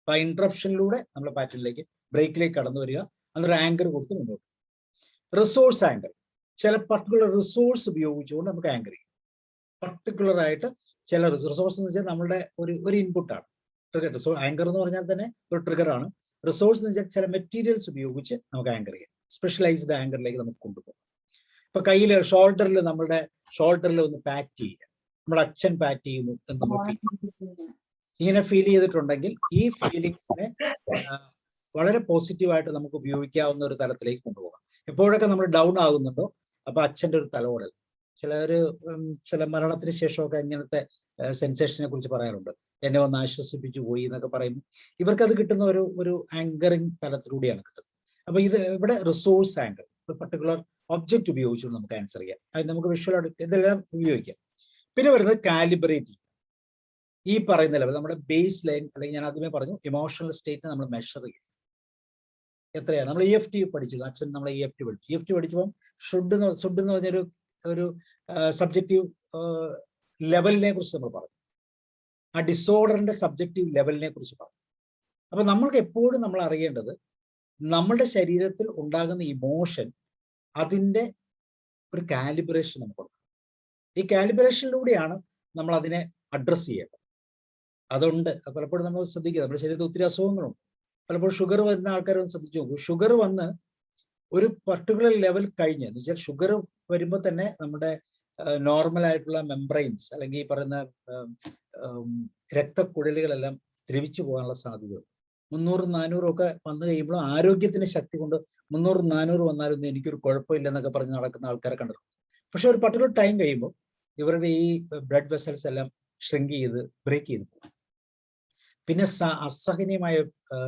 അപ്പൊ ആ ഇൻട്രപ്ഷനിലൂടെ നമ്മൾ പാറ്റേണിലേക്ക്, ബ്രേക്കിലേക്ക് കടന്നു വരിക, അന്നൊരു ആങ്കർ കൊടുത്ത് മുന്നോട്ട്. റിസോഴ്സ് ആങ്കർ, ചില പർട്ടിക്കുലർ റിസോഴ്സ് ഉപയോഗിച്ചുകൊണ്ട് നമുക്ക് ആങ്കർ ചെയ്യും. പർട്ടിക്കുലർ ആയിട്ട് ചില റിസോഴ്സ് എന്ന് വെച്ചാൽ നമ്മളുടെ ഒരു ഇൻപുട്ടാണ്. ട്രിഗർ, ആങ്കർ എന്ന് പറഞ്ഞാൽ തന്നെ ഒരു ട്രിഗർ ആണ്. റിസോഴ്സ് എന്ന് വെച്ചാൽ ചില മെറ്റീരിയൽസ് ഉപയോഗിച്ച് നമുക്ക് ആങ്കർ ചെയ്യാം. സ്പെഷ്യലൈസ്ഡ് ആങ്കറിലേക്ക് നമുക്ക് കൊണ്ടുപോകാം. ഇപ്പൊ കയ്യിൽ, ഷോൾഡറിൽ, നമ്മളുടെ ഷോൾഡറിൽ ഒന്ന് പാറ്റ് ചെയ്യുക, നമ്മുടെ അച്ഛൻ പാറ്റ് ചെയ്യുന്നു എന്ന് ഫീൽ, ഇങ്ങനെ ഫീൽ ചെയ്തിട്ടുണ്ടെങ്കിൽ ഈ ഫീലിങ്സിനെ വളരെ പോസിറ്റീവായിട്ട് നമുക്ക് ഉപയോഗിക്കാവുന്ന ഒരു തലത്തിലേക്ക് കൊണ്ടുപോകാം. എപ്പോഴൊക്കെ നമ്മൾ ഡൗൺ ആകുന്നുണ്ടോ, അപ്പൊ അച്ഛൻ്റെ ഒരു തലോടൽ, ചില മരണത്തിന് ശേഷമൊക്കെ ഇങ്ങനത്തെ സെൻസേഷനെ കുറിച്ച് പറയാറുണ്ട്. എന്നെ വന്ന് ആശ്വസിപ്പിച്ചു പോയി എന്നൊക്കെ പറയുമ്പോൾ ഇവർക്ക് അത് കിട്ടുന്ന ഒരു ആങ്കറിങ് തലത്തിലൂടെയാണ് കിട്ടുന്നത്. അപ്പൊ ഇത് ഇവിടെ റിസോഴ്സ് ആങ്കർ, പർട്ടിക്കുലർ ഒബ്ജക്റ്റ് ഉപയോഗിച്ചുകൊണ്ട് നമുക്ക് ആൻസർ ചെയ്യാം. അത് നമുക്ക് വിഷ്വൽ ഇതെല്ലാം ഉപയോഗിക്കാം. പിന്നെ വരുന്നത് കാലിബ്രേറ്റിംഗ്. ഈ പറയുന്ന ലെവൽ, നമ്മുടെ ബേസ് ലൈൻ, അല്ലെങ്കിൽ ഞാൻ ആദ്യമേ പറഞ്ഞു ഇമോഷണൽ സ്റ്റേറ്റ് നമ്മൾ മെഷർ ചെയ്യും. എത്രയാണ്? നമ്മൾ EFT പഠിച്ചു, അച്ഛൻ നമ്മൾ EFT പഠിച്ചു. EFT പഠിച്ചപ്പോൾ ഷുഡ് എന്ന് പറഞ്ഞൊരു സബ്ജക്റ്റീവ് ലെവലിനെ കുറിച്ച് നമ്മൾ പറഞ്ഞു. ആ ഡിസോർഡറിന്റെ സബ്ജക്റ്റീവ് ലെവലിനെ കുറിച്ച് പറഞ്ഞു. അപ്പൊ നമ്മൾക്ക് എപ്പോഴും നമ്മൾ അറിയേണ്ടത് നമ്മളുടെ ശരീരത്തിൽ ഉണ്ടാകുന്ന ഇമോഷൻ, അതിൻ്റെ ഒരു കാലിബ്രേഷൻ നമുക്കുണ്ട്. ഈ കാലിബ്രേഷനിലൂടെയാണ് നമ്മൾ അതിനെ അഡ്രസ് ചെയ്യേണ്ടത്. അതുകൊണ്ട് പലപ്പോഴും നമ്മൾ ശ്രദ്ധിക്കുക, നമ്മുടെ ശരീരത്തിൽ ഒത്തിരി അസുഖങ്ങളുണ്ട്. പലപ്പോഴും ഷുഗർ വരുന്ന ആൾക്കാരൊന്ന് ശ്രദ്ധിച്ചു നോക്കൂ. ഷുഗർ വന്ന് ഒരു പർട്ടിക്കുലർ ലെവൽ കഴിഞ്ഞ്, എന്ന് വെച്ചാൽ ഷുഗർ വരുമ്പോൾ തന്നെ നമ്മുടെ നോർമൽ ആയിട്ടുള്ള മെംബ്രെയിൻസ്, അല്ലെങ്കിൽ ഈ പറയുന്ന രക്തക്കുഴലുകളെല്ലാം ദ്രവിച്ചു പോകാനുള്ള സാധ്യതയുണ്ട്. 300-400 ഒക്കെ വന്നു കഴിയുമ്പോൾ ആരോഗ്യത്തിന് ശക്തി കൊണ്ട് 300 400 വന്നാലൊന്നും എനിക്കൊരു കുഴപ്പമില്ലെന്നൊക്കെ പറഞ്ഞ് നടക്കുന്ന ആൾക്കാരെ കണ്ടിട്ടുണ്ട്. പക്ഷെ ഒരു പർട്ടിക്കുലർ ടൈം കഴിയുമ്പോൾ ഇവരുടെ ഈ ബ്ലഡ് വെസൽസ് എല്ലാം ഷ്രിങ്ക് ചെയ്ത് ബ്രേക്ക് ചെയ്ത് പോകും. പിന്നെ അസഹനീയമായ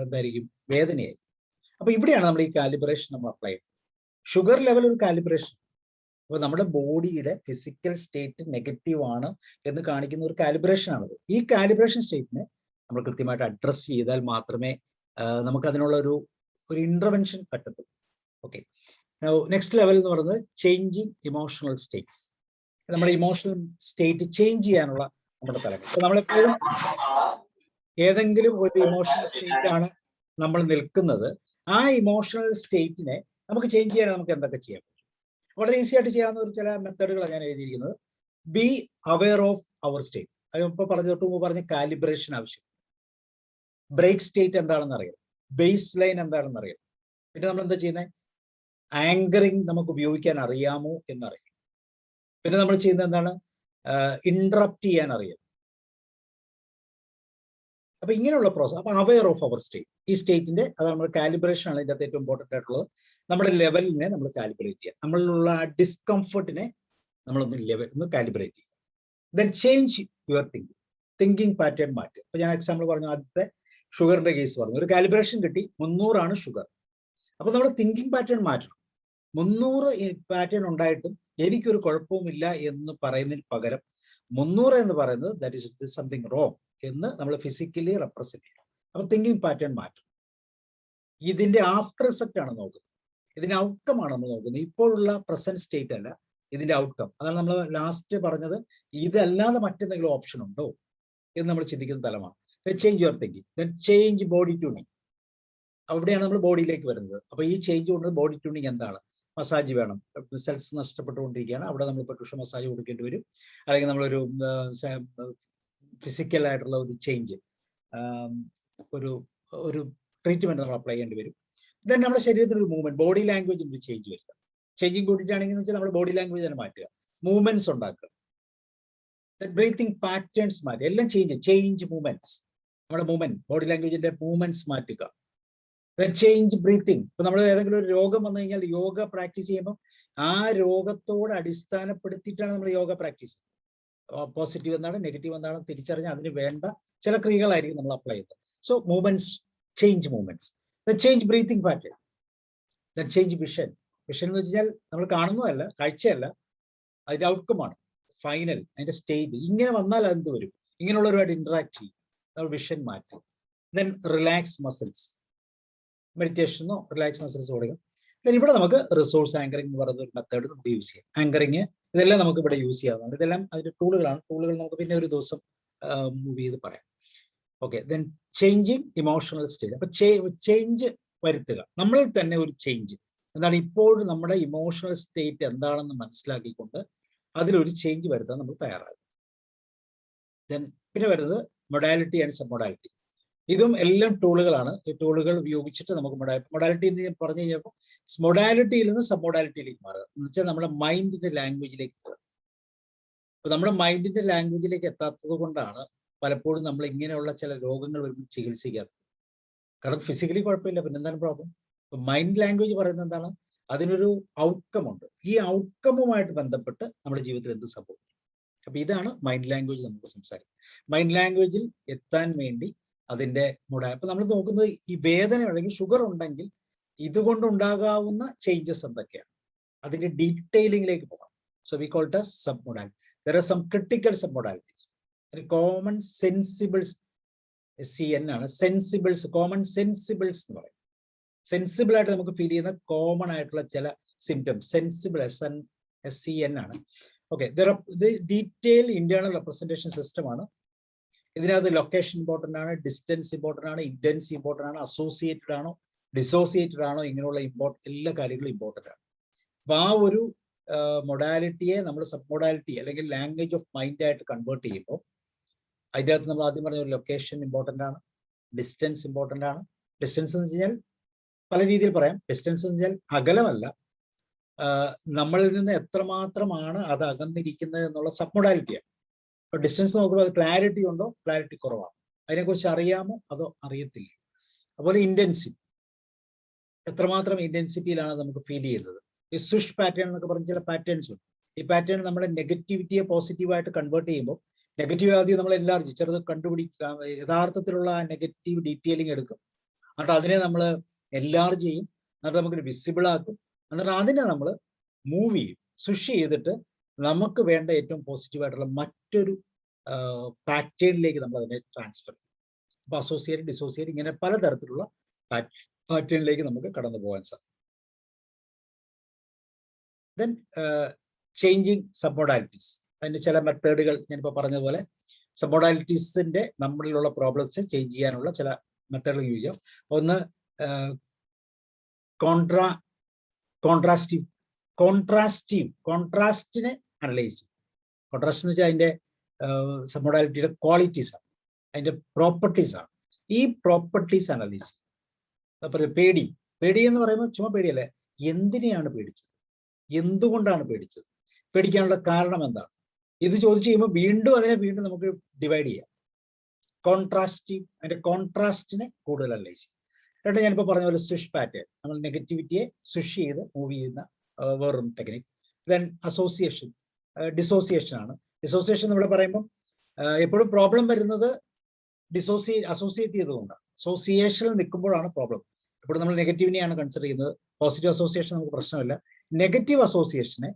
എന്തായിരിക്കും, വേദനയായിരിക്കും. അപ്പൊ ഇവിടെയാണ് നമ്മൾ ഈ കാലിബ്രേഷൻ നമ്മൾ അപ്ലൈ ചെയ്യുന്നത്. ഷുഗർ ലെവൽ ഒരു കാലിബ്രേഷൻ. അപ്പോൾ നമ്മുടെ ബോഡിയുടെ ഫിസിക്കൽ സ്റ്റേറ്റ് നെഗറ്റീവ് ആണ് എന്ന് കാണിക്കുന്ന ഒരു കാലിബ്രേഷൻ ആണത്. ഈ കാലിബ്രേഷൻ സ്റ്റേറ്റിനെ നമ്മൾ കൃത്യമായിട്ട് അഡ്രസ് ചെയ്താൽ മാത്രമേ നമുക്ക് അതിനുള്ള ഒരു ഇന്റർവെൻഷൻ പറ്റത്തുള്ളൂ. ഓക്കെ, നെക്സ്റ്റ് ലെവൽ എന്ന് പറയുന്നത് ചേഞ്ചിങ് ഇമോഷണൽ സ്റ്റേറ്റ്സ്. നമ്മുടെ ഇമോഷണൽ സ്റ്റേറ്റ് ചേഞ്ച് ചെയ്യാനുള്ള നമ്മുടെ തലങ്ങൾ. അപ്പൊ നമ്മളെപ്പോഴും ഏതെങ്കിലും ഒരു ഇമോഷണൽ സ്റ്റേറ്റ് ആണ് നമ്മൾ നിൽക്കുന്നത്. ആ ഇമോഷണൽ സ്റ്റേറ്റിനെ നമുക്ക് ചേഞ്ച് ചെയ്യാൻ നമുക്ക് എന്തൊക്കെ ചെയ്യാം? വളരെ ഈസി ആയിട്ട് ചെയ്യാവുന്ന ഒരു ചില മെത്തേഡുകളാണ് ഞാൻ എഴുതിയിരിക്കുന്നത്. Be aware of our state. അത് ഇപ്പോൾ തൊട്ട് മുമ്പ് പറഞ്ഞ കാലിബ്രേഷൻ ആവശ്യം. ബ്രേക്ക് സ്റ്റേറ്റ് എന്താണെന്ന് അറിയാം, ബേസ് ലൈൻ എന്താണെന്ന് അറിയാം. പിന്നെ നമ്മൾ എന്താ ചെയ്യുന്നത്? ആങ്കറിങ് നമുക്ക് ഉപയോഗിക്കാൻ അറിയാമോ എന്നറിയാം. പിന്നെ നമ്മൾ ചെയ്യുന്നത് എന്താണ്? ഇന്ററപ്റ്റ് ചെയ്യാൻ അറിയാം. അപ്പൊ ഇങ്ങനെയുള്ള പ്രോസസ്. അപ്പൊ അവെയർ ഓഫ് അവർ സ്റ്റേറ്റ്, ഈ സ്റ്റേറ്റിന്റെ അത് നമ്മുടെ കാലിബ്രേഷൻ ആണ് ഇതിന്റെ ഏറ്റവും ഇമ്പോർട്ടൻ്റ് ആയിട്ടുള്ളത്. നമ്മുടെ ലെവലിനെ നമ്മൾ കാലിബ്രേറ്റ് ചെയ്യുക, നമ്മളിലുള്ള ആ ഡിസ്കംഫർട്ടിനെ നമ്മളൊന്ന് കാലിബ്രേറ്റ് ചെയ്യുക. Then change your thinking pattern മാറ്റുക. ഇപ്പൊ ഞാൻ എക്സാമ്പിൾ പറഞ്ഞു, ആദ്യത്തെ ഷുഗറിന്റെ കേസ് പറഞ്ഞു. ഒരു കാലിബ്രേഷൻ കിട്ടി, 300 ആണ് ഷുഗർ. അപ്പൊ നമ്മുടെ തിങ്കിങ് പാറ്റേൺ മാറ്റണം. 300 പാറ്റേൺ ഉണ്ടായിട്ടും എനിക്കൊരു കുഴപ്പവുമില്ല എന്ന് പറയുന്നതിന് പകരം 300 എന്ന് പറയുന്നത് ദാറ്റ് ഈസ് സംതിങ് റോങ് എന്ന് നമ്മൾ ഫിസിക്കലി റെപ്രസെന്റ് ചെയ്യണം. അപ്പൊ തിങ്കിങ് പാറ്റേൺ മാറ്റും. ഇതിന്റെ ആഫ്റ്റർ ഇഫക്റ്റ് ആണ് നോക്കുന്നത്, ഇതിന്റെ ഔട്ട്കം ആണ് നമ്മൾ നോക്കുന്നത്. ഇപ്പോഴുള്ള പ്രസന്റ് സ്റ്റേറ്റ് അല്ല, ഇതിന്റെ ഔട്ട്കം. അതാണ് നമ്മൾ ലാസ്റ്റ് പറഞ്ഞത്. ഇതല്ലാതെ മറ്റെന്തെങ്കിലും ഓപ്ഷൻ ഉണ്ടോ എന്ന് നമ്മൾ ചിന്തിക്കുന്ന തലമാണ്. Change your thinking. Then change body tuning. അവിടെയാണ് നമ്മൾ ബോഡിയിലേക്ക് വരുന്നത്. അപ്പൊ ഈ ചേഞ്ച് കൊണ്ട് ബോഡി ട്യൂണിങ് എന്താണ്? മസാജ് വേണം. സെൽസ് നഷ്ടപ്പെട്ടുകൊണ്ടിരിക്കുകയാണ്, അവിടെ നമ്മൾ ടുഷൻ മസാജ് കൊടുക്കേണ്ടി വരും. അല്ലെങ്കിൽ നമ്മളൊരു ഫിസിക്കൽ ആയിട്ടുള്ള ഒരു ചേഞ്ച്, ഒരു ഒരു ട്രീറ്റ്മെന്റ് നമ്മൾ അപ്ലൈ ചെയ്യേണ്ടി വരും. ദെൻ നമ്മുടെ ശരീരത്തിന് ഒരു മൂവ്മെന്റ്, ബോഡി ലാംഗ്വേജിന് ഒരു ചേഞ്ച് വരിക. ചേഞ്ചിങ് കൂട്ടിയിട്ടാണെങ്കിൽ വെച്ചാൽ നമ്മൾ ബോഡി ലാംഗ്വേജ് തന്നെ മാറ്റുക, മൂവ്മെന്റ്സ് ഉണ്ടാക്കുക, ബ്രീത്തിങ് പാറ്റേൺസ് മാറ്റുക. എല്ലാം ചേഞ്ച് മൂവ്മെന്റ്സ്. നമ്മുടെ മൂവ്മെന്റ്, ബോഡി ലാംഗ്വേജിന്റെ മൂവ്മെന്റ്സ് മാറ്റുക. Change breathing. ഇപ്പൊ നമ്മൾ ഏതെങ്കിലും ഒരു രോഗം വന്നു കഴിഞ്ഞാൽ യോഗ പ്രാക്ടീസ് ചെയ്യുമ്പോൾ ആ രോഗത്തോട് അടിസ്ഥാനപ്പെടുത്തിയിട്ടാണ് നമ്മൾ യോഗ പ്രാക്ടീസ്. പോസിറ്റീവ് എന്താണ്, നെഗറ്റീവ് എന്താണ് തിരിച്ചറിഞ്ഞാൽ അതിന് വേണ്ട ചില ക്രിയകളായിരിക്കും നമ്മൾ അപ്ലൈ ചെയ്യുന്നത്. So movements, change movements. Change breathing pattern. Change vision. Vision എന്ന് വെച്ചാൽ നമ്മൾ കാണുന്നതല്ല, കാഴ്ചയല്ല, അതിന്റെ ഔട്ട്കമാണ്, ഫൈനൽ, അതിന്റെ സ്റ്റേറ്റ്. ഇങ്ങനെ വന്നാൽ അതെന്ത് വരും? ഇങ്ങനെയുള്ളവരുമായിട്ട് ഇന്ററാക്ട് ചെയ്യും, നമ്മൾ വിഷൻ മാറ്റും. Then relax muscles. മെഡിറ്റേഷനോ റിലാക്സ് മസിൽസ് കൊടുക്കും. ദെൻ ഇവിടെ നമുക്ക് റിസോഴ്സ് ആങ്കറിംഗ് എന്ന് പറയുന്ന ഒരു മെത്തേഡ് നമുക്ക് യൂസ് ചെയ്യാം. ആങ്കറിങ് ഇതെല്ലാം നമുക്ക് ഇവിടെ യൂസ് ചെയ്യാവുന്നതാണ്. ഇതെല്ലാം അതിന്റെ ടൂളുകളാണ്. ടൂളുകൾ നമുക്ക് പിന്നെ ഒരു ദിവസം മൂവ് ചെയ്ത് പറയാം. Okay, then changing emotional state. അപ്പൊ ചേഞ്ച് വരുത്തുക, നമ്മളിൽ തന്നെ ഒരു ചേഞ്ച്. എന്താണ്? ഇപ്പോഴും നമ്മുടെ ഇമോഷണൽ സ്റ്റേറ്റ് എന്താണെന്ന് മനസ്സിലാക്കിക്കൊണ്ട് അതിലൊരു ചേഞ്ച് വരുത്താൻ നമ്മൾ തയ്യാറാകും. ദെൻ പിന്നെ വരുന്നത് മൊഡാലിറ്റി ആൻഡ് സബ് മൊഡാലിറ്റി. ഇതും എല്ലാം ടൂളുകളാണ്. ഈ ടൂളുകൾ ഉപയോഗിച്ചിട്ട് നമുക്ക് മൊഡാലിറ്റി എന്ന് പറഞ്ഞു കഴിഞ്ഞപ്പോൾ മൊഡാലിറ്റിയിൽ നിന്ന് സബ് മൊഡാലിറ്റിയിലേക്ക് മാറുക എന്ന് വെച്ചാൽ നമ്മുടെ മൈൻഡിന്റെ ലാംഗ്വേജിലേക്ക് പോകുക. അപ്പൊ നമ്മുടെ മൈൻഡിന്റെ ലാംഗ്വേജിലേക്ക് എത്താത്തത് കൊണ്ടാണ് പലപ്പോഴും നമ്മൾ ഇങ്ങനെയുള്ള ചില രോഗങ്ങൾ വരുമ്പോൾ ചികിത്സിക്കാറ്. കാരണം ഫിസിക്കലി കുഴപ്പമില്ല, പിന്നെ എന്താണ് പ്രോബ്ലം? മൈൻഡ് ലാംഗ്വേജ് പറയുന്നത് എന്താണ്? അതിനൊരു ഔട്ട്കം ഉണ്ട്. ഈ ഔട്ട്കമുമായിട്ട് ബന്ധപ്പെട്ട് നമ്മുടെ ജീവിതത്തിൽ എന്ത് സംഭവിക്കും? അപ്പൊ ഇതാണ് മൈൻഡ് ലാംഗ്വേജ് നമുക്ക് സംസാരിക്കും. മൈൻഡ് ലാംഗ്വേജിൽ എത്താൻ വേണ്ടി അതിന്റെ അപ്പൊ നമ്മൾ നോക്കുന്നത് ഈ വേദന അല്ലെങ്കിൽ ഷുഗർ ഉണ്ടെങ്കിൽ ഇതുകൊണ്ടുണ്ടാകാവുന്ന ചേഞ്ചസ് എന്തൊക്കെയാണ്, അതിന്റെ ഡീറ്റെയിലിംഗിലേക്ക് പോകാം. So we call it as sub modality. There are some critical sub modalities. Common sensibles, SCN ആണ് സെൻസിബിൾസ്. കോമൺ സെൻസിബിൾസ് എന്ന് പറയും. സെൻസിബിൾ ആയിട്ട് നമുക്ക് ഫീൽ ചെയ്യുന്ന കോമൺ ആയിട്ടുള്ള ചില സിംറ്റംസ്, സെൻസിബിൾ SCN ആണ്. ഓക്കെ, ഇത് ഡീറ്റെയിൽ ഇന്റേണൽ റെപ്രസെന്റേഷൻ സിസ്റ്റം ആണ്. ഇതിനകത്ത് ലൊക്കേഷൻ ഇമ്പോർട്ടൻ്റ് ആണ്, ഡിസ്റ്റൻസ് ഇമ്പോർട്ടൻ്റ് ആണ്, ഇന്റൻസ് ഇമ്പോർട്ടൻ്റ് ആണ്, അസോസിയേറ്റഡ് ആണോ ഡിസോസിയേറ്റഡ് ആണോ, ഇങ്ങനെയുള്ള എല്ലാ കാര്യങ്ങളും ഇമ്പോർട്ടൻ്റ് ആണ്. അപ്പൊ ആ ഒരു മൊഡാലിറ്റിയെ നമ്മൾ സബ് മൊഡാലിറ്റി അല്ലെങ്കിൽ ലാംഗ്വേജ് ഓഫ് മൈൻഡ് ആയിട്ട് കൺവേർട്ട് ചെയ്യുമ്പോൾ അതിൻ്റെ അകത്ത് നമ്മൾ ആദ്യം പറഞ്ഞ ലൊക്കേഷൻ ഇമ്പോർട്ടൻ്റ് ആണ്, ഡിസ്റ്റൻസ് ഇമ്പോർട്ടൻ്റ് ആണ്. ഡിസ്റ്റൻസ് എന്ന് വെച്ചാൽ പല രീതിയിൽ പറയാം. ഡിസ്റ്റൻസ് എന്ന് വെച്ചാൽ അകലമല്ല, നമ്മളിൽ നിന്ന് എത്രമാത്രമാണ് അത് അകന്നിരിക്കുന്നത് എന്നുള്ള സബ് മൊഡാലിറ്റിയാണ്. അപ്പൊ ഡിസ്റ്റൻസ് നോക്കുമ്പോൾ അത് ക്ലാരിറ്റി ഉണ്ടോ, ക്ലാരിറ്റി കുറവാണ്, അതിനെക്കുറിച്ച് അറിയാമോ അതോ അറിയത്തില്ല. അതുപോലെ ഇന്റൻസിറ്റി. എത്രമാത്രം ഇന്റൻസിറ്റിയിലാണ് നമുക്ക് ഫീൽ ചെയ്യുന്നത്. ഈ സ്വിഷ് പാറ്റേൺ എന്നൊക്കെ പറഞ്ഞ ചില പാറ്റേൺസ് ഉണ്ട്. ഈ പാറ്റേൺ നമ്മുടെ നെഗറ്റിവിറ്റിയെ പോസിറ്റീവായിട്ട് കൺവേർട്ട് ചെയ്യുമ്പോൾ നെഗറ്റീവ് ആദ്യം നമ്മൾ എല്ലാവരും ചെറുത് കണ്ടുപിടിക്കാം, യഥാർത്ഥത്തിലുള്ള നെഗറ്റീവ് ഡീറ്റെയിലിംഗ് എടുക്കും, എന്നിട്ട് അതിനെ നമ്മൾ എൻലാർജ് ചെയ്യും, എന്നിട്ട് നമുക്കൊരു വിസിബിൾ ആക്കും, എന്നിട്ട് അതിനെ നമ്മൾ മൂവ് ചെയ്യും, സ്വിഷ് ചെയ്തിട്ട് നമുക്ക് വേണ്ട ഏറ്റവും പോസിറ്റീവായിട്ടുള്ള മറ്റൊരു പാറ്റേണിലേക്ക് നമ്മൾ അതിനെ ട്രാൻസ്ഫർ ചെയ്യും. അപ്പൊ അസോസിയേറ്റ്, ഡിസോസിയേറ്റ്, ഇങ്ങനെ പലതരത്തിലുള്ള പാറ്റേണിലേക്ക് നമുക്ക് കടന്നു പോകാൻ സാധിക്കും. ദെൻ ചേഞ്ചിങ് സബ്മോഡാലിറ്റീസ്, അതിന്റെ ചില മെത്തേഡുകൾ ഞാനിപ്പോൾ പറഞ്ഞതുപോലെ സബ്മോഡാലിറ്റീസിന്റെ നമ്മളിലുള്ള പ്രോബ്ലംസ് ചേഞ്ച് ചെയ്യാനുള്ള ചില മെത്തേഡുകൾ യൂസ് ചെയ്യാം. ഒന്ന് കോൺട്രാസ്റ്റിനെ അനലൈസ് ചെയ്യും. കോൺട്രാസ്റ്റ് എന്ന് വെച്ചാൽ അതിന്റെ സബ്മോഡാലിറ്റിയുടെ ക്വാളിറ്റീസ് ആണ്, അതിന്റെ പ്രോപ്പർട്ടീസ് ആണ്. ഈ പ്രോപ്പർട്ടീസ് അനലൈസ് ചെയ്യും. പേടി എന്ന് പറയുമ്പോൾ ചുമ്മാ പേടിയല്ലേ, എന്തിനെയാണ് പേടിച്ചത്, എന്തുകൊണ്ടാണ് പേടിച്ചത്, പേടിക്കാനുള്ള കാരണം എന്താണ്, ഇത് ചോദിച്ചു കഴിയുമ്പോൾ വീണ്ടും നമുക്ക് ഡിവൈഡ് ചെയ്യാം. അതിന്റെ കോൺട്രാസ്റ്റിനെ കൂടുതൽ അനലൈസ് ചെയ്യും. എന്നിട്ട് ഞാനിപ്പോൾ പറഞ്ഞ പോലെ സ്വിഷ് പാറ്റേൺ, നമ്മൾ നെഗറ്റിവിറ്റിയെ സ്വിഷ് ചെയ്ത് മൂവ് ചെയ്യുന്ന വേറൊരു ടെക്നിക്. ദെൻ അസോസിയേഷൻ, ഡിസോസിയേഷൻ ആണ്. ഡിസോസിയേഷൻ നമ്മൾ പറയുമ്പോൾ എപ്പോഴും പ്രോബ്ലം വരുന്നത് അസോസിയേറ്റ് ചെയ്തുകൊണ്ടാണ്. അസോസിയേഷനിൽ നിൽക്കുമ്പോഴാണ് പ്രോബ്ലം. എപ്പോഴും നമ്മൾ നെഗറ്റീവിനെയാണ് കൺസിഡർ ചെയ്യുന്നത്. പോസിറ്റീവ് അസോസിയേഷൻ നമുക്ക് പ്രശ്നമില്ല. നെഗറ്റീവ് അസോസിയേഷനെ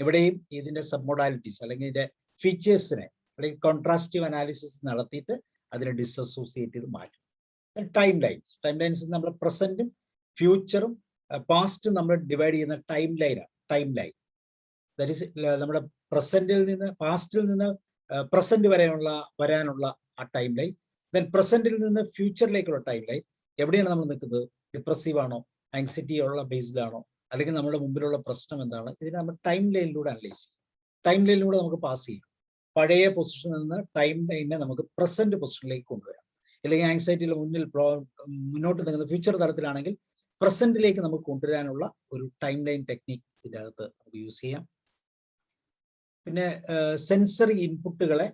എവിടെയും ഇതിന്റെ സബ്മോഡാലിറ്റീസ് അല്ലെങ്കിൽ ഇതിന്റെ ഫീച്ചേഴ്സിനെ അല്ലെങ്കിൽ കോൺട്രാസ്റ്റീവ് അനാലിസിസ് നടത്തിയിട്ട് അതിനെ ഡിസസോസിയേറ്റ് ചെയ്ത് മാറ്റും. ടൈം ലൈൻസ് നമ്മൾ പ്രസന്റും ഫ്യൂച്ചറും പാസ്റ്റും നമ്മൾ ഡിവൈഡ് ചെയ്യുന്ന ടൈം ലൈൻ. ദാറ്റ് ഈസ് നമ്മുടെ പാസ്റ്റിൽ നിന്ന് പ്രസന്റ് വരാനുള്ള ആ ടൈം ലൈൻ. ദെൻ പ്രസന്റിൽ നിന്ന് ഫ്യൂച്ചറിലേക്കുള്ള ടൈം ലൈൻ. എവിടെയാണ് നമ്മൾ നിൽക്കുന്നത്, ഡിപ്രസീവ് ആണോ, ആങ്സൈറ്റി ഉള്ള ബേസ്ഡ് ആണോ, അല്ലെങ്കിൽ നമ്മുടെ മുമ്പിലുള്ള പ്രശ്നം എന്താണ്, ഇതിനെ നമ്മൾ ടൈം ലൈനിലൂടെ അനലൈസ് ചെയ്യും. ടൈം ലൈനിലൂടെ നമുക്ക് പാസ് ചെയ്യും. പഴയ പൊസിഷനിൽ നിന്ന് ടൈം ലൈനിനെ നമുക്ക് പ്രസന്റ് പൊസിഷനിലേക്ക് കൊണ്ടുവരാം. അല്ലെങ്കിൽ ആങ്സൈറ്റിയിൽ മുന്നോട്ട് നിൽക്കുന്ന ഫ്യൂച്ചർ തലത്തിലാണെങ്കിൽ പ്രസന്റിലേക്ക് നമുക്ക് കൊണ്ടുവരാനുള്ള ഒരു ടൈം ലൈൻ ടെക്നിക് ഇതിൻ്റെ അകത്ത് നമുക്ക് യൂസ് ചെയ്യാം. പിന്നെ സെൻസറി ഇൻപുട്ടുകളെ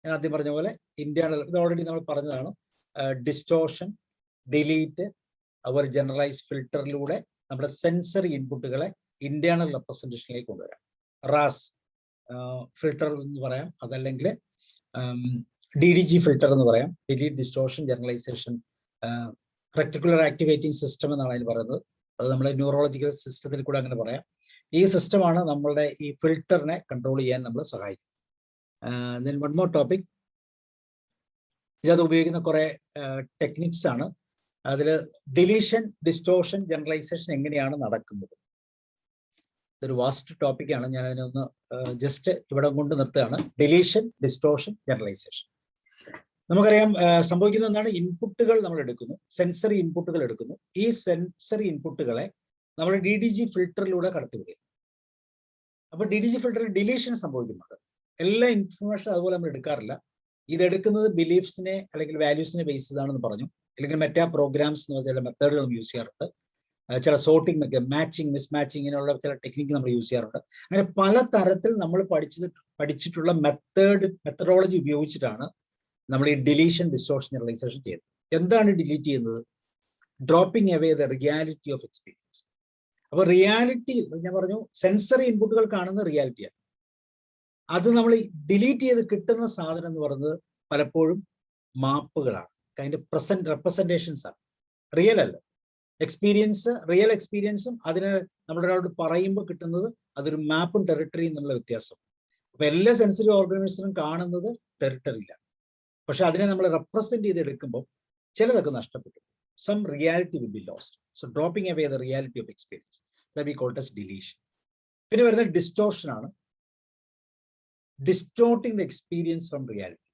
ഞാൻ ആദ്യം പറഞ്ഞ പോലെ ഇന്റേണൽ, ഇത് ഓൾറെഡി നമ്മൾ പറഞ്ഞതാണ്, ഡിസ്റ്റോർഷൻ, ഡിലീറ്റ്, അതുപോലെ ജനറലൈസ് ഫിൽറ്ററിലൂടെ നമ്മുടെ സെൻസറി ഇൻപുട്ടുകളെ ഇന്റേണൽ റെപ്രസെന്റേഷനിലേക്ക് കൊണ്ടുവരാം. റാസ് ഫിൽട്ടർ എന്ന് പറയാം, അതല്ലെങ്കിൽ DDG ഫിൽട്ടർ എന്ന് പറയാം. Delete, distortion, generalization, reticular activating system എന്നാണ് അതിന് പറയുന്നത്. അത് നമ്മുടെ ന്യൂറോളജിക്കൽ സിസ്റ്റത്തിൽ കൂടെ അങ്ങനെ പറയാം. ഈ സിസ്റ്റമാണ് നമ്മളുടെ ഈ ഫിൽട്ടറിനെ കൺട്രോൾ ചെയ്യാൻ നമ്മൾ സഹായിക്കും. ദെൻ വൺ മോർ ടോപ്പിക്, ഇതിനകത്ത് ഉപയോഗിക്കുന്ന കുറെ ടെക്നിക്സ് ആണ്. അതിൽ ഡിലീഷൻ, ഡിസ്റ്റോർഷൻ, ജനറലൈസേഷൻ എങ്ങനെയാണ് നടക്കുന്നത്, ഇതൊരു വാസ്റ്റ് ടോപ്പിക്കാണ്. ഞാൻ അതിനൊന്ന് ജസ്റ്റ് ഇവിടെ കൊണ്ട് നിർത്തുകയാണ്. Deletion, distortion, generalization. നമുക്കറിയാം സംഭവിക്കുന്ന എന്താണ്, ഇൻപുട്ടുകൾ നമ്മൾ എടുക്കുന്നു, സെൻസറി ഇൻപുട്ടുകൾ എടുക്കുന്നു. ഈ സെൻസറി ഇൻപുട്ടുകളെ നമ്മൾ DDG ഫിൽട്ടറിലൂടെ കടത്തിവിടുക. അപ്പൊ DDG ഫിൽട്ടറിൽ ഡിലീഷൻ സംഭവിക്കുന്നുണ്ട്. എല്ലാ ഇൻഫർമേഷൻ അതുപോലെ നമ്മൾ എടുക്കാറില്ല. ഇതെടുക്കുന്നത് ബിലീഫ്സിനെ അല്ലെങ്കിൽ വാല്യൂസിനെ ബേസ് ചെയ്താണെന്ന് പറഞ്ഞു. അല്ലെങ്കിൽ മെറ്റാ പ്രോഗ്രാംസ് എന്ന് പറഞ്ഞ ചില മെത്തേഡുകൾ യൂസ് ചെയ്യാറുണ്ട്. ചില സോർട്ടിംഗ്, മാച്ചിങ്, മിസ്മാച്ചിങ്, ഇങ്ങനെയുള്ള ചില ടെക്നിക്ക് നമ്മൾ യൂസ് ചെയ്യാറുണ്ട്. അങ്ങനെ പല തരത്തിൽ നമ്മൾ പഠിച്ചിട്ടുള്ള മെത്തഡോളജി ഉപയോഗിച്ചിട്ടാണ് നമ്മൾ ഈ ഡിലീഷൻ, ഡിസ്റ്റോർഷൻ, ജനറലൈസേഷൻ ചെയ്യുന്നത്. എന്താണ് ഡിലീറ്റ് ചെയ്യുന്നത്? Dropping away the reality of experience. അപ്പൊ റിയാലിറ്റി ഞാൻ പറഞ്ഞു, സെൻസറി ഇൻപുട്ടുകൾ കാണുന്ന റിയാലിറ്റിയാണ്. അത് നമ്മൾ ഡിലീറ്റ് ചെയ്ത് കിട്ടുന്ന സാധനം എന്ന് പറയുന്നത് പലപ്പോഴും മാപ്പുകളാണ്, അതിന്റെ പ്രസന്റ് റെപ്രസെന്റേഷൻസ് ആണ്, റിയൽ അല്ല. റിയൽ എക്സ്പീരിയൻസും അതിനെ നമ്മളൊരാളോട് പറയുമ്പോൾ കിട്ടുന്നത് അതൊരു മാപ്പും ടെറിട്ടറിയും എന്നുള്ള വ്യത്യാസം. അപ്പൊ എല്ലാ സെൻസറി ഓർഗനൈസേഷനും കാണുന്നത് ടെറിട്ടറിയിലാണ്. പക്ഷെ അതിനെ നമ്മൾ റെപ്രസെന്റ് ചെയ്ത് എടുക്കുമ്പോൾ ചിലതൊക്കെ നഷ്ടപ്പെട്ടു. Some reality will be lost. So dropping away the reality of experience, that we call as deletion. പിന്നെ വരുന്നത് ഡിസ്റ്റോർഷൻ ആണ്. Distorting the experience from reality.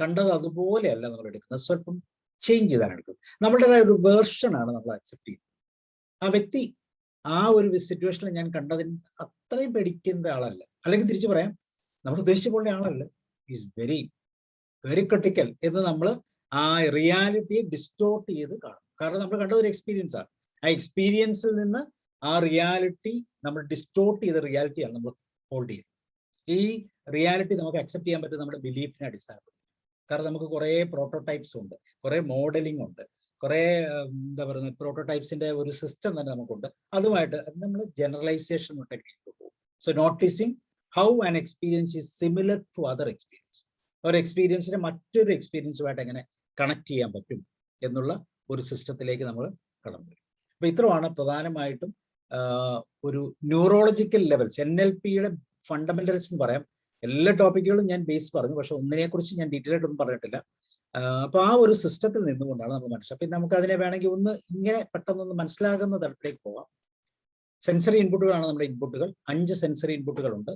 കണ്ടത് അതുപോലെയല്ല നമ്മൾ എടുക്കുന്നത്, സ്വല്പം ചേഞ്ച് ചെയ്താണ് എടുക്കുന്നത്. നമ്മളുടേതായ ഒരു വേർഷനാണ് നമ്മൾ അക്സെപ്റ്റ് ചെയ്യുന്നത്. ആ വ്യക്തി ആ ഒരു സിറ്റുവേഷനിൽ ഞാൻ കണ്ടതിന് അത്രയും പേടിക്കേണ്ട ആളല്ല, അല്ലെങ്കിൽ തിരിച്ചു പറയാം, നമ്മൾ ഉദ്ദേശിച്ച പോലെ ആളല്ല, ഈസ് വെരി വെരി ക്രിട്ടിക്കൽ എന്ന് നമ്മൾ ആ റിയാലിറ്റിയെ ഡിസ്റ്റോർട്ട് ചെയ്ത് കാണും. കാരണം നമ്മൾ കണ്ടത് ഒരു എക്സ്പീരിയൻസ് ആണ്. ആ എക്സ്പീരിയൻസിൽ നിന്ന് ആ റിയാലിറ്റി നമ്മൾ ഡിസ്റ്റോർട്ട് ചെയ്ത റിയാലിറ്റിയാണ് നമ്മൾ ഹോൾഡ് ചെയ്യുന്നത്. ഈ റിയാലിറ്റി നമുക്ക് അക്സെപ്റ്റ് ചെയ്യാൻ പറ്റും നമ്മുടെ ബിലീഫിനെ അടിസ്ഥാനപ്പെടുത്തി. കാരണം നമുക്ക് കുറേ പ്രോട്ടോടൈപ്സ് ഉണ്ട്, കുറേ മോഡലിംഗ് ഉണ്ട്, കുറെ എന്താ പറയുന്നത് പ്രോട്ടോടൈപ്സിന്റെ ഒരു സിസ്റ്റം തന്നെ നമുക്കുണ്ട്. അതുമായിട്ട് നമ്മൾ ജനറലൈസേഷൻ ടെക്നിക്ക് പോകും. So noticing how an experience is similar to other experience. ഒരു എക്സ്പീരിയൻസിനെ മറ്റൊരു എക്സ്പീരിയൻസുമായിട്ട് എങ്ങനെ കണക്ട് ചെയ്യാൻ പറ്റും എന്നുള്ള ഒരു സിസ്റ്റത്തിലേക്ക് നമ്മൾ കടന്നു വരും. അപ്പൊ ഇത്രയാണ് പ്രധാനമായിട്ടും ഒരു ന്യൂറോളജിക്കൽ ലെവൽസ്, NLPയുടെ ഫണ്ടമെന്റൽസ് എന്ന് പറയാം. എല്ലാ ടോപ്പിക്കുകളും ഞാൻ ബേസ് പറഞ്ഞു, പക്ഷെ ഒന്നിനെ കുറിച്ച് ഞാൻ ഡീറ്റെയിൽ ആയിട്ടൊന്നും പറഞ്ഞിട്ടില്ല. അപ്പൊ ആ ഒരു സിസ്റ്റത്തിൽ നിന്നുകൊണ്ടാണ് നമ്മൾ മനസ്സിലാക്കുക. പിന്നെ നമുക്ക് അതിനെ വേണമെങ്കിൽ ഒന്ന് ഇങ്ങനെ പെട്ടെന്നൊന്ന് മനസ്സിലാകുന്ന തരത്തിലേക്ക് പോവാം. സെൻസറി ഇൻപുട്ടുകളാണ് നമ്മുടെ ഇൻപുട്ടുകൾ. 5 സെൻസറി ഇൻപുട്ടുകളുണ്ട്.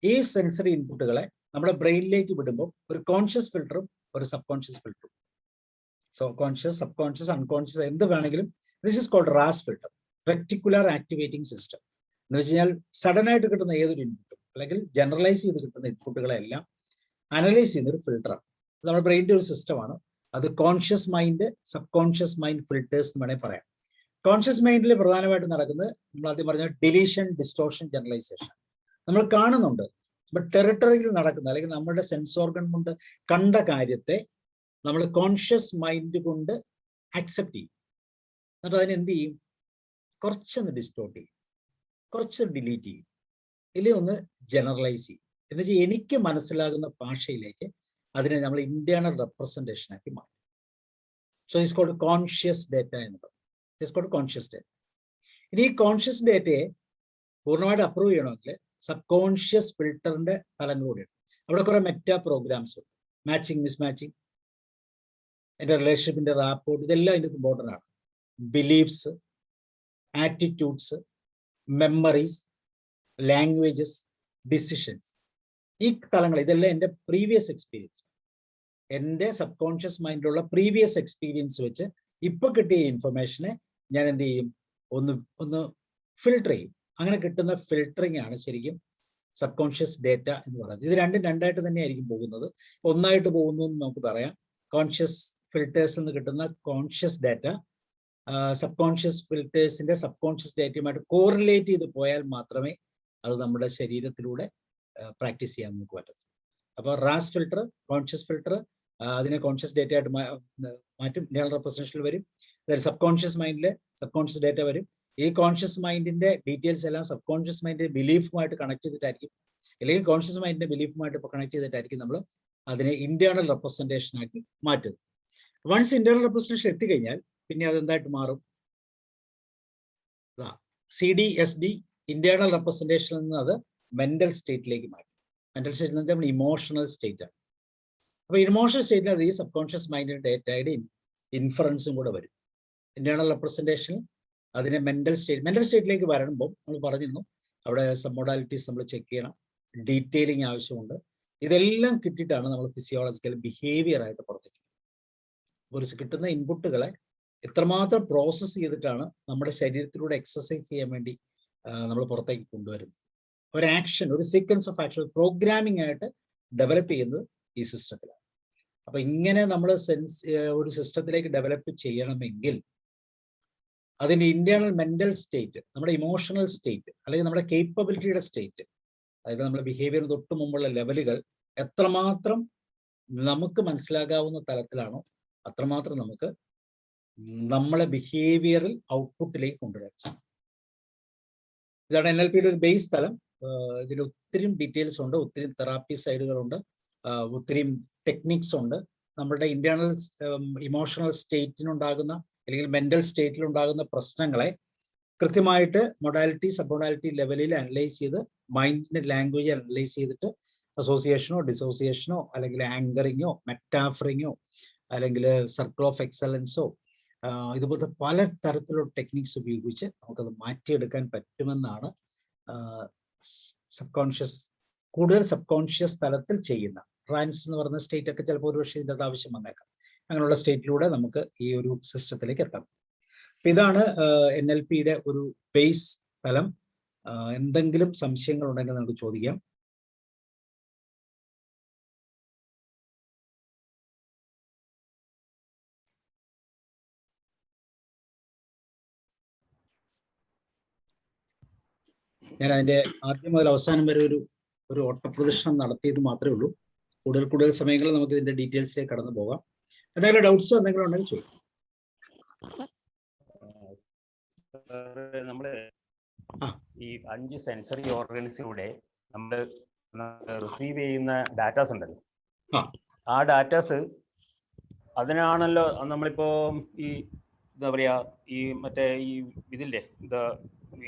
ഈ സെൻസറി ഇൻപുട്ടുകളെ നമ്മുടെ ബ്രെയിനിലേക്ക് വിടുമ്പോൾ ഒരു കോൺഷ്യസ് ഫിൽറ്ററും ഒരു സബ് കോൺഷ്യസ് ഫിൽറ്ററും. So conscious, subconscious, unconscious എന്ത് വേണമെങ്കിലും. This is called RAS filter, reticular activating system. എന്ന് വെച്ച് കഴിഞ്ഞാൽ സഡൻ ആയിട്ട് കിട്ടുന്ന ഏതൊരു ഇൻപുട്ടും അല്ലെങ്കിൽ ജനറലൈസ് ചെയ്ത് കിട്ടുന്ന ഇൻപുട്ടുകളെല്ലാം അനലൈസ് ചെയ്യുന്ന ഒരു ഫിൽറ്ററാണ്. നമ്മുടെ ബ്രെയിനിന്റെ ഒരു സിസ്റ്റമാണ്. അത് conscious mind, sub conscious mind filters എന്ന് വേണമെങ്കിൽ പറയാം. കോൺഷ്യസ് മൈൻഡിൽ പ്രധാനമായിട്ട് നടക്കുന്നത് നമ്മൾ ആദ്യം പറഞ്ഞ ഡിലീഷൻ, ഡിസ്റ്റോർഷൻ, ജനറലൈസേഷൻ നമ്മൾ കാണുന്നുണ്ട്. ബട്ട് ടെറിട്ടറിയിൽ നടക്കുന്ന അല്ലെങ്കിൽ നമ്മുടെ സെൻസ് ഓർഗൻ കൊണ്ട് കണ്ട കാര്യത്തെ നമ്മൾ കോൺഷ്യസ് മൈൻഡ് കൊണ്ട് അക്സെപ്റ്റ് ചെയ്യും. എന്നിട്ട് അതിന് എന്ത് ചെയ്യും? കുറച്ചൊന്ന് ഡിസ്റ്റോർട്ട് ചെയ്യും, കുറച്ച് ഡിലീറ്റ് ചെയ്യും, ഇല്ലെങ്കിൽ ഒന്ന് ജനറലൈസ് ചെയ്യും. എന്ന് വെച്ചാൽ എനിക്ക് മനസ്സിലാകുന്ന ഭാഷയിലേക്ക് അതിനെ നമ്മൾ ഇന്റേണൽ റെപ്രസെന്റേഷൻ ആക്കി മാറ്റും. So it's called conscious data എന്ന് പറയും. It's called conscious data. ഇനി ഈ കോൺഷ്യസ് ഡേറ്റയെ പൂർണ്ണമായിട്ട് അപ്രൂവ് ചെയ്യണമെങ്കിൽ സബ് കോൺഷ്യസ് ഫിൽറ്ററിന്റെ തലങ്ങളിലൂടെയാണ്. അവിടെ കുറെ മെറ്റാ പ്രോഗ്രാംസ് ഉണ്ട്. മാച്ചിങ്, മിസ്മാച്ചിങ്, അതിന്റെ റിലേഷൻഷിപ്പിന്റെ റാപ്പോർട്ട്, ഇതെല്ലാം ഇതിന്റെ ഇമ്പോർട്ടൻ്റ് ആണ്. Beliefs, attitudes, memories, languages, decisions, ഈ തലങ്ങൾ ഇതെല്ലാം എൻ്റെ പ്രീവിയസ് എക്സ്പീരിയൻസ്, എൻ്റെ സബ് കോൺഷ്യസ് മൈൻഡിലുള്ള പ്രീവിയസ് എക്സ്പീരിയൻസ് വെച്ച് ഇപ്പൊ കിട്ടിയ ഇൻഫർമേഷനെ ഞാൻ എന്ത് ചെയ്യും? ഒന്ന് ഫിൽട്ടർ ചെയ്യും. അങ്ങനെ കിട്ടുന്ന ഫിൽട്ടറിങ് ആണ് ശരിക്കും സബ് കോൺഷ്യസ് ഡേറ്റ എന്ന് പറയുന്നത്. ഇത് രണ്ടും രണ്ടായിട്ട് തന്നെ ആയിരിക്കും പോകുന്നത്. ഒന്നായിട്ട് പോകുന്നു എന്ന് നമുക്ക് പറയാം. കോൺഷ്യസ് ഫിൽട്ടേഴ്സിൽ നിന്ന് കിട്ടുന്ന കോൺഷ്യസ് ഡേറ്റ സബ് കോൺഷ്യസ് ഫിൽട്ടേഴ്സിന്റെ സബ് കോൺഷ്യസ് ഡേറ്റയുമായിട്ട് കോറിലേറ്റ് ചെയ്ത് പോയാൽ മാത്രമേ അത് നമ്മുടെ ശരീരത്തിലൂടെ പ്രാക്ടീസ് ചെയ്യാൻ നമുക്ക് പറ്റത്തുള്ളൂ. അപ്പോൾ റാസ് ഫിൽട്ടർ, കോൺഷ്യസ് ഫിൽട്ടർ, അതിനെ കോൺഷ്യസ് ഡേറ്റ ആയിട്ട് മാറ്റും, ഇന്റേണൽ റെപ്രസെന്റേഷനിൽ വരും. അതായത് സബ് കോൺഷ്യസ് മൈൻഡിൽ സബ് കോൺഷ്യസ് ഡേറ്റ വരും. ഈ കോൺഷ്യസ് മൈൻഡിന്റെ ഡീറ്റെയിൽസ് എല്ലാം സബ് കോൺഷ്യസ് മൈൻഡിന്റെ ബിലീഫുമായിട്ട് കണക്ട് ചെയ്തിട്ടായിരിക്കും, അല്ലെങ്കിൽ കോൺഷ്യസ് മൈൻഡിന്റെ ബിലീഫുമായിട്ട് കണക്ട് ചെയ്തിട്ടായിരിക്കും നമ്മൾ അതിനെ ഇന്റേണൽ റെപ്രസെന്റേഷൻ ആക്കി മാറ്റുന്നത്. വൺസ് ഇന്റേണൽ റെപ്രസെന്റേഷൻ എത്തിക്കഴിഞ്ഞാൽ പിന്നെ അതെന്തായിട്ട് മാറും? CDSD ഇന്റേണൽ റെപ്രസെന്റേഷനിൽ നിന്ന് അത് മെന്റൽ സ്റ്റേറ്റിലേക്ക് മാറ്റും. മെന്റൽ സ്റ്റേറ്റ് എന്ന് വെച്ചാൽ നമ്മൾ ഇമോഷണൽ സ്റ്റേറ്റ് ആണ്. അപ്പൊ ഇമോഷണൽ സ്റ്റേറ്റിൽ അത് ഈ സബ് കോൺഷ്യസ് മൈൻഡിന്റെ ഡേറ്റയുടെ ഇൻഫറൻസും കൂടെ വരും. ഇന്റേണൽ റെപ്രസെന്റേഷൻ അതിനെ മെന്റൽ സ്റ്റേറ്റിലേക്ക് വരുമ്പോൾ നമ്മൾ പറഞ്ഞിരുന്നു അവിടെ സബ് മൊഡാലിറ്റീസ് നമ്മൾ ചെക്ക് ചെയ്യണം, ഡീറ്റെയിലിംഗ് ആവശ്യമുണ്ട്. ഇതെല്ലാം കിട്ടിയിട്ടാണ് നമ്മൾ ഫിസിയോളജിക്കൽ ബിഹേവിയർ ആയിട്ട് പുറത്തേക്ക് ഒരു കിട്ടുന്ന ഇൻപുട്ടുകളെ എത്രമാത്രം പ്രോസസ്സ് ചെയ്തിട്ടാണ് നമ്മുടെ ശരീരത്തിലൂടെ എക്സസൈസ് ചെയ്യാൻ വേണ്ടി നമ്മൾ പുറത്തേക്ക് കൊണ്ടുവരുന്നത്. ഒരു ആക്ഷൻ, ഒരു സീക്വൻസ് ഓഫ് ആക്ഷൻ, പ്രോഗ്രാമിംഗ് ആയിട്ട് ഡെവലപ്പ് ചെയ്യുന്നത് ഈ സിസ്റ്റത്തിലാണ്. അപ്പൊ ഇങ്ങനെ നമ്മൾ ഒരു സിസ്റ്റത്തിലേക്ക് ഡെവലപ്പ് ചെയ്യണമെങ്കിൽ അതിന്റെ ഇന്റേണൽ മെന്റൽ സ്റ്റേറ്റ്, നമ്മുടെ ഇമോഷണൽ സ്റ്റേറ്റ്, അല്ലെങ്കിൽ നമ്മുടെ കേപ്പബിലിറ്റിയുടെ സ്റ്റേറ്റ്, അതായത് നമ്മുടെ ബിഹേവിയർ തൊട്ട് മുമ്പുള്ള ലെവലുകൾ എത്രമാത്രം നമുക്ക് മനസ്സിലാകാവുന്ന തലത്തിലാണോ അത്രമാത്രം നമുക്ക് നമ്മളെ ബിഹേവിയറൽ ഔട്ട്പുട്ടിലേക്ക് കൊണ്ടുവരാൻ സാധിക്കും. ഇതാണ് NLPയുടെ ഒരു ബേസ് തലം. ഇതിൽ ഒത്തിരി ഡീറ്റെയിൽസ് ഉണ്ട്, ഒത്തിരി തെറാപ്പി സൈഡുകളുണ്ട്, ഒത്തിരി ടെക്നിക്സ് ഉണ്ട്. നമ്മളുടെ ഇന്റേണൽ ഇമോഷണൽ സ്റ്റേറ്റിനുണ്ടാകുന്ന അല്ലെങ്കിൽ മെന്റൽ സ്റ്റേറ്റിലുണ്ടാകുന്ന പ്രശ്നങ്ങളെ കൃത്യമായിട്ട് മൊഡാലിറ്റി, സബ് മൊഡാലിറ്റി ലെവലിൽ അനലൈസ് ചെയ്ത് മൈൻഡിന്റെ ലാംഗ്വേജ് അനലൈസ് ചെയ്തിട്ട് അസോസിയേഷനോ ഡിസോസിയേഷനോ അല്ലെങ്കിൽ ആങ്കറിങ്ങോ മെറ്റാഫറിങ്ങോ അല്ലെങ്കിൽ സർക്കിൾ ഓഫ് എക്സലൻസോ ഇതുപോലത്തെ പല തരത്തിലുള്ള ടെക്നിക്സ് ഉപയോഗിച്ച് നമുക്കത് മാറ്റിയെടുക്കാൻ പറ്റുമെന്നാണ് സബ് കോൺഷ്യസ്, കൂടുതൽ സബ് കോൺഷ്യസ് തലത്തിൽ ചെയ്യുന്ന ട്രാൻസ് എന്ന് പറയുന്ന സ്റ്റേറ്റ് ഒക്കെ ചിലപ്പോൾ ഒരു പക്ഷേ ഇതിൻ്റെ ആവശ്യം വന്നേക്കാം. അങ്ങനെയുള്ള സ്റ്റേറ്റിലൂടെ നമുക്ക് ഈ ഒരു സിസ്റ്റത്തിലേക്ക് എത്താം. അപ്പൊ ഇതാണ് NLPയുടെ ഒരു ബേസ് തലം. എന്തെങ്കിലും സംശയങ്ങൾ ഉണ്ടെങ്കിൽ നമുക്ക് ചോദിക്കാം. ഞാൻ അതിന്റെ ആദ്യം മുതൽ അവസാനം വരെ ഒരു ഓട്ടപ്രദർശനം നടത്തിയത് മാത്രമേ ഉള്ളൂ. കൂടുതൽ സമയങ്ങളിൽ നമുക്ക് ഇതിന്റെ ഡീറ്റെയിൽസിലേക്ക് കടന്നു പോകാം. എന്തെങ്കിലും ഡൗട്ട്സോ എന്തെങ്കിലും ഉണ്ടെങ്കിൽ ചോദിക്കാം. നമ്മൾ ഈ 5 സെൻസറി ഓർഗൻസിലൂടെ നമ്മൾ റിസീവ് ചെയ്യുന്ന ഡാറ്റാസ് ഉണ്ടല്ലോ, ആ ഡാറ്റാസ് അതിനാണല്ലോ നമ്മളിപ്പോ ഈ എന്താ പറയാ ഈ മറ്റേ ഈ ഇതില്ലേ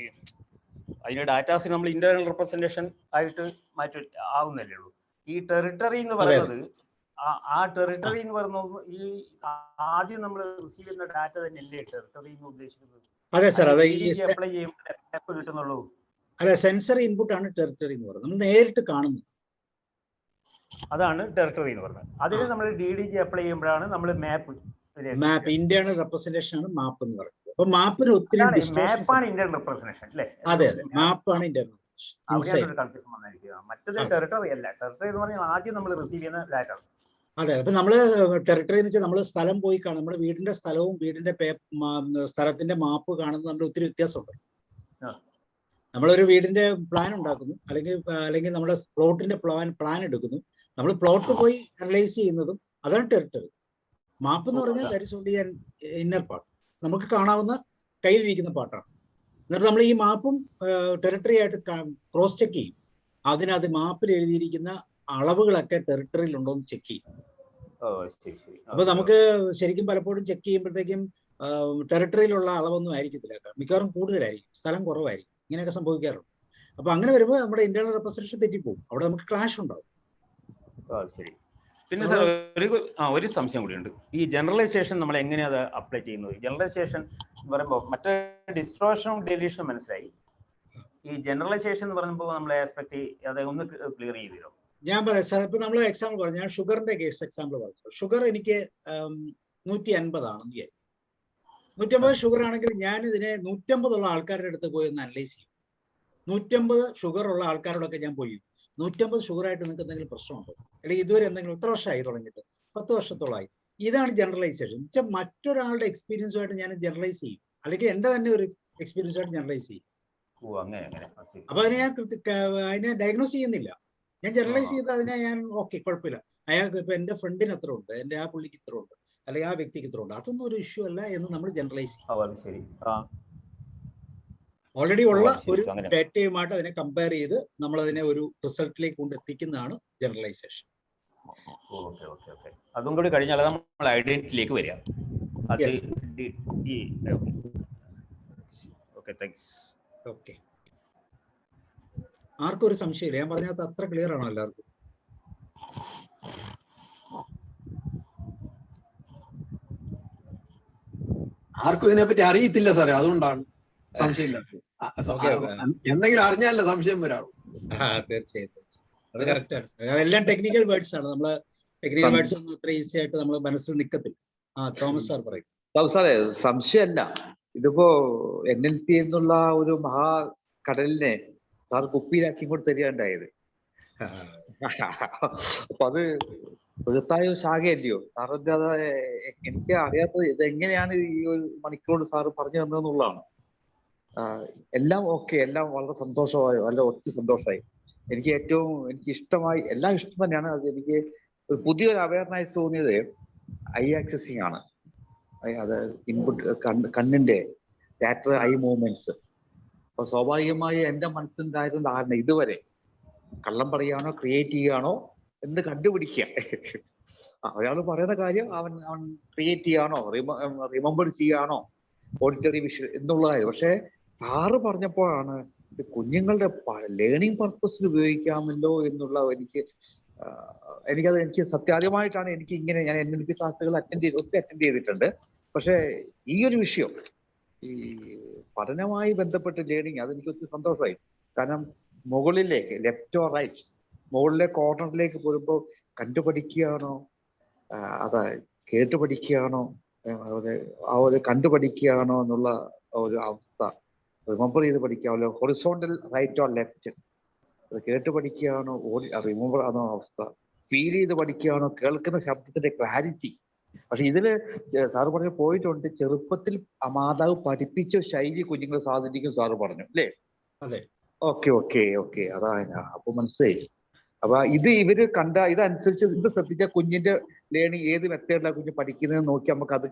അതിന്റെ ഡാറ്റാസ് നമ്മൾ ഇന്റേണൽ റെപ്രസെന്റേഷൻ ആയിട്ട് മാറ്റി ആവുന്നല്ലേ ഉള്ളൂ. ഈ ടെറിട്ടറി എന്ന് പറയുന്നത് ആ ടെറിട്ടറി എന്ന് പറയുന്നത് ഈ ആദ്യം നമ്മൾ റിസീവ് ചെയ്യുന്ന ഡാറ്റ തന്നെയല്ലേ ടെറിട്ടറി എന്ന് ഉദ്ദേശിക്കുന്നത്? അതെ സാർ, അതെ. അപ്ലൈ ചെയ്യുമ്പോൾ കിട്ടുന്നുള്ളൂ. അതെ, സെൻസറി ഇൻപുട്ട് ആണ് ടെറിട്ടറി എന്ന് പറയുന്നത്, നമ്മൾ നേരിട്ട് കാണുന്നത്. അതാണ് ടെറിട്ടറി എന്ന് പറയുന്നത്. അതിന് നമ്മൾ DDG അപ്ലൈ ചെയ്യുമ്പോഴാണ് നമ്മൾ മാപ്പ് ഇന്റേണൽ റെപ്രസെന്റേഷൻ ആണ് മാപ്പ് എന്ന് പറയുന്നത്. അപ്പൊ മാപ്പിന് ഒത്തിരി മാപ്പാണ് ഇന്റേണൽ റെപ്രസെന്റേഷൻ അല്ലേ? അതെ അതെ, മാപ്പാണ് ഇന്റേണൽ. മറ്റത് ടെറിട്ടറി അല്ല. ടെറിട്ടറി എന്ന് പറഞ്ഞാൽ ആദ്യം നമ്മൾ റിസീവ് ചെയ്യുന്ന ഡാറ്റ. അതെ, അപ്പൊ നമ്മള് ടെറിട്ടറി എന്ന് വെച്ചാൽ നമ്മൾ സ്ഥലം പോയി കാണും. നമ്മുടെ വീടിന്റെ സ്ഥലവും വീടിന്റെ സ്ഥലത്തിന്റെ മാപ്പ് കാണുന്നത് നമ്മൾ ഒത്തിരി വ്യത്യാസമുണ്ട്. നമ്മളൊരു വീടിന്റെ പ്ലാൻ ഉണ്ടാക്കുന്നു, അല്ലെങ്കിൽ നമ്മുടെ പ്ലോട്ടിന്റെ പ്ലാൻ എടുക്കുന്നു. നമ്മൾ പ്ലോട്ട് പോയി അനലൈസ് ചെയ്യുന്നതും അതാണ് ടെറിട്ടറി. മാപ്പ് എന്ന് പറഞ്ഞാൽ that is only an inner part, നമുക്ക് കാണാവുന്ന കയ്യിലിരിക്കുന്ന പാർട്ടാണ്. എന്നിട്ട് നമ്മൾ ഈ മാപ്പും ടെറിട്ടറി ആയിട്ട് ക്രോസ് ചെക്ക് ചെയ്യും. അതിനകത്ത് മാപ്പിൽ എഴുതിയിരിക്കുന്ന അളവുകളൊക്കെ ടെറിട്ടറിയിൽ ഉണ്ടോ എന്ന് ചെക്ക് ചെയ്യും. അപ്പൊ നമുക്ക് ശരിക്കും പലപ്പോഴും ചെക്ക് ചെയ്യുമ്പോഴത്തേക്കും ടെറിട്ടറിയിലുള്ള അളവൊന്നും ആയിരിക്കത്തില്ല, മിക്കവാറും കൂടുതലായിരിക്കും, സ്ഥലം കുറവായിരിക്കും. ഇങ്ങനെയൊക്കെ സംഭവിക്കാറുണ്ട്. അപ്പൊ അങ്ങനെ വരുമ്പോൾ നമ്മുടെ ഇന്റേണൽ റെപ്രസെന്റേഷൻ തെറ്റിപ്പോകും, അവിടെ നമുക്ക് ക്ലാഷ് ഉണ്ടാവും. ശരി. പിന്നെ സാർ ഒരു സംശയം കൂടിയുണ്ട്. ഈ ജനറലൈസേഷൻ നമ്മൾ എങ്ങനെയാ അത് അപ്ലൈ ചെയ്യുന്നത്? ജനറലൈസേഷൻ എന്ന് പറയുമ്പോൾ മറ്റേ ഡിസ്ട്രോഷനും ഡെലീഷനും മനസ്സിലായി. ഈ ജനറലൈസേഷൻ എന്ന് പറയുമ്പോൾ നമ്മളെ എക്സ്പെക്ട് അത് ഒന്ന് ക്ലിയർ ചെയ്ത് തരും. ഞാൻ പറയാം സാർ, ഇപ്പൊ നമ്മൾ എക്സാമ്പിൾ പറഞ്ഞു, ഞാൻ ഷുഗറിന്റെ കേസ് എക്സാമ്പിൾ പറഞ്ഞു. ഷുഗർ എനിക്ക് 150 ആണെന്ന് വിചാരിക്കും. 150 ഷുഗർ ആണെങ്കിൽ ഞാൻ ഇതിനെ 150 ഉള്ള ആൾക്കാരുടെ അടുത്ത് പോയി ഒന്ന് അനലൈസ് ചെയ്യും. 150 ഷുഗർ ഉള്ള ആൾക്കാരോടൊക്കെ ഞാൻ പോയി 150 ഷുഗറായിട്ട് നിങ്ങൾക്ക് എന്തെങ്കിലും പ്രശ്നമുണ്ടോ, അല്ലെങ്കിൽ ഇതുവരെ എന്തെങ്കിലും എത്ര വർഷമായി തുടങ്ങിയിട്ട്? 10 വർഷത്തോളമായി. ഇതാണ് ജനറലൈസേഷൻ. വെച്ചാൽ മറ്റൊരാളുടെ എക്സ്പീരിയൻസുമായിട്ട് ഞാൻ ജനറലൈസ് ചെയ്യും, അല്ലെങ്കിൽ എൻ്റെ തന്നെ ഒരു എക്സ്പീരിയൻസുമായിട്ട് ജനറലൈസ് ചെയ്യും. അപ്പൊ അതിനെ ഡയഗ്നോസ് ചെയ്യുന്നില്ല, ഞാൻ ജനറലൈസ് ചെയ്ത് അതിനെ ഞാൻ ഓക്കെ കുഴപ്പമില്ല, അയാൾക്ക് ഇപ്പൊ എന്റെ ഫ്രണ്ടിന് എത്ര ഉണ്ട്, എന്റെ ആ പുള്ളിക്ക് ഇത്ര ഉണ്ട്, അല്ലെങ്കിൽ ആ വ്യക്തിക്ക് ഇത്ര ഉണ്ട്, അതൊന്നും ഒരു ഇഷ്യൂ അല്ല എന്ന് നമ്മൾ ജനറലൈസ് ചെയ്യും. ഓൾറെഡി ഉള്ള ഒരു ഡേറ്റയുമായിട്ട് അതിനെ കമ്പയർ ചെയ്ത് നമ്മൾ അതിനെ ഒരു റിസൾട്ടിലേക്ക് കൊണ്ട് എത്തിക്കുന്നതാണ് ജനറലൈസേഷൻ. അതും കൂടി കഴിഞ്ഞാൽ നമ്മൾ ഐഡന്റിറ്റിയിലേക്ക് വരിക. ആർക്കും ഒരു സംശയമില്ല, ഞാൻ പറഞ്ഞത് അത്ര ക്ലിയർ ആണോ എല്ലാവർക്കും? ആർക്കും ഇതിനെപ്പറ്റി അറിയത്തില്ല സാറേ, അതുകൊണ്ടാണ് സംശയമില്ല. എന്തെങ്കിലും അറിഞ്ഞാലേ സംശയം വരാറുള്ളൂ. തീർച്ചയായും അത് കറക്റ്റ് ആണ്. അതെല്ലാം ടെക്നിക്കൽ വേർഡ്സ് ആണ്, നമ്മള് ടെക്നിക്കൽ വേർഡ്സ് ഒന്നും അത്ര ഈസി ആയിട്ട് നമ്മൾ മനസ്സിൽ നിൽക്കത്തില്ല. തോമസ് സാർ പറയും. സാറേ സംശയമല്ല, ഇതിപ്പോ NLP എന്നുള്ള ഒരു മഹാകടലിനെ സാർ കുപ്പിയിലാക്കി ഇങ്ങോട്ട് തരികയുണ്ടായത്. അപ്പൊ അത് ബൃഹത്തായ ശാഖയല്ലയോ സാറിന്റെ? അത് എനിക്ക് അറിയാത്തത് ഇതെങ്ങനെയാണ് ഈ ഒരു മണിക്കൂർ സാറ് പറഞ്ഞു തന്നതെന്നുള്ളതാണ്. എല്ലാം ഓക്കെ, എല്ലാം വളരെ സന്തോഷമായി, വളരെ ഒത്തിരി സന്തോഷമായി. എനിക്ക് ഇഷ്ടമായി, എല്ലാം ഇഷ്ടം തന്നെയാണ്. അത് എനിക്ക് പുതിയൊരു അവയർനെസ് തോന്നിയത് ഐ ആക്സസിങ് ആണ്. അത് ഇൻപുട്ട് കണ്ണിന്റെ ലാറ്ററൽ ഐ മൂവ്മെന്റ്സ്. അപ്പൊ സ്വാഭാവികമായി എന്റെ മനസ്സിലുണ്ടായിരുന്ന ധാരണ ഇതുവരെ കള്ളം പറയുകയാണോ ക്രിയേറ്റ് ചെയ്യുകയാണോ എന്ന് കണ്ടുപിടിക്കുക. ഒരാൾ പറയുന്ന കാര്യം അവൻ ക്രിയേറ്റ് ചെയ്യുകയാണോ റിമെമ്പർ ചെയ്യുകയാണോ ഓഡിറ്ററി വിഷ്വൽ എന്നുള്ളതായിരുന്നു. പക്ഷെ സാറ് പറഞ്ഞപ്പോഴാണ് ഇത് കുഞ്ഞുങ്ങളുടെ ലേണിംഗ് പർപ്പസിന് ഉപയോഗിക്കാമല്ലോ എന്നുള്ള എനിക്ക് സത്യാദ്യമായിട്ടാണ് എനിക്ക് ഇങ്ങനെ. ഞാൻ NLP ക്ലാസ്സുകൾ ഒത്തിരി അറ്റൻഡ് ചെയ്തിട്ടുണ്ട്. പക്ഷെ ഈ ഒരു വിഷയം, ഈ പഠനവുമായി ബന്ധപ്പെട്ട് ലേണിംഗ്, അതെനിക്ക് ഒത്തിരി സന്തോഷമായി. കാരണം മുകളിലേക്ക് ലെഫ്റ്റ് ഓർ റൈറ്റ്, മുകളിലെ കോർണറിലേക്ക് പോരുമ്പോൾ കണ്ടുപഠിക്കുകയാണോ, അത് കേട്ട് പഠിക്കുകയാണോ, അത് കണ്ടുപഠിക്കുകയാണോ എന്നുള്ള ഒരു അവസ്ഥ, റിമെമ്പർ ചെയ്ത് പഠിക്കാമല്ലോ, ഹൊറിസോണ്ടൽ റൈറ്റ് ഓർ ലെഫ്റ്റ്, അത് കേട്ട് പഠിക്കുകയാണോ, റിമെമ്പർ ആണോ അവസ്ഥ, ഫീൽ ചെയ്ത് പഠിക്കുകയാണോ, കേൾക്കുന്ന ശബ്ദത്തിന്റെ ക്ലാരിറ്റി. പക്ഷെ ഇതില് സാറ് പറഞ്ഞ പോയിന്റ് ഉണ്ട്, ചെറുപ്പത്തിൽ മാതാവ് പഠിപ്പിച്ച ശൈലി കുഞ്ഞുങ്ങളെ സ്വാധീനിക്കും സാറ് പറഞ്ഞു അല്ലേ? അതെ. ഓക്കെ അതാണ്. അപ്പൊ മനസ്സിലായി. അപ്പൊ ഇവര് കണ്ട ഇതനുസരിച്ച് ഇത് ശ്രദ്ധിച്ച കുഞ്ഞിന്റെ ലേണിംഗ് ഏത് മെത്തേഡിലാണ് കുഞ്ഞ് പഠിക്കുന്നത് നോക്കി നമുക്ക് അത്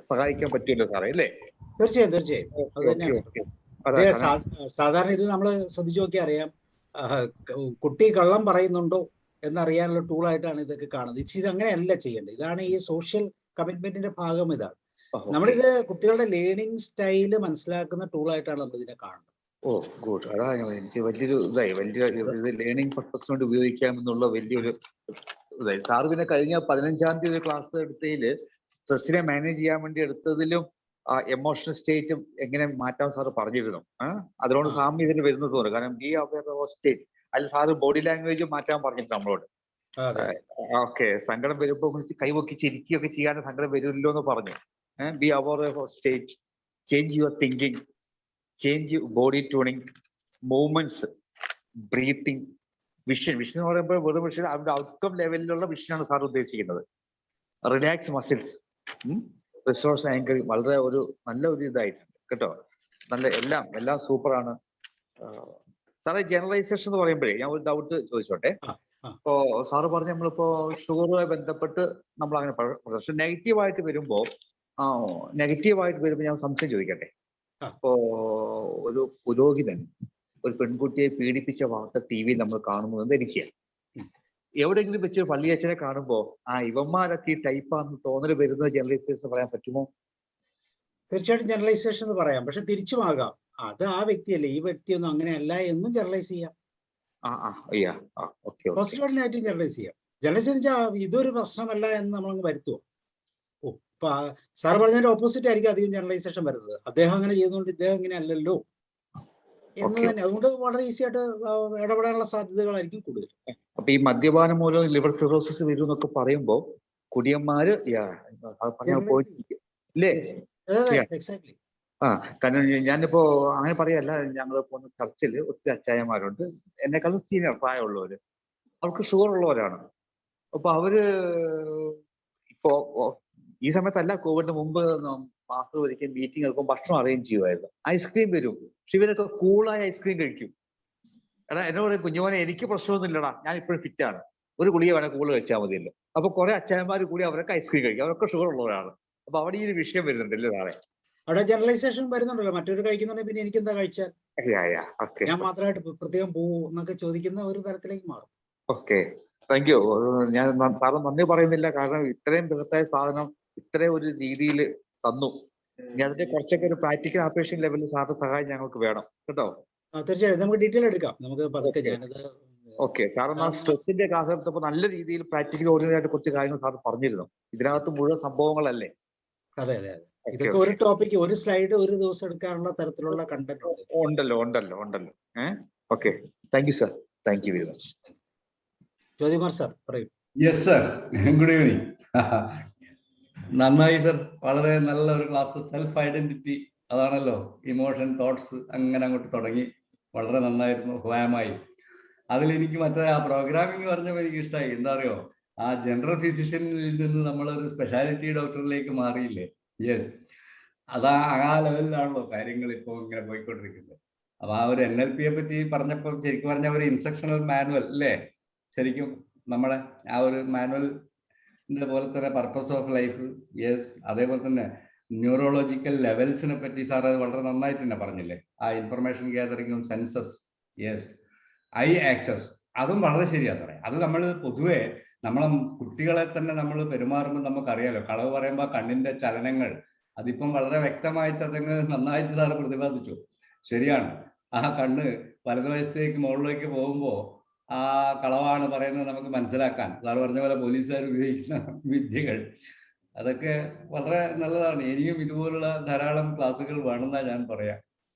സഹായിക്കാൻ പറ്റുമല്ലോ സാറേ, അല്ലേ? തീർച്ചയായും തീർച്ചയായും അത് തന്നെയാണ്. അതാ സാധാരണ ഇത് നമ്മൾ ശ്രദ്ധിച്ചു നോക്കിയാൽ അറിയാം, കുട്ടി കള്ളം പറയുന്നുണ്ടോ എന്നറിയാനുള്ള ടൂളായിട്ടാണ് ഇതൊക്കെ കാണുന്നത്. ഇത് അങ്ങനെയല്ല ചെയ്യേണ്ടത്. ഇതാണ് ഈ സോഷ്യൽ കമ്മിറ്റ്മെന്റിന്റെ ഭാഗം. ഇതാണ് നമ്മളിത് കുട്ടികളുടെ ലേണിംഗ് സ്റ്റൈല് മനസ്സിലാക്കുന്ന ടൂളായിട്ടാണ് നമ്മൾ ഇതിനെ കാണുന്നത്. ഓ ഗുഡ്. അതാണ് എനിക്ക് വലിയൊരു വലിയ ലേണിംഗ് പർപ്പസ് കൊണ്ട് ഉപയോഗിക്കാമെന്നുള്ള വലിയൊരു ഇതായി. സാറ് പിന്നെ കഴിഞ്ഞ 15-ാം തീയതി ഒരു ക്ലാസ് എടുത്തതിൽ സ്ട്രെസ്സിനെ മാനേജ് ചെയ്യാൻ വേണ്ടി എടുത്തതിലും എമോഷണൽ സ്റ്റേറ്റും എങ്ങനെ മാറ്റാൻ സാറ് പറഞ്ഞിരുന്നു. അതുകൊണ്ട് സാമ്യം ഇതിന് വരുന്നത് തോന്നുന്നു. കാരണം ബി അവെയർ ഓഫ് സ്റ്റേറ്റ്, അതിൽ സാറ് ബോഡി ലാംഗ്വേജ് മാറ്റാൻ പറഞ്ഞിട്ടുണ്ട് നമ്മളോട്. ഓക്കെ, സങ്കടം വരുമ്പോൾ കൈവക്കി ചിരിക്കുകയൊക്കെ ചെയ്യാൻ സങ്കടം വരില്ലോ എന്ന് പറഞ്ഞു. B aware of state, change your thinking, change body tuning, movements, breathing, vision. Vision എന്ന് പറയുമ്പോൾ വെറും വിഷൻ, അവരുടെ ഔട്ട്കം ലെവലിലുള്ള വിഷനാണ് സാർ ഉദ്ദേശിക്കുന്നത്. റിലാക്സ് മസിൽസ്, റിസോഴ്സ് ആങ്കറിങ്, വളരെ ഒരു നല്ല ഒരു ഇതായിട്ടുണ്ട് കേട്ടോ. നല്ല എല്ലാം സൂപ്പറാണ് സാറേ. ജനറലൈസേഷൻ എന്ന് പറയുമ്പോഴേ ഞാൻ ഒരു ഡൗട്ട് ചോദിച്ചോട്ടെ. ഇപ്പോ സാറ് പറഞ്ഞ നമ്മളിപ്പോ ഷുഗറുമായി ബന്ധപ്പെട്ട് നമ്മൾ അങ്ങനെ പക്ഷെ നെഗറ്റീവായിട്ട് വരുമ്പോൾ ഞാൻ സംശയം ചോദിക്കട്ടെ. ഇപ്പോ ഒരു പുരോഹിതൻ ഒരു പെൺകുട്ടിയെ പീഡിപ്പിച്ച വാർത്ത TV നമ്മൾ കാണുന്നത് എനിക്ക് എവിടെയെങ്കിലും വെച്ച് പള്ളിയച്ഛനെ കാണുമ്പോ ഇവന്മാരൊക്കെ ഈ ടൈപ്പാന്ന് തോന്നൽ വരുന്നത് ജനറലൈസേഷൻ പറയാൻ പറ്റുമോ? തീർച്ചയായിട്ടും ജനറലൈസേഷൻ എന്ന് പറയാം, പക്ഷെ തിരിച്ചുമാകാം. അത് ആ വ്യക്തിയല്ലേ, ഈ വ്യക്തിയൊന്നും അങ്ങനെയല്ല എന്നും ജനറലൈസ് ചെയ്യാം. പോസിറ്റീവ് നെഗറ്റീവ് ജനറലൈസ് ചെയ്യാം. ജനറലൈസ് വെച്ചാൽ ഇതൊരു പ്രശ്നമല്ല എന്ന് നമ്മളങ്ങ് വരുത്തുവോ? സാർ പറഞ്ഞതിന്റെ ഓപ്പോസിറ്റ് ആയിരിക്കും അധികം ജനറലൈസേഷൻ വരുന്നത്. അദ്ദേഹം അങ്ങനെ ചെയ്യുന്നതുകൊണ്ട് ഇദ്ദേഹം ഇങ്ങനെ അല്ലല്ലോ എന്ന് തന്നെ. അതുകൊണ്ട് വളരെ ഈസി ആയിട്ട് ഇടപെടാനുള്ള സാധ്യതകളായിരിക്കും കൂടുതൽ. അപ്പൊ ഈ മദ്യപാനം മൂലം ലിവർ സിറോസിസ് വരും എന്നൊക്കെ പറയുമ്പോ കുടിയന്മാര് കാരണം ഞാനിപ്പോ അങ്ങനെ പറയല്ല, ഞങ്ങൾ പോകുന്ന ചർച്ചിൽ ഒത്തിരി അച്ചായന്മാരുണ്ട്, എന്നെക്കാളും സീനിയർ പ്രായമുള്ളവര്, അവർക്ക് ഷുഗർ ഉള്ളവരാണ്. അപ്പൊ അവര് ഇപ്പോ ഈ സമയത്തല്ല, കോവിഡിന് മുമ്പ് മാസം ഒരിക്കൽ മീറ്റിംഗ് എടുക്കുമ്പോൾ ഭക്ഷണം അറേഞ്ച് ചെയ്യുമായിരുന്നു. ഐസ്ക്രീം വരും, പക്ഷെ ഇവരൊക്കെ കൂളായ ഐസ്ക്രീം കഴിക്കും. എടാ എന്നോട് പറയും, കുഞ്ഞുമോനെ എനിക്ക് പ്രശ്നമൊന്നും ഇല്ലടാ, ഞാൻ ഇപ്പോഴും ഫിറ്റാണ്, ഒരു ഗുളിക വേണേൽ കൂടുതൽ കഴിച്ചാൽ മതിയല്ലോ. അപ്പൊ കുറെ അച്ചായന്മാർ കൂടി അവരൊക്കെ ഐസ്ക്രീം കഴിക്കും, അവരൊക്കെ ഷുഗർ ഉള്ളവരാണ്. അപ്പൊ അവിടെ ഈ ഒരു വിഷയം വരുന്നുണ്ടല്ലേ നാളെ? അവിടെ ജനറലൈസേഷൻ വരുന്നുണ്ടല്ലോ. മറ്റൊരു കഴിക്കുന്നുണ്ടെങ്കിൽ പിന്നെ എനിക്ക് എന്താ കഴിച്ചാൽ, ഞാൻ മാത്രമായിട്ട് പ്രത്യേകം പോവൂ എന്നൊക്കെ ചോദിക്കുന്ന ഒരു തരത്തിലേക്ക് മാറും. Okay, thank U. ഞാൻ സാറ് നന്ദി പറയുന്നില്ല, കാരണം ഇത്രയും ബൃഹത്തായ സാധനം ഇത്രയും ഒരു രീതിയിൽ തന്നു. ഇനി അതിന്റെ കുറച്ചൊക്കെ ഒരു പ്രാക്ടിക്കൽ ആപ്ലിക്കേഷൻ ലെവലിൽ സാറിന്റെ സഹായം ഞങ്ങൾക്ക് വേണം കേട്ടോ. തീർച്ചയായും നമുക്ക് ഡീറ്റെയിൽ എടുക്കാം. നമുക്ക് പതുക്കെ ഞാനത് ഓക്കെ. സാറിന് ആ സ്ട്രെസ്സിന്റെ ക്ലാസ് എടുത്തപ്പോൾ നല്ല രീതിയിൽ പ്രാക്ടിക്കൽ ഓറിയന്റഡ് ആയിട്ട് കുറച്ച് കാര്യങ്ങൾ സാർ പറഞ്ഞിരുന്നു. ഇതിനകത്ത് മുഴുവൻ സംഭവങ്ങളല്ലേ? അതെ അതെ അതെ. ഇതൊക്കെ ഒരു ടോപ്പിക്ക്, ഒരു സ്ലൈഡ് ഒരു ദിവസം എടുക്കാനുള്ള തരത്തിലുള്ള കണ്ടന്റ് ഉണ്ടല്ലോ. Okay, thank you sir, thank you very much. Jyothikumar sir പറയൂ. Yes sir, good evening. നന്നായി സർ, വളരെ നല്ല ഒരു ക്ലാസ്. സെൽഫ് ഐഡന്റിറ്റി, അതാണല്ലോ ഇമോഷൻ, തോട്ട്സ്, അങ്ങനെ അങ്ങോട്ട് തുടങ്ങി. വളരെ നന്നായിരുന്നു, ഹോയമായി. അതിലെനിക്ക് മറ്റേ ആ പ്രോഗ്രാമിംഗ് പറഞ്ഞപ്പോൾ എനിക്ക് ഇഷ്ടമായി. എന്താ അറിയോ, ആ ജനറൽ ഫിസിഷ്യനിൽ നിന്ന് നമ്മളൊരു സ്പെഷ്യാലിറ്റി ഡോക്ടറിലേക്ക് മാറിയില്ലേ? യെസ്, അതാ ആ ലെവലിലാണല്ലോ കാര്യങ്ങൾ ഇപ്പോൾ ഇങ്ങനെ പോയിക്കൊണ്ടിരിക്കുന്നത്. അപ്പൊ ആ ഒരു NLPയെ പറ്റി പറഞ്ഞപ്പോൾ ശരിക്കും പറഞ്ഞ ഒരു ഇൻസ്ട്രക്ഷണൽ മാനുവൽ അല്ലേ? ശരിക്കും നമ്മുടെ ആ ഒരു മാനുവലിന്റെ പോലെ തന്നെ പർപ്പസ് ഓഫ് ലൈഫ്, യെസ്. അതേപോലെ തന്നെ ന്യൂറോളജിക്കൽ ലെവൽസിനെ പറ്റി സാർ അത് വളരെ നന്നായിട്ട് തന്നെ പറഞ്ഞില്ലേ? ആ ഇൻഫർമേഷൻ ഗ്യാതറിങ്ങും സെൻസസ്, യെസ്. ഐ ആക്സസ്, അതും വളരെ ശരിയാ സാറേ. അത് നമ്മൾ പൊതുവെ നമ്മളെ കുട്ടികളെ തന്നെ നമ്മൾ പെരുമാറുമ്പോൾ നമുക്കറിയാലോ, കളവ് പറയുമ്പോൾ കണ്ണിന്റെ ചലനങ്ങൾ, അതിപ്പം വളരെ വ്യക്തമായിട്ട് അതങ്ങ് നന്നായിട്ട് സാറ് പ്രതിപാദിച്ചു. ശരിയാണ്, ആ കണ്ണ് വലതുവശത്തേക്ക് മുകളിലേക്ക് പോകുമ്പോൾ ആ കളവാണ് പറയുന്നത് നമുക്ക് മനസ്സിലാക്കാൻ സാറ് പറഞ്ഞ പോലെ പോലീസുകാർ ഉപയോഗിക്കുന്ന വിദ്യകൾ, അതൊക്കെ വളരെ നല്ലതാണ്. ഇനിയും ഇതുപോലുള്ള ധാരാളം ക്ലാസ്സുകൾ വേണമെന്നാണ് ഞാൻ പറയാം.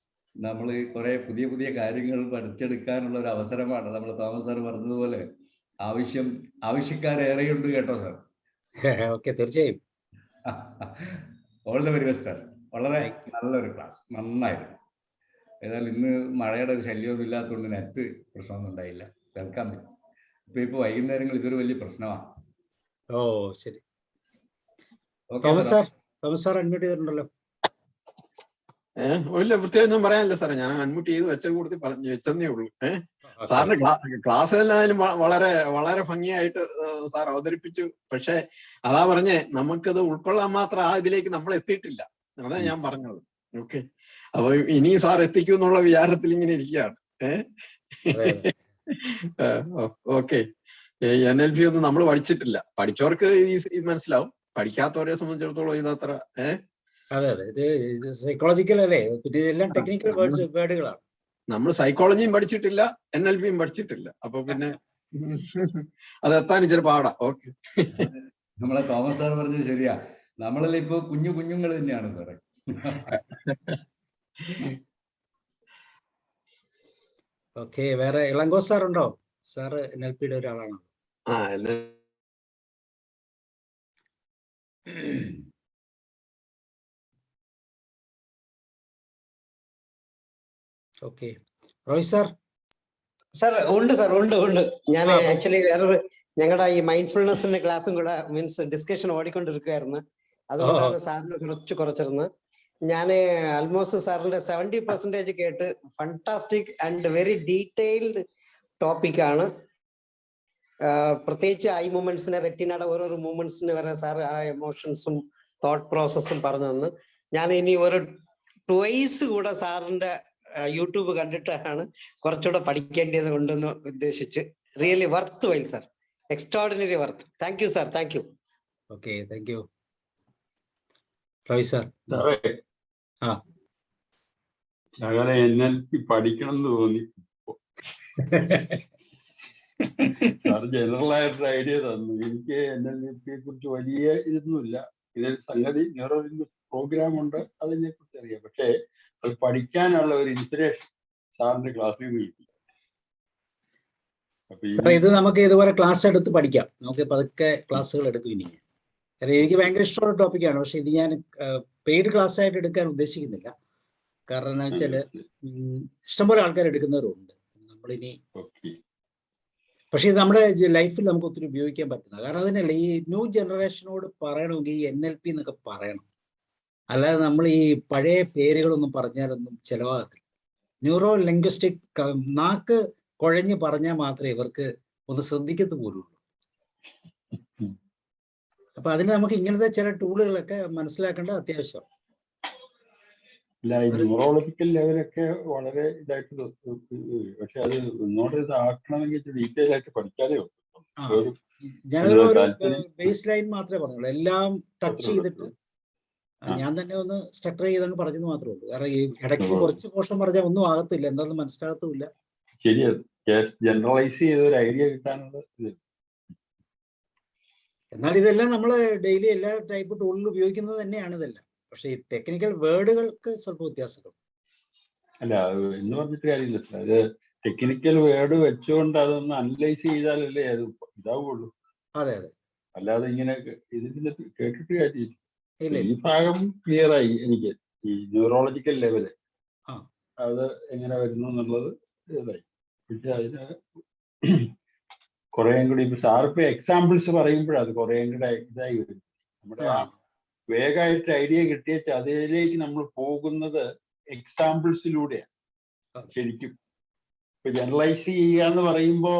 നമ്മൾ കുറെ പുതിയ പുതിയ കാര്യങ്ങൾ പഠിച്ചെടുക്കാനുള്ള ഒരു അവസരമാണ്. നമ്മൾ തോമസ് സാർ പറഞ്ഞതുപോലെ ആവശ്യക്കാരേറെയുണ്ട് കേട്ടോ സാർ. ഓക്കെ, തീർച്ചയായും. All the very best sir. വളരെ നല്ലൊരു ക്ലാസ്, നന്നായിരുന്നു. ഏതായാലും ഇന്ന് മഴയുടെ ഒരു ശല്യമൊന്നും ഇല്ലാത്തതുകൊണ്ട് നെറ്റ് പ്രശ്നമൊന്നും ഉണ്ടായില്ല, കേൾക്കാൻ പറ്റും. ഇപ്പൊ വൈകുന്നേരങ്ങൾ ഇതൊരു വലിയ പ്രശ്നമാണ്. ഓ ശരി. തോമസ് സാർ അഡ്മിറ്റ് ചെയ്തിട്ടുണ്ടല്ലോ. ഇല്ല, പ്രത്യേകിച്ചൊന്നും പറയാനില്ല സാറേ. ഞാൻ അൺമ്യൂട്ട് ചെയ്ത് വെച്ച കൂടി പറഞ്ഞു വെച്ചതേ ഉള്ളൂ. സാറിന്റെ ക്ലാസ് എല്ലായാലും വളരെ വളരെ ഭംഗിയായിട്ട് സാർ അവതരിപ്പിച്ചു. പക്ഷെ അതാ പറഞ്ഞേ, നമുക്കത് ഉൾക്കൊള്ളാൻ മാത്രം ആ ഇതിലേക്ക് നമ്മൾ എത്തിയിട്ടില്ല. അതാ ഞാൻ പറഞ്ഞത്. ഓക്കെ, അപ്പൊ ഇനി സാർ എത്തിക്കും എന്നുള്ള വിചാരത്തിൽ ഇങ്ങനെ ഇരിക്കുകയാണ്. ഓക്കെ, NLP ഒന്നും നമ്മൾ പഠിച്ചിട്ടില്ല. പഠിച്ചവർക്ക് ഇത് മനസ്സിലാവും, പഠിക്കാത്തവരെ സംബന്ധിച്ചിടത്തോളം ഇതത്ര അതെ അതെ, ഇത് സൈക്കോളജിക്കൽ അല്ലേ, പിന്നെ ഇതെല്ലാം ടെക്നിക്കൽ വേർഡുകളാണ്. നമ്മൾ സൈക്കോളജിയും പഠിച്ചിട്ടില്ല, NLPയും പഠിച്ചിട്ടില്ല. അപ്പൊ പിന്നെ അത് എത്താൻ ഇച്ചിരി പാടാ. ഓക്കെ, നമ്മളെ തോമസ് സാർ പറഞ്ഞത് ശരിയാ, നമ്മളെല്ലാം ഇപ്പൊ കുഞ്ഞുങ്ങൾ തന്നെയാണ് സാറേ. ഓക്കെ, വേറെ ഇളങ്കോ സാർ ഉണ്ടോ? സാറ് NLPയുടെ ഒരാളാണോ? Okay, Roy sir. സാർ ഉണ്ട് സാർ, ഉണ്ട്. ഞാൻ ആക്ച്വലി വേറൊരു ഞങ്ങളുടെ ഈ മൈൻഡ്ഫുൾനെസിന്റെ ക്ലാസ്സും കൂടെ മീൻസ് ഡിസ്കഷൻ ഓടിക്കൊണ്ടിരിക്കുകയായിരുന്നു. അതുകൊണ്ടാണ് സാറിന് കുറച്ചിരുന്നത്. ഞാൻ ആൽമോസ്റ്റ് സാറിന്റെ 70% കേട്ട് ഫണ്ടാസ്റ്റിക് ആൻഡ് വെരി ഡീറ്റെയിൽഡ് ടോപ്പിക്കാണ്. പ്രത്യേകിച്ച് ഐ മൂവ്മെന്റ്സിനെ, റെറ്റിനയുടെ ഓരോരോ മൂവ്മെന്റ്സിന് വരെ സാർ ആ എമോഷൻസും തോട്ട് പ്രോസസ്സും പറഞ്ഞു തന്നു. ഞാൻ ഇനി ഒരു ട്വൈസ് കൂടെ സാറിന്റെ യൂട്യൂബ് കണ്ടിട്ടാണ് കുറച്ചുകൂടെ പഠിക്കേണ്ടത് കൊണ്ടെന്ന് ഉദ്ദേശിച്ച്. Really worth while sir, extraordinary worth. Thank you sir, thank you. Okay, thank U Roy sir. അങ്ങനെ NLP പഠിക്കണം എന്ന് തോന്നി. സാർ ജനറൽ ആയിട്ടൊരു ഐഡിയ തന്നു. എനിക്ക് NLPയെ കുറിച്ച് വലിയ ഇതൊന്നുമില്ല. ഇതിൽ സംഗതി ന്യൂറോ പ്രോഗ്രാം ഉണ്ട്, അതിനെ കുറിച്ച് അറിയാം. പക്ഷേ അത് പഠിക്കാനുള്ള ഒരു ഇൻസ്പിറേഷൻ സാറിന്റെ ക്ലാസ്സിൽ കിട്ടി. അപ്പൊ ഇത് നമുക്ക് ഇതുപോലെ ക്ലാസ് എടുത്ത് പഠിക്കാം. നമുക്ക് പതുക്കെ ക്ലാസ്സുകൾ എടുക്കും ഇനി. എനിക്ക് ഭയങ്കര ഇഷ്ടമുള്ള ടോപ്പിക്കാണ്. പക്ഷെ ഇത് ഞാൻ പെയ്ഡ് ക്ലാസ് ആയിട്ട് എടുക്കാൻ ഉദ്ദേശിക്കുന്നില്ല. കാരണം എന്താ വെച്ചാല് ഇഷ്ടംപോലെ ആൾക്കാർ എടുക്കുന്നവരുണ്ട്. നമ്മളിനി പക്ഷെ ഇത് നമ്മുടെ ലൈഫിൽ നമുക്ക് ഒത്തിരി ഉപയോഗിക്കാൻ പറ്റുന്ന, കാരണം അതിനല്ല ഈ ന്യൂ ജനറേഷനോട് പറയണമെങ്കിൽ ഈ NLP എന്നൊക്കെ പറയണം. അല്ലാതെ നമ്മൾ ഈ പഴയ പേരുകളൊന്നും പറഞ്ഞാലൊന്നും ചെലവാകത്തില്ല. ന്യൂറോ ലിംഗ്വിസ്റ്റിക് നാക്ക് കുഴഞ്ഞ് പറഞ്ഞാൽ മാത്രമേ ഇവർക്ക് ഒന്ന് ശ്രദ്ധിക്കത്ത് പോലുള്ളൂ. അപ്പൊ അതിന് നമുക്ക് ഇങ്ങനത്തെ ചില ടൂളുകളൊക്കെ മനസ്സിലാക്കേണ്ടത് അത്യാവശ്യമാണ്. ന്യൂറോളജിക്കൽ ലെവലൊക്കെ വളരെ ഇതായിട്ട്, പക്ഷെ അത് ഇങ്ങോട്ട് ഇതാക്കണമെങ്കിൽ ഡീറ്റെയിൽ ആയിട്ട് പഠിക്കാതെ ഞാനൊരു ബേസ് ലൈൻ മാത്രമേ പറഞ്ഞുള്ളൂ. എല്ലാം ടച്ച് ചെയ്തിട്ട് ഞാൻ തന്നെ ഒന്ന് സ്ട്രക്ചർ ചെയ്തങ്ങ് പറഞ്ഞെന്ന് മാത്രമേ ഉള്ളൂ. കാരണം ഈ ഇടയ്ക്ക് കുറച്ച് പോർഷൻ പറഞ്ഞാൽ ഒന്നും ആകത്തില്ല, എന്താണെന്ന് മനസ്സിലാകത്തുമില്ല. ശരിയാണ്, ജനറലൈസ് ചെയ്ത ഒരു ഐഡിയ കിട്ടാനുള്ള ഇത്. എന്നാൽ ഇതെല്ലാം നമ്മൾ ഡെയിലി എല്ലാ ടൈപ്പ് ടൂളിൽ ഉപയോഗിക്കുന്നത് തന്നെയാണ് ഇതെല്ലാം. പക്ഷെ ഈ ടെക്നിക്കൽ വേർഡുകൾക്ക് സ്വല്പ വ്യത്യാസങ്ങൾ. അല്ല, എന്ന് പറഞ്ഞിട്ട് കാര്യമില്ല. അത് ടെക്നിക്കൽ വേർഡ് വെച്ചുകൊണ്ട് അതൊന്ന് അനലൈസ് ചെയ്താലല്ലേ അത് ഇതാവുള്ളൂ. അതെ അതെ, അല്ലാതെ ഇങ്ങനെ ഇതിന് കേട്ടിട്ട് കാര്യമില്ല. ഈ ഭാഗം ക്ലിയർ ആയി എനിക്ക്. ഈ ന്യൂറോളജിക്കൽ ലെവല് അത് എങ്ങനെ വരുന്നു എന്നുള്ളത് ഇതായി. പക്ഷെ അതിന് കുറേയും കൂടി ഇപ്പൊ സാറിപ്പോ എക്സാമ്പിൾസ് പറയുമ്പോഴാണ് അത് കുറേയും കൂടെ ഇതായി വരും. നമ്മുടെ ആ വേഗമായിട്ട് ഐഡിയ കിട്ടിയ അതിലേക്ക് നമ്മൾ പോകുന്നത് എക്സാമ്പിൾസിലൂടെയാണ്. ശരിക്കും ഇപ്പൊ ജനറലൈസ് ചെയ്യാന്ന് പറയുമ്പോ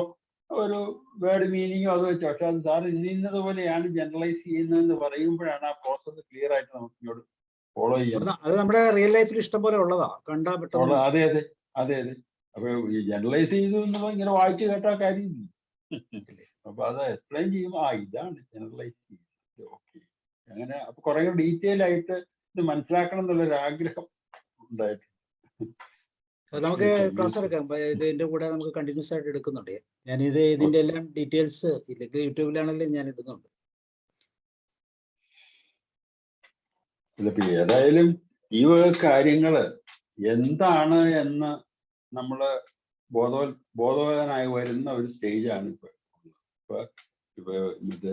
ഒരു വേർഡ് മീനിങ്ങും അത് വെച്ചു. പക്ഷെ അത് സാർ ഇന്നത് പോലെയാണ് ജനറലൈസ് ചെയ്യുന്നതെന്ന് പറയുമ്പോഴാണ് ആ പ്രോസസ് ക്ലിയർ ആയിട്ട് നമുക്ക് ഇങ്ങോട്ട് ഫോളോ ചെയ്യുന്നത്. അത് നമ്മുടെ റിയൽ ലൈഫിൽ ഇഷ്ടം പോലെ ഉള്ളതാ, കണ്ടാ പെട്ടെന്ന്. അതെ അതെ അതെ അതെ. അപ്പൊ ഈ ജനറലൈസ് ചെയ്തു എന്നുള്ളത് ഇങ്ങനെ വായിച്ചു കേട്ടാ കാര്യമില്ല. അപ്പൊ അത് എക്സ്പ്ലെയിൻ ചെയ്യുമ്പോൾ ഇതാണ് ജനറലൈസ് ചെയ്യുന്നത്. ഓക്കെ, അങ്ങനെ അപ്പൊ കുറെ ഡീറ്റെയിൽ ആയിട്ട് ഇത് മനസ്സിലാക്കണം എന്നുള്ളൊരു ആഗ്രഹം ഉണ്ടായിട്ടുണ്ട്. നമുക്ക് ക്ലാസ് എടുക്കാം. ഇതിന്റെ കൂടെ നമുക്ക് കണ്ടിന്യൂസ് ആയിട്ട് എടുക്കുന്നുണ്ട്. ഞാനിത് ഇതിന്റെ എല്ലാം ഡീറ്റെയിൽസ് ഇല്ലെങ്കിൽ യൂട്യൂബിലാണെങ്കിലും ഞാൻ ഇടുന്നുണ്ട്. ഏതായാലും ഈ കാര്യങ്ങള് എന്താണ് എന്ന് നമ്മള് ബോധവാനായി വരുന്ന ഒരു സ്റ്റേജാണ് ഇപ്പൊ. ഇപ്പൊ ഇത്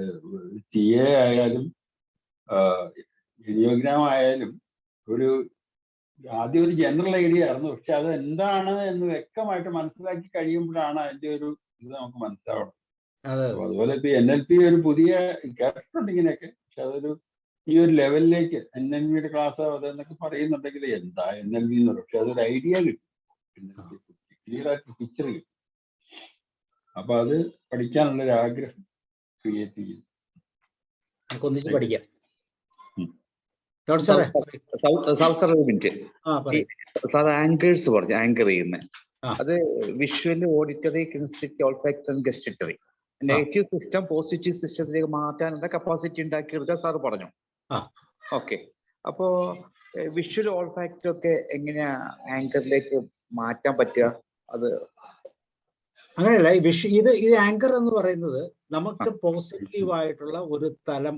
TA ആയാലും ജിയോഗ്രാം ആയാലും ഒരു ആദ്യം ഒരു ജനറൽ ഐഡിയ ആയിരുന്നു. പക്ഷെ അത് എന്താണ് എന്ന് വ്യക്തമായിട്ട് മനസ്സിലാക്കി കഴിയുമ്പോഴാണ് അതിന്റെ ഒരു ഇത് നമുക്ക് മനസ്സിലാവണം. അതുപോലെ ഇപ്പൊ NLP ഒരു പുതിയ കേട്ടിട്ടുണ്ട് ഇങ്ങനെയൊക്കെ. പക്ഷെ അതൊരു ഈ ഒരു ലെവലിലേക്ക് NLPയുടെ ക്ലാസ് അതെന്നൊക്കെ പറയുന്നുണ്ടെങ്കിൽ എന്താ NLP എന്ന് പറയും. പക്ഷെ അതൊരു ഐഡിയ കിട്ടും, ക്ലിയർ ആയിട്ട് പിക്ചർ കിട്ടും. അപ്പൊ അത് പഠിക്കാനുള്ള ഒരു ആഗ്രഹം ക്രിയേറ്റ് ചെയ്യും. നമുക്ക് ഒന്നിച്ച് പഠിക്കാം. ഉം. ജോൺ സാറേ സാർ ഒരു മിനിറ്റ്. പറയും. സാർ ആങ്കേഴ്സ് പറഞ്ഞു, ആങ്കർ ചെയ്യുന്നത് ആ. അത് visual, auditory, kinesthetic, olfactory, gustatory, negative system positive സിസ്റ്റത്തിലേക്ക് മാറ്റാനുള്ള കപ്പാസിറ്റി ഉണ്ടാക്കിയെടുക്കാൻ സാർ പറഞ്ഞു. ആ. ഓക്കെ. അപ്പോ വിഷ്വൽ, ഓൾഫാക്ടറി ഒക്കെ എങ്ങനെയാ ആങ്കറിലേക്ക് മാറ്റാൻ പറ്റുക? അത് അങ്ങനെയല്ല, ഇത് ആങ്കർ എന്ന് പറയുന്നത് നമുക്ക് പോസിറ്റീവ് ആയിട്ടുള്ള ഒരു തലം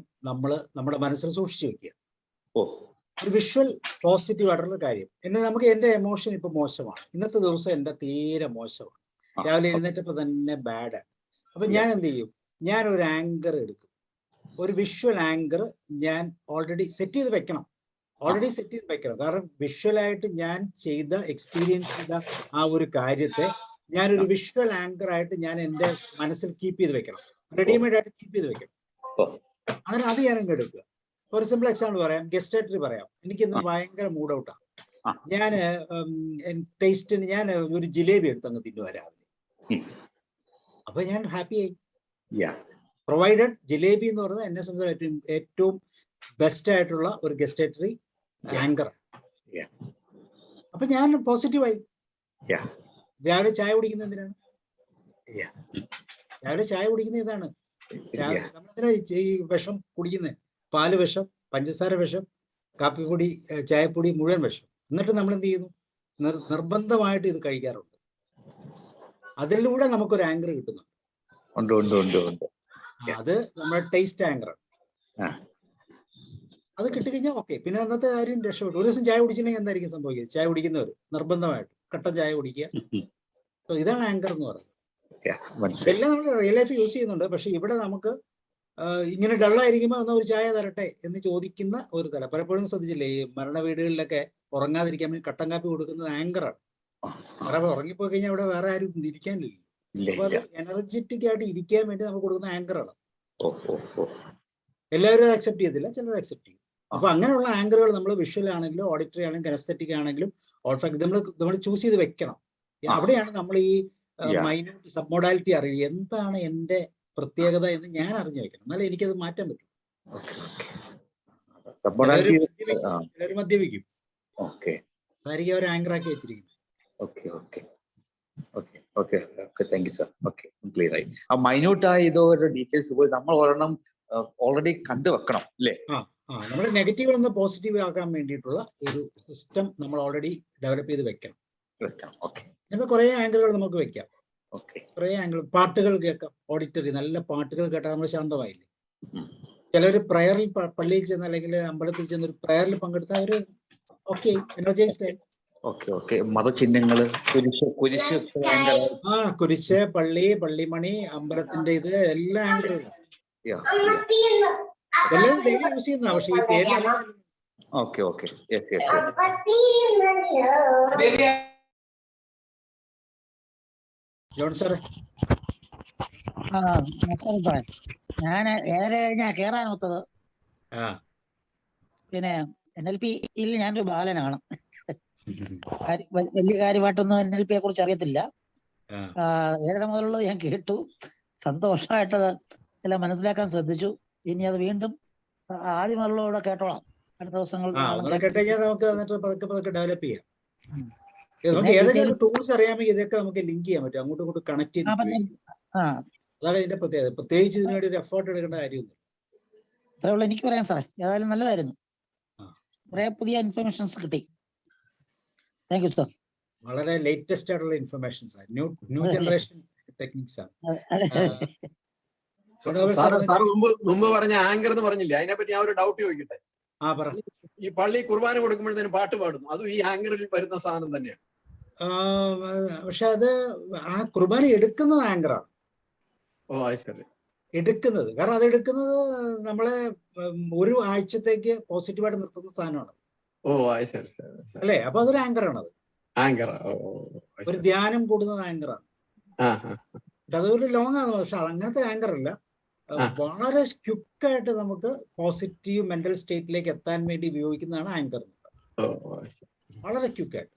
നമ്മുടെ മനസ്സിൽ സൂക്ഷിച്ചു വെക്കുക. ഓ, ഒരു വിഷ്വൽ പോസിറ്റീവ് ആയിട്ടുള്ള കാര്യം. എന്റെ എമോഷൻ ഇപ്പൊ മോശമാണ്, ഇന്നത്തെ ദിവസം എന്റെ തീരെ മോശമാണ്, രാവിലെ എഴുന്നേറ്റപ്പോ തന്നെ ബാഡാണ്. അപ്പൊ ഞാൻ എന്ത് ചെയ്യും? ഞാൻ ഒരു ആങ്കർ എടുക്കും, ഒരു വിഷ്വൽ ആങ്കർ ഞാൻ ഓൾറെഡി സെറ്റ് ചെയ്ത് വെക്കണം. കാരണം വിഷ്വലായിട്ട് ഞാൻ എക്സ്പീരിയൻസ് ചെയ്ത ആ ഒരു കാര്യത്തെ ഞാനൊരു വിഷ്വൽ ആങ്കർ ആയിട്ട് ഞാൻ എന്റെ മനസ്സിൽ കീപ്പ് ചെയ്ത് വെക്കണം, റെഡിമെയ്ഡ് ആയിട്ട് കീപ്പ് ചെയ്ത് വെക്കണം. അങ്ങനെ അത് ഞാൻ അങ്ങ് എടുക്കുക. ഒരു സിമ്പിൾ എക്സാമ്പിൾ പറയാം, ഗസ്റ്റേറ്ററി പറയാം. എനിക്കിന്ന് ഭയങ്കര മൂഡ് ഔട്ടാണ്. ഞാൻ ടേസ്റ്റിന് ഞാൻ ഒരു ജിലേബി എടുത്ത് അങ്ങ് തിന്നുക രാവിലെ. അപ്പൊ ഞാൻ ഹാപ്പി ആയി. പ്രൊവൈഡഡ് ജിലേബി എന്ന് പറയുന്നത് എന്നെ സംബന്ധിച്ച് ഏറ്റവും ബെസ്റ്റ് ആയിട്ടുള്ള ഒരു ഗസ്റ്റേറ്ററി ആങ്കർ. അപ്പൊ ഞാൻ പോസിറ്റീവായി. രാവിലെ ചായ കുടിക്കുന്നത് എന്തിനാണ്? രാവിലെ ചായ കുടിക്കുന്നത് ഇതാണ്. നമ്മളെന്തിനാ ഈ വിഷം കുടിക്കുന്നത്? പാല് വിഷം, പഞ്ചസാര വിഷം, കാപ്പിപ്പൊടി, ചായപ്പൊടി മുഴുവൻ വിഷം. എന്നിട്ട് നമ്മൾ എന്ത് ചെയ്യുന്നു? നിർബന്ധമായിട്ട് ഇത് കഴിക്കാറുണ്ട്. അതിലൂടെ നമുക്കൊരു ആങ്കർ കിട്ടുന്നു. അത് നമ്മുടെ ടേസ്റ്റ് ആങ്കർ. അത് കിട്ടിക്കഴിഞ്ഞാൽ ഓക്കെ, പിന്നെ അന്നത്തെ കാര്യം രക്ഷപ്പെട്ടു. ഒരു ദിവസം ചായ കുടിച്ചില്ലെങ്കിൽ എന്തായിരിക്കും സംഭവിക്കുന്നത്? ചായ കുടിക്കുന്നവർ നിർബന്ധമായിട്ട് കട്ടൻ ചായ കുടിക്കുക. ഇതാണ് ആങ്കർ എന്ന് പറയുന്നത്. ഇതെല്ലാം നമ്മൾ റിയൽ ലൈഫ് യൂസ് ചെയ്യുന്നുണ്ട്. പക്ഷെ ഇവിടെ നമുക്ക് ഇങ്ങനെ ഡള്ളായിരിക്കുമ്പോൾ എന്നാൽ ഒരു ചായ തരട്ടെ എന്ന് ചോദിക്കുന്ന ഒരു തല പലപ്പോഴും ശ്രദ്ധിച്ചില്ലേ? ഈ മരണ വീടുകളിലൊക്കെ ഉറങ്ങാതിരിക്കാൻ വേണ്ടി കട്ടൻ കാപ്പി കൊടുക്കുന്നത് ആങ്കറാണ്. കാരണം ഉറങ്ങിപ്പോയി കഴിഞ്ഞാൽ അവിടെ വേറെ ആരും ഇരിക്കാനില്ല. അപ്പൊ അത് എനർജറ്റിക് ആയിട്ട് ഇരിക്കാൻ വേണ്ടി നമുക്ക് കൊടുക്കുന്ന ആങ്കറാണ്. എല്ലാവരും അക്സെപ്റ്റ് ചെയ്യത്തില്ല, ചിലർ അക്സെപ്റ്റ് ചെയ്യും. അപ്പൊ അങ്ങനെയുള്ള ആങ്കറുകൾ നമ്മൾ വിഷ്വൽ ആണെങ്കിലും ഓഡിറ്ററി ആണെങ്കിലും കിനസ്തെറ്റിക് ആണെങ്കിലും ഓൾഫാക്ട് നമ്മൾ ചൂസ് ചെയ്ത് വെക്കണം. അവിടെയാണ് നമ്മൾ ഈ മൈന്യൂട്ട് സബ്മോഡാലിറ്റി അറിയുക. എന്താണ് എന്റെ പ്രത്യേകത എന്ന് ഞാൻ അറിഞ്ഞു വെക്കണം, എന്നാലേ എനിക്കത് മാറ്റാൻ പറ്റും. ചിലർ മദ്യപിക്കും, അതായിരിക്കും അവർ ആങ്കറാക്കി വെച്ചിരിക്കുന്നത്. മൈന്യൂട്ടായ ഇതോ ഡീറ്റെയിൽസ് പോയി നമ്മൾ ഒരെണ്ണം ഓൾറെഡി കണ്ടു വെക്കണം അല്ലേ? നമ്മൾ നെഗറ്റീവ് നിന്ന് പോസിറ്റീവ് ആക്കാൻ വേണ്ടിയിട്ടുള്ള ഒരു സിസ്റ്റം നമ്മൾ ഓൾറെഡി ഡെവലപ്പ് ചെയ്ത് വെക്കണം. ഇങ്ങനത്തെ കുറെ ആംഗിളുകൾ നമുക്ക് വെക്കാം. കുറെ ആംഗിൾ. പാട്ടുകൾ കേൾക്കാം, ഓഡിറ്ററി നല്ല പാട്ടുകൾ കേട്ടാൽ നമ്മൾ ശാന്തമായില്ലേ? ചിലർ പ്രയറിൽ പള്ളിയിൽ ചെന്ന് അല്ലെങ്കിൽ അമ്പലത്തിൽ ചെന്ന് ഒരു പ്രയറിൽ പങ്കെടുത്താൽ അവര് ഓക്കെ എനർജൈസ്ഡ് ആയി. മതചിഹ്നങ്ങള്, കുരിശ്, പള്ളി, പള്ളിമണി, അമ്പലത്തിന്റെ ഇത് എല്ലാ ആംഗിളുകളും ഇതെല്ലാം ഡെയിലി യൂസ് ചെയ്യുന്ന. പക്ഷെ ഈ പേര് ജോൺ സാറേ, ഞാൻ 7:30 കേറാൻ ഒത്തത്. പിന്നെ NLP-യിൽ ഞാനൊരു ബാലനാണ്. വലിയ കാര്യമായിട്ടൊന്നും NLP-യെ കുറിച്ച് അറിയത്തില്ല. 7:30 മുതലുള്ളത് ഞാൻ കേട്ടു, സന്തോഷമായിട്ടത് എല്ലാം മനസ്സിലാക്കാൻ ശ്രദ്ധിച്ചു. ഇനി അത് വീണ്ടും ആദ്യം മുതലുള്ളൂടെ കേട്ടോളാം. അടുത്ത ദിവസങ്ങൾ നമുക്ക് പതുക്കെ ഡെവലപ്പ് ചെയ്യാം. നമുക്ക് ഏതൊക്കെ ടൂൾസ് അറിയാമെങ്കിൽ ഇതൊക്കെ നമുക്ക് ലിങ്ക് ചെയ്യാൻ പറ്റും, അങ്ങോട്ടും ഇങ്ങോട്ടും കണക്ട് ചെയ്ത്. അതാണ് ഇതിന്റെ പ്രത്യേകത. പ്രത്യേകിച്ച് ഇതിനുവേണ്ടി ഒരു എഫേർട്ട് എടുക്കേണ്ട കാര്യമൊന്നും. അത്രേ ഉള്ളൂ എനിക്ക് പറയാം സാറേ. ഏതായാലും നല്ലതായിരുന്നു, കുറെ പുതിയ ഇൻഫർമേഷൻസ് കിട്ടി. Thank you sir. വളരെ ലേറ്റസ്റ്റ് ആയിട്ടുള്ള ഇൻഫർമേഷൻസ് ആണ്, ന്യൂ ജനറേഷൻ ടെക്നിക്സ് ആണ്. മുമ്പ് പറഞ്ഞ ആങ്കർ എന്ന് പറഞ്ഞില്ലേ, അതിനെപ്പറ്റി ഞാൻ ഒരു ഡൗട്ട് ചോദിക്കട്ടെ? ഈ പള്ളി കുർബാന കൊടുക്കുമ്പോഴത്തേനും പാട്ട് പാടുന്നു, അതും ഈ ആങ്കറിൽ വരുന്ന സാധനം തന്നെയാണ്? പക്ഷെ അത് ആ കുർബാന എടുക്കുന്നത് ആങ്കറാണ്. എടുക്കുന്നത്, കാരണം അത് എടുക്കുന്നത് നമ്മളെ ഒരു ആഴ്ചത്തേക്ക് പോസിറ്റീവായിട്ട് നിർത്തുന്ന സാധനമാണ്. അല്ലേ? അപ്പൊ അതൊരു ആങ്കറാണ്. അത് ഒരു ധ്യാനം കൂടുന്നത് ആങ്കറാണ്. അതൊരു ലോങ് ആണ്, പക്ഷെ അങ്ങനത്തെ ആങ്കർ അല്ല. വളരെ ക്വിക്കായിട്ട് നമുക്ക് പോസിറ്റീവ് മെന്റൽ സ്റ്റേറ്റിലേക്ക് എത്താൻ വേണ്ടി ഉപയോഗിക്കുന്നതാണ് ആങ്കർ. വളരെ ക്വിക്കായിട്ട്.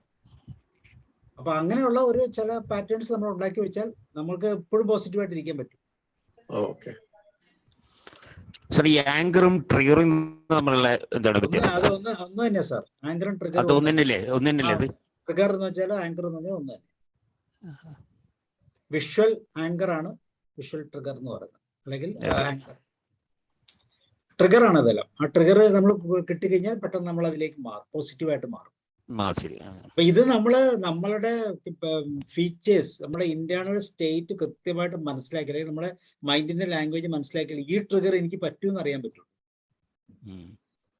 അപ്പൊ അങ്ങനെയുള്ള ഒരു ചില പാറ്റേൺസ് നമ്മൾ ഉണ്ടാക്കി വെച്ചാൽ നമുക്ക് എപ്പോഴും പോസിറ്റീവായിട്ട് ഇരിക്കാൻ പറ്റും. ഓക്കെ സാർ ഈ ആങ്കറും ട്രിഗറും തമ്മിലുള്ള എന്താണ് വ്യത്യാസം? അത് ഒന്ന് തന്നെ സാർ. ആങ്കറും അത് ട്രിഗറും ഒന്നിനല്ലേ അത് ട്രിഗർ എന്ന് വെച്ചാൽ ആങ്കർ എന്ന് പറഞ്ഞാൽ ഒന്ന് തന്നെ. വിഷ്വൽ ആങ്കർ ആണ് വിഷ്വൽ ട്രിഗർ എന്ന് പറയുന്നത്, അല്ലെങ്കിൽ ആങ്കർ ട്രിഗർ ആണ് അതെല്ലാം. ആ ട്രിഗർ നമ്മൾ കിട്ടിക്കഴിഞ്ഞാൽ പെട്ടെന്ന് നമ്മൾ അതിലേക്ക് മാറും, പോസിറ്റീവായിട്ട് മാറും. അപ്പൊ ഇത് നമ്മളുടെ ഫീച്ചേഴ്സ്, നമ്മുടെ ഇന്റേണൽ സ്റ്റേറ്റ് കൃത്യമായിട്ട് മനസ്സിലാക്കി, അല്ലെങ്കിൽ നമ്മുടെ മൈൻഡിന്റെ ലാംഗ്വേജ് മനസ്സിലാക്കി ഈ ട്രിഗർ എനിക്ക് പറ്റുമെന്ന് അറിയാൻ പറ്റുള്ളൂ.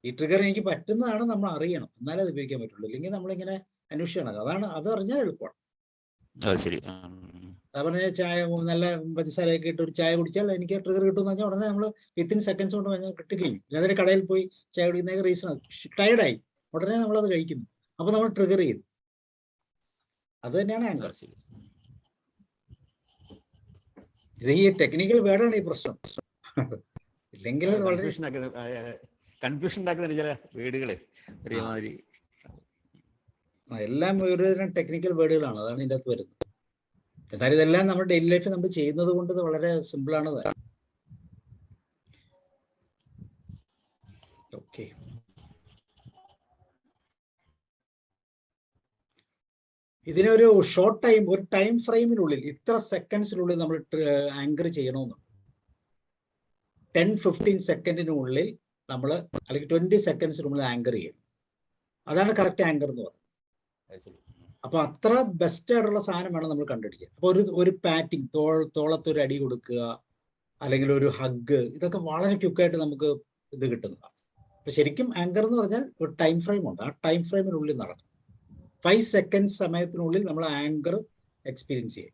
ഈ ട്രിഗർ എനിക്ക് പറ്റുന്നതാണ് നമ്മൾ അറിയണം, എന്നാലേ അത് ഉപയോഗിക്കാൻ പറ്റുള്ളൂ. ഇല്ലെങ്കിൽ നമ്മളിങ്ങനെ അന്വേഷിക്കണം. അത് അറിഞ്ഞാൽ എളുപ്പമാണ്. പറഞ്ഞ ചായ നല്ല പഞ്ചസാരയൊക്കെ ഇട്ട് ഒരു ചായ കുടിച്ചാൽ എനിക്ക് ട്രിഗർ കിട്ടുമെന്ന് പറഞ്ഞാൽ ഉടനെ നമ്മൾ വിത്തിൻ സെക്കൻഡ്സ് കൊണ്ട് കഴിഞ്ഞാൽ കിട്ടിക്കഴിഞ്ഞു. അല്ലാതെ കടയിൽ പോയി ചായ കുടിക്കുന്ന റീസൺ ടയർഡായി ഉടനെ നമ്മളത് കഴിക്കുന്നു, അപ്പൊ നമ്മൾ ട്രിഗർ ചെയ്യും. അത് തന്നെയാണ് ആങ്കർ. ഇത് ഈ ടെക്നിക്കൽ വേർഡാണ് ഈ പ്രശ്നം. ഇല്ലെങ്കിൽ വളരെ കൺഫ്യൂഷൻ ഉണ്ടാക്കുന്ന ചില വേർഡുകളെ എല്ലാം ഒരുതരം ടെക്നിക്കൽ വേർഡുകളാണ്, അതാണ് ഇതിൻ്റെ അകത്ത് വരുന്നത്. എന്നാലും ഇതെല്ലാം നമ്മുടെ ഡെയിലി ലൈഫിൽ നമ്മൾ ചെയ്യുന്നത് കൊണ്ട് ഇത് വളരെ സിമ്പിളാണ്. ഓക്കെ, ഇതിനൊരു ഷോർട്ട് ടൈം, ഒരു ടൈം ഫ്രെയിമിനുള്ളിൽ ഇത്ര സെക്കൻഡ്സിനുള്ളിൽ നമ്മൾ ആങ്കർ ചെയ്യണമെന്ന്. 10-15 സെക്കൻഡിനുള്ളിൽ നമ്മൾ, അല്ലെങ്കിൽ 20 സെക്കൻഡ്സിനുള്ളിൽ ആങ്കർ ചെയ്യണം. അതാണ് കറക്റ്റ് ആങ്കർ എന്ന് പറയുന്നത്. അപ്പൊ അത്ര ബെസ്റ്റ് ആയിട്ടുള്ള സാധനം വേണം നമ്മൾ കണ്ടുപിടിക്കാൻ. അപ്പൊ ഒരു പാറ്റിംഗ്, തോളത്തൊരു അടി കൊടുക്കുക, അല്ലെങ്കിൽ ഒരു ഹഗ്, ഇതൊക്കെ വളരെ ക്വിക്കായിട്ട് നമുക്ക് ഇത് കിട്ടുന്നതാണ്. അപ്പൊ ശരിക്കും ആങ്കർ എന്ന് പറഞ്ഞാൽ ഒരു ടൈം ഫ്രെയിം ഉണ്ട്, ആ ടൈം ഫ്രെയിമിനുള്ളിൽ നടക്കും. 5 സെക്കൻഡ് സമയത്തിനുള്ളിൽ നമ്മൾ ആങ്കർ എക്സ്പീരിയൻസ് ചെയ്യും.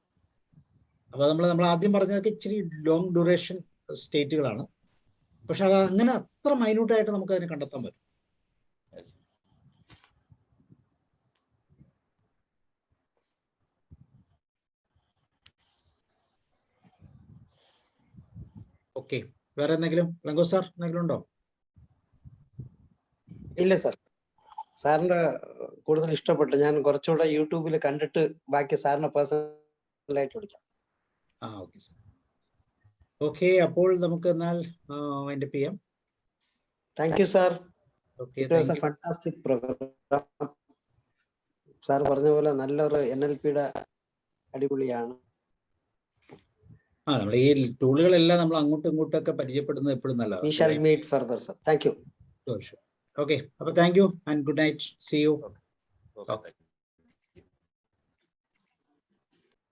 അപ്പൊ നമ്മൾ ആദ്യം പറഞ്ഞതൊക്കെ ഇച്ചിരി ലോങ് ഡ്യൂറേഷൻ സ്റ്റേറ്റുകളാണ്, പക്ഷെ അത് അങ്ങനെ അത്ര മൈന്യൂട്ടായിട്ട് നമുക്ക് അതിനെ കണ്ടെത്താൻ പറ്റും. ഓക്കെ, വേറെ എന്തെങ്കിലും ലങ്കോ സാർ എന്തെങ്കിലും ഉണ്ടോ? ഇല്ല സാർ, സാറിന്റെ കൂടുതൽ ഇഷ്ടപ്പെട്ടു. ഞാൻ കുറച്ചുകൂടെ യൂട്യൂബിൽ കണ്ടിട്ട് ബാക്കി സാറിനെ പേഴ്സണലായിട്ട് വിളിക്കാം. Okay sir. ഓക്കെ, അപ്പോൾ നമുക്ക് എന്നാൽ അതിന്റെ PM. Thank you sir. Okay, fantastic programme. Sir പറഞ്ഞ പോലെ നല്ലൊരു NLPയുടെ അടിപൊളിയാണ്. നമ്മൾ ഈ ടൂളുകളെല്ലാം നമ്മൾ അങ്ങോട്ടും ഇങ്ങോട്ടൊക്കെ പരിചയപ്പെടുന്നത് എപ്പോഴും നല്ലതാണ്. We shall meet further, sir. Thank you. Okay, അപ്പോൾ thank you and good night. See U.